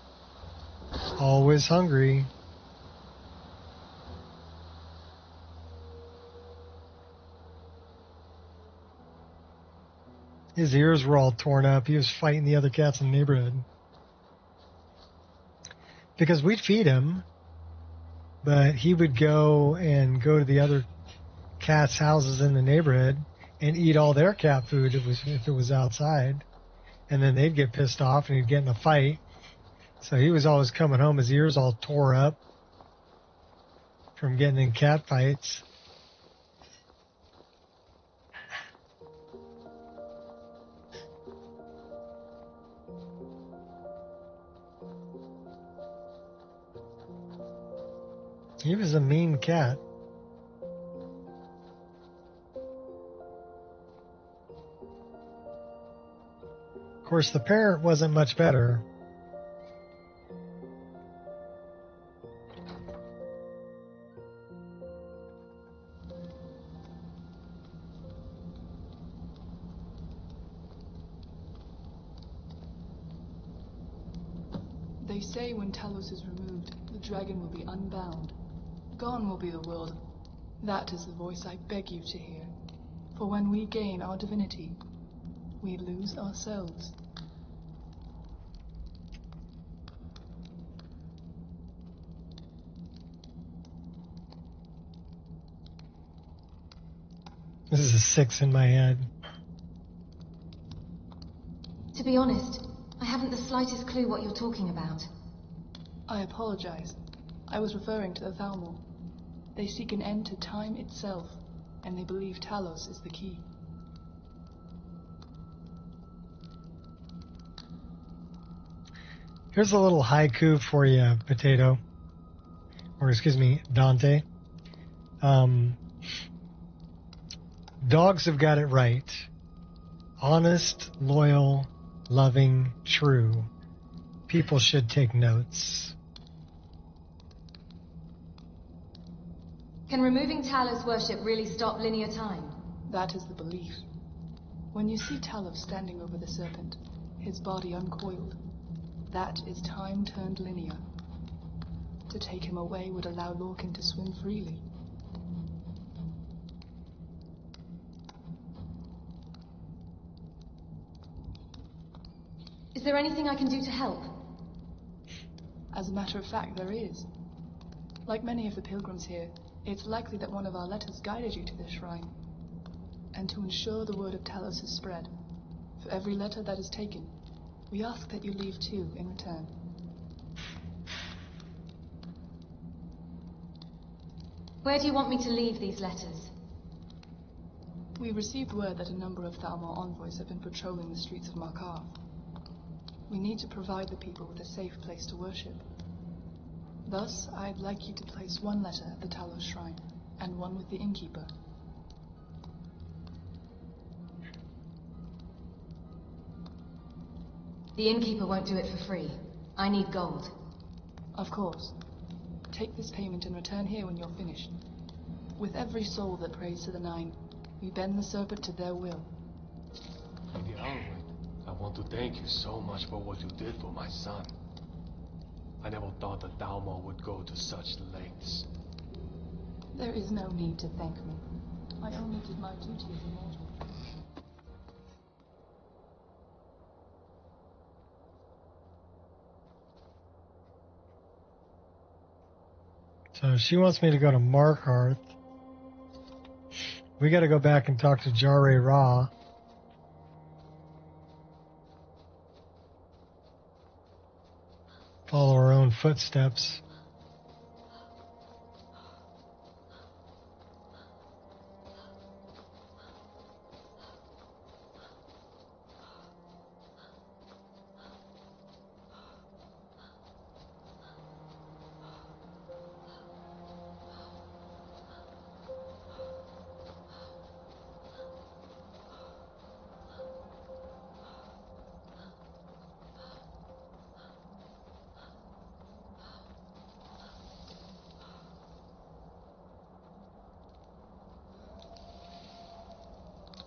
always hungry. His ears were all torn up. He was fighting the other cats in the neighborhood. Because we'd feed him, but he would go to the other cats' houses in the neighborhood and eat all their cat food if it was outside. And then they'd get pissed off and he'd get in a fight. So he was always coming home, his ears all tore up. from getting in cat fights. He was a mean cat. Of course, the parent wasn't much better. They say when Talos is removed, the dragon will be unbound. Gone will be the world. That is the voice I beg you to hear. For when we gain our divinity, we lose ourselves. This is a 6 in my head. To be honest, I haven't the slightest clue what you're talking about. I apologize. I was referring to the Thalmor. They seek an end to time itself, and they believe Talos is the key. Here's a little haiku for you, Potato. Or excuse me, Dante. Dogs have got it right. Honest, loyal, loving, true. People should take notes. Can removing Talos worship really stop linear time? That is the belief. When you see Talos standing over the serpent, his body uncoiled, that is time turned linear. To take him away would allow Lorcan to swim freely. Is there anything I can do to help? As a matter of fact, there is. Like many of the pilgrims here, it's likely that one of our letters guided you to this shrine. And to ensure the word of Talos is spread, for every letter that is taken, we ask that you leave 2 in return. Where do you want me to leave these letters? We received word that a number of Thalmor envoys have been patrolling the streets of Markarth. We need to provide the people with a safe place to worship. Thus, I'd like you to place 1 letter at the Talos shrine, and 1 with the innkeeper. The innkeeper won't do it for free. I need gold. Of course. Take this payment and return here when you're finished. With every soul that prays to the Nine, we bend the serpent to their will. Lady Alwyn, I want to thank you so much for what you did for my son. I never thought the Thalmor would go to such lengths. There is no need to thank me. I only did my duty as a mortal. So she wants me to go to Markarth. We got to go back and talk to Jare Ra. Follow our own footsteps.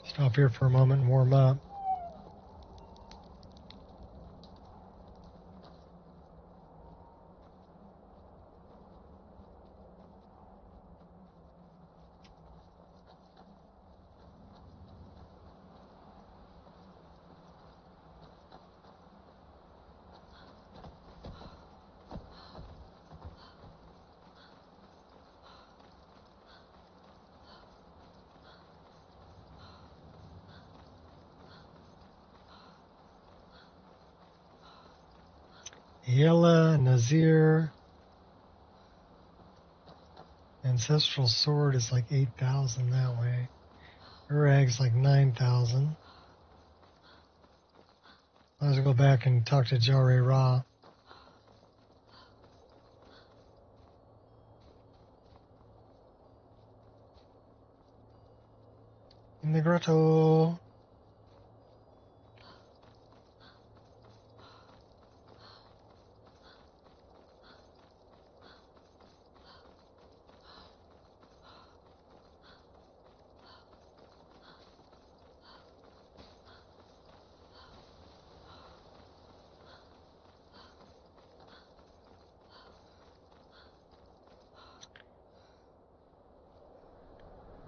Stop here for a moment and warm up. Yella, Nazir. Ancestral sword is like 8,000 that way. Urag's like 9,000. Let's go back and talk to Jare Ra. In the grotto.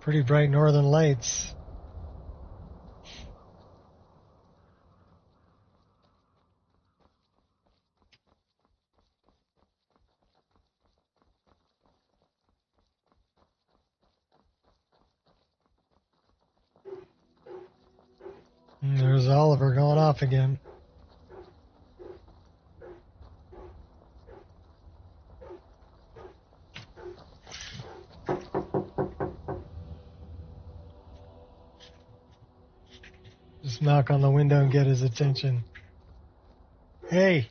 Pretty bright northern lights. And there's Oliver going off again. Just knock on the window and get his attention. Hey!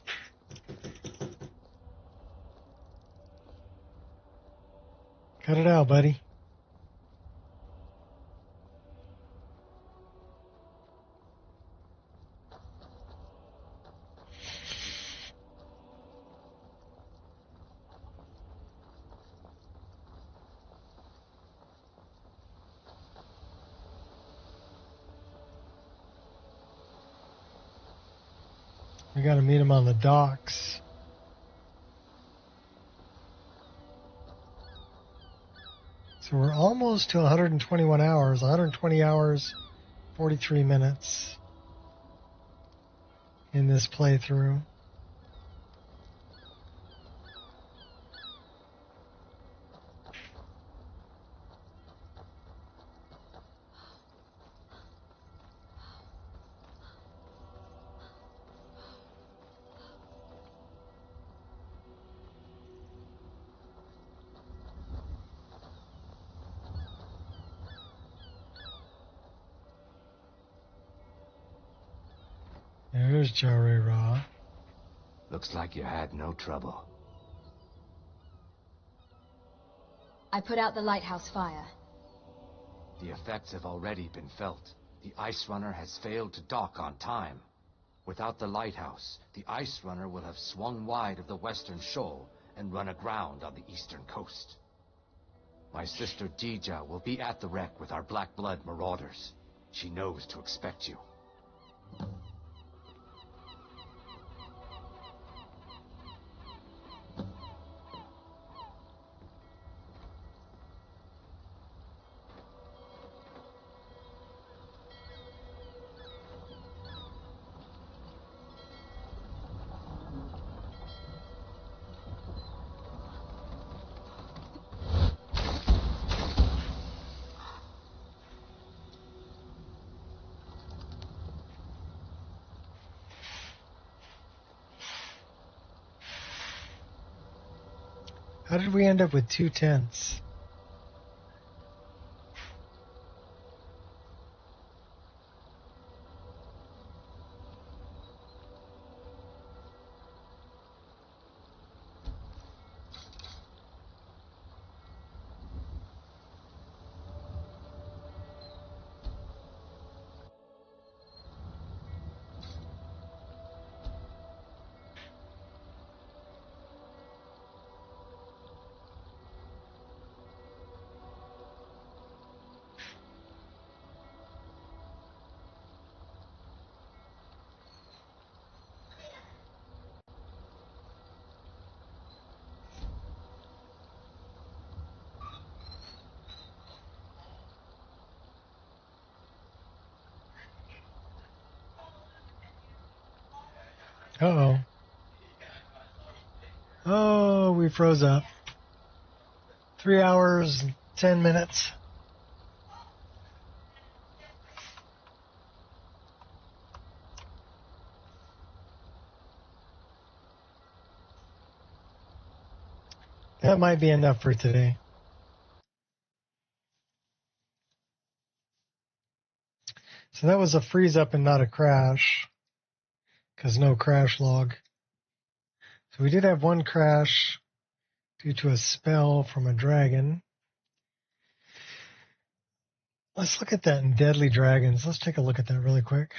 Cut it out, buddy. We gotta meet him on the docks. So we're almost to 121 hours, 120 hours, 43 minutes in this playthrough. There's Jare Ra. Looks like you had no trouble. I put out the lighthouse fire. The effects have already been felt. The ice runner has failed to dock on time. Without the lighthouse, the ice runner will have swung wide of the western shoal and run aground on the eastern coast. My sister Dija will be at the wreck with our Black Blood marauders. She knows to expect you. How did we end up with 2 tents? Uh-oh. Oh, we froze up. 3 hours, 10 minutes. That might be enough for today. So that was a freeze up and not a crash, because no crash log. So we did have one crash due to a spell from a dragon. Let's look at that in Deadly Dragons. Let's take a look at that really quick.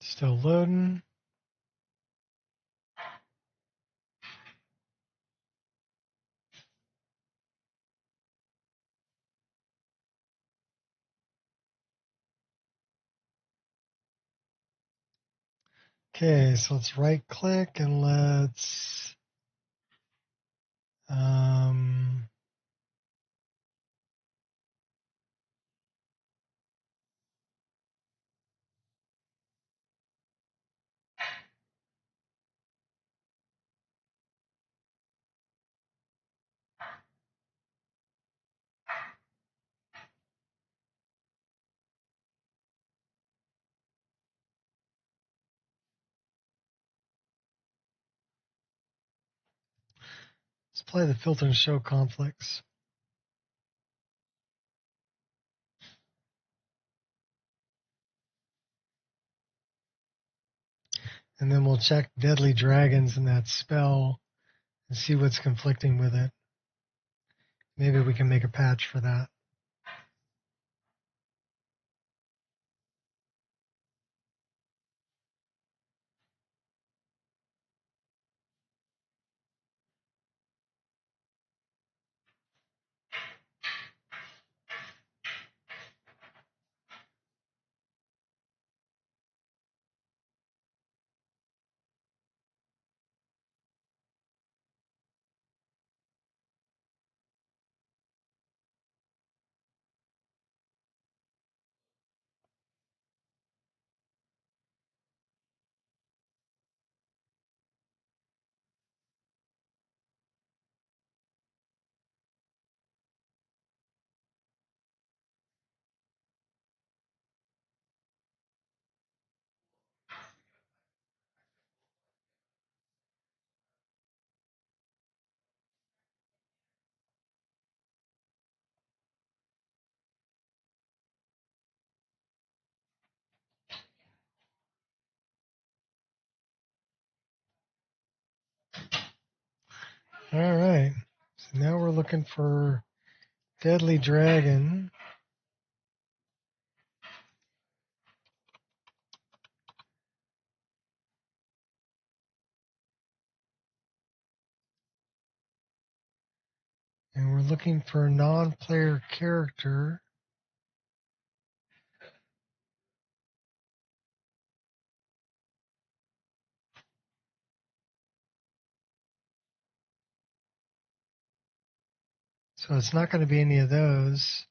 Still loading. Okay, so let's right click and let's play the filter and show conflicts. And then we'll check Deadly Dragons in that spell and see what's conflicting with it. Maybe we can make a patch for that. All right. So now we're looking for Deadly Dragon. And we're looking for a non-player character. So it's not going to be any of those.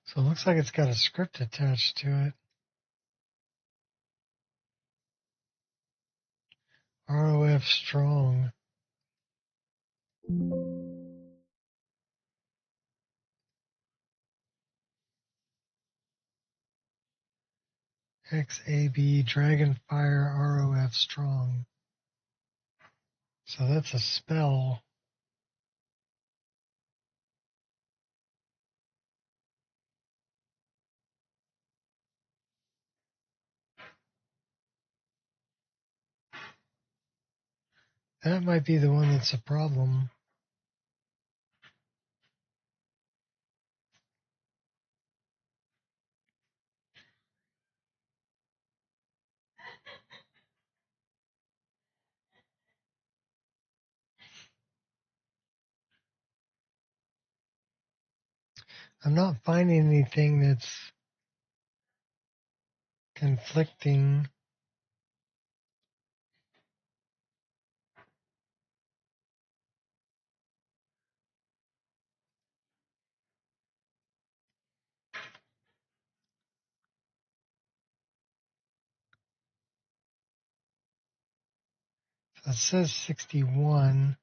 So it looks like it's got a script attached to it. ROF strong. XAB Dragonfire ROF strong. So that's a spell. That might be the one that's a problem. I'm not finding anything that's conflicting. It says 61.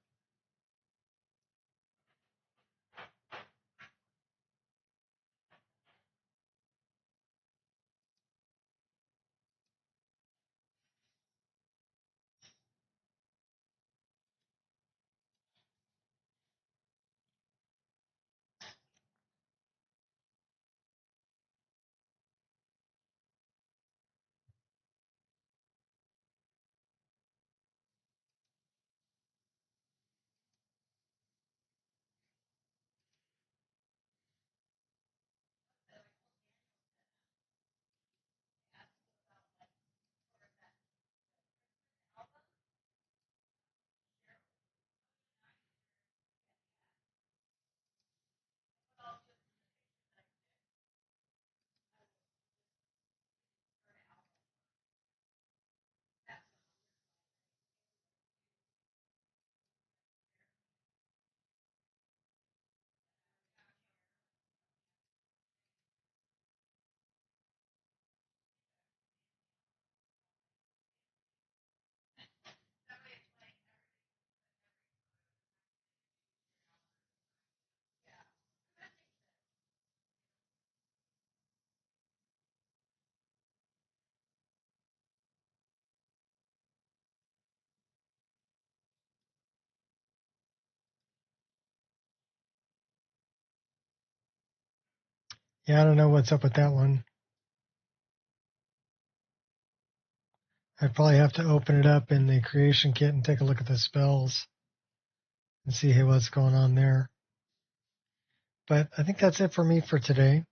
Yeah, I don't know what's up with that one. I'd probably have to open it up in the creation kit and take a look at the spells and see hey, what's going on there. But I think that's it for me for today.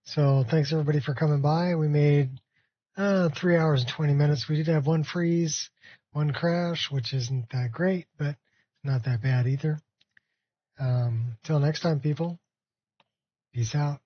So thanks everybody for coming by. We made 3 hours and 20 minutes. We did have one freeze, one crash, which isn't that great, but not that bad either. Till next time, people. Peace out.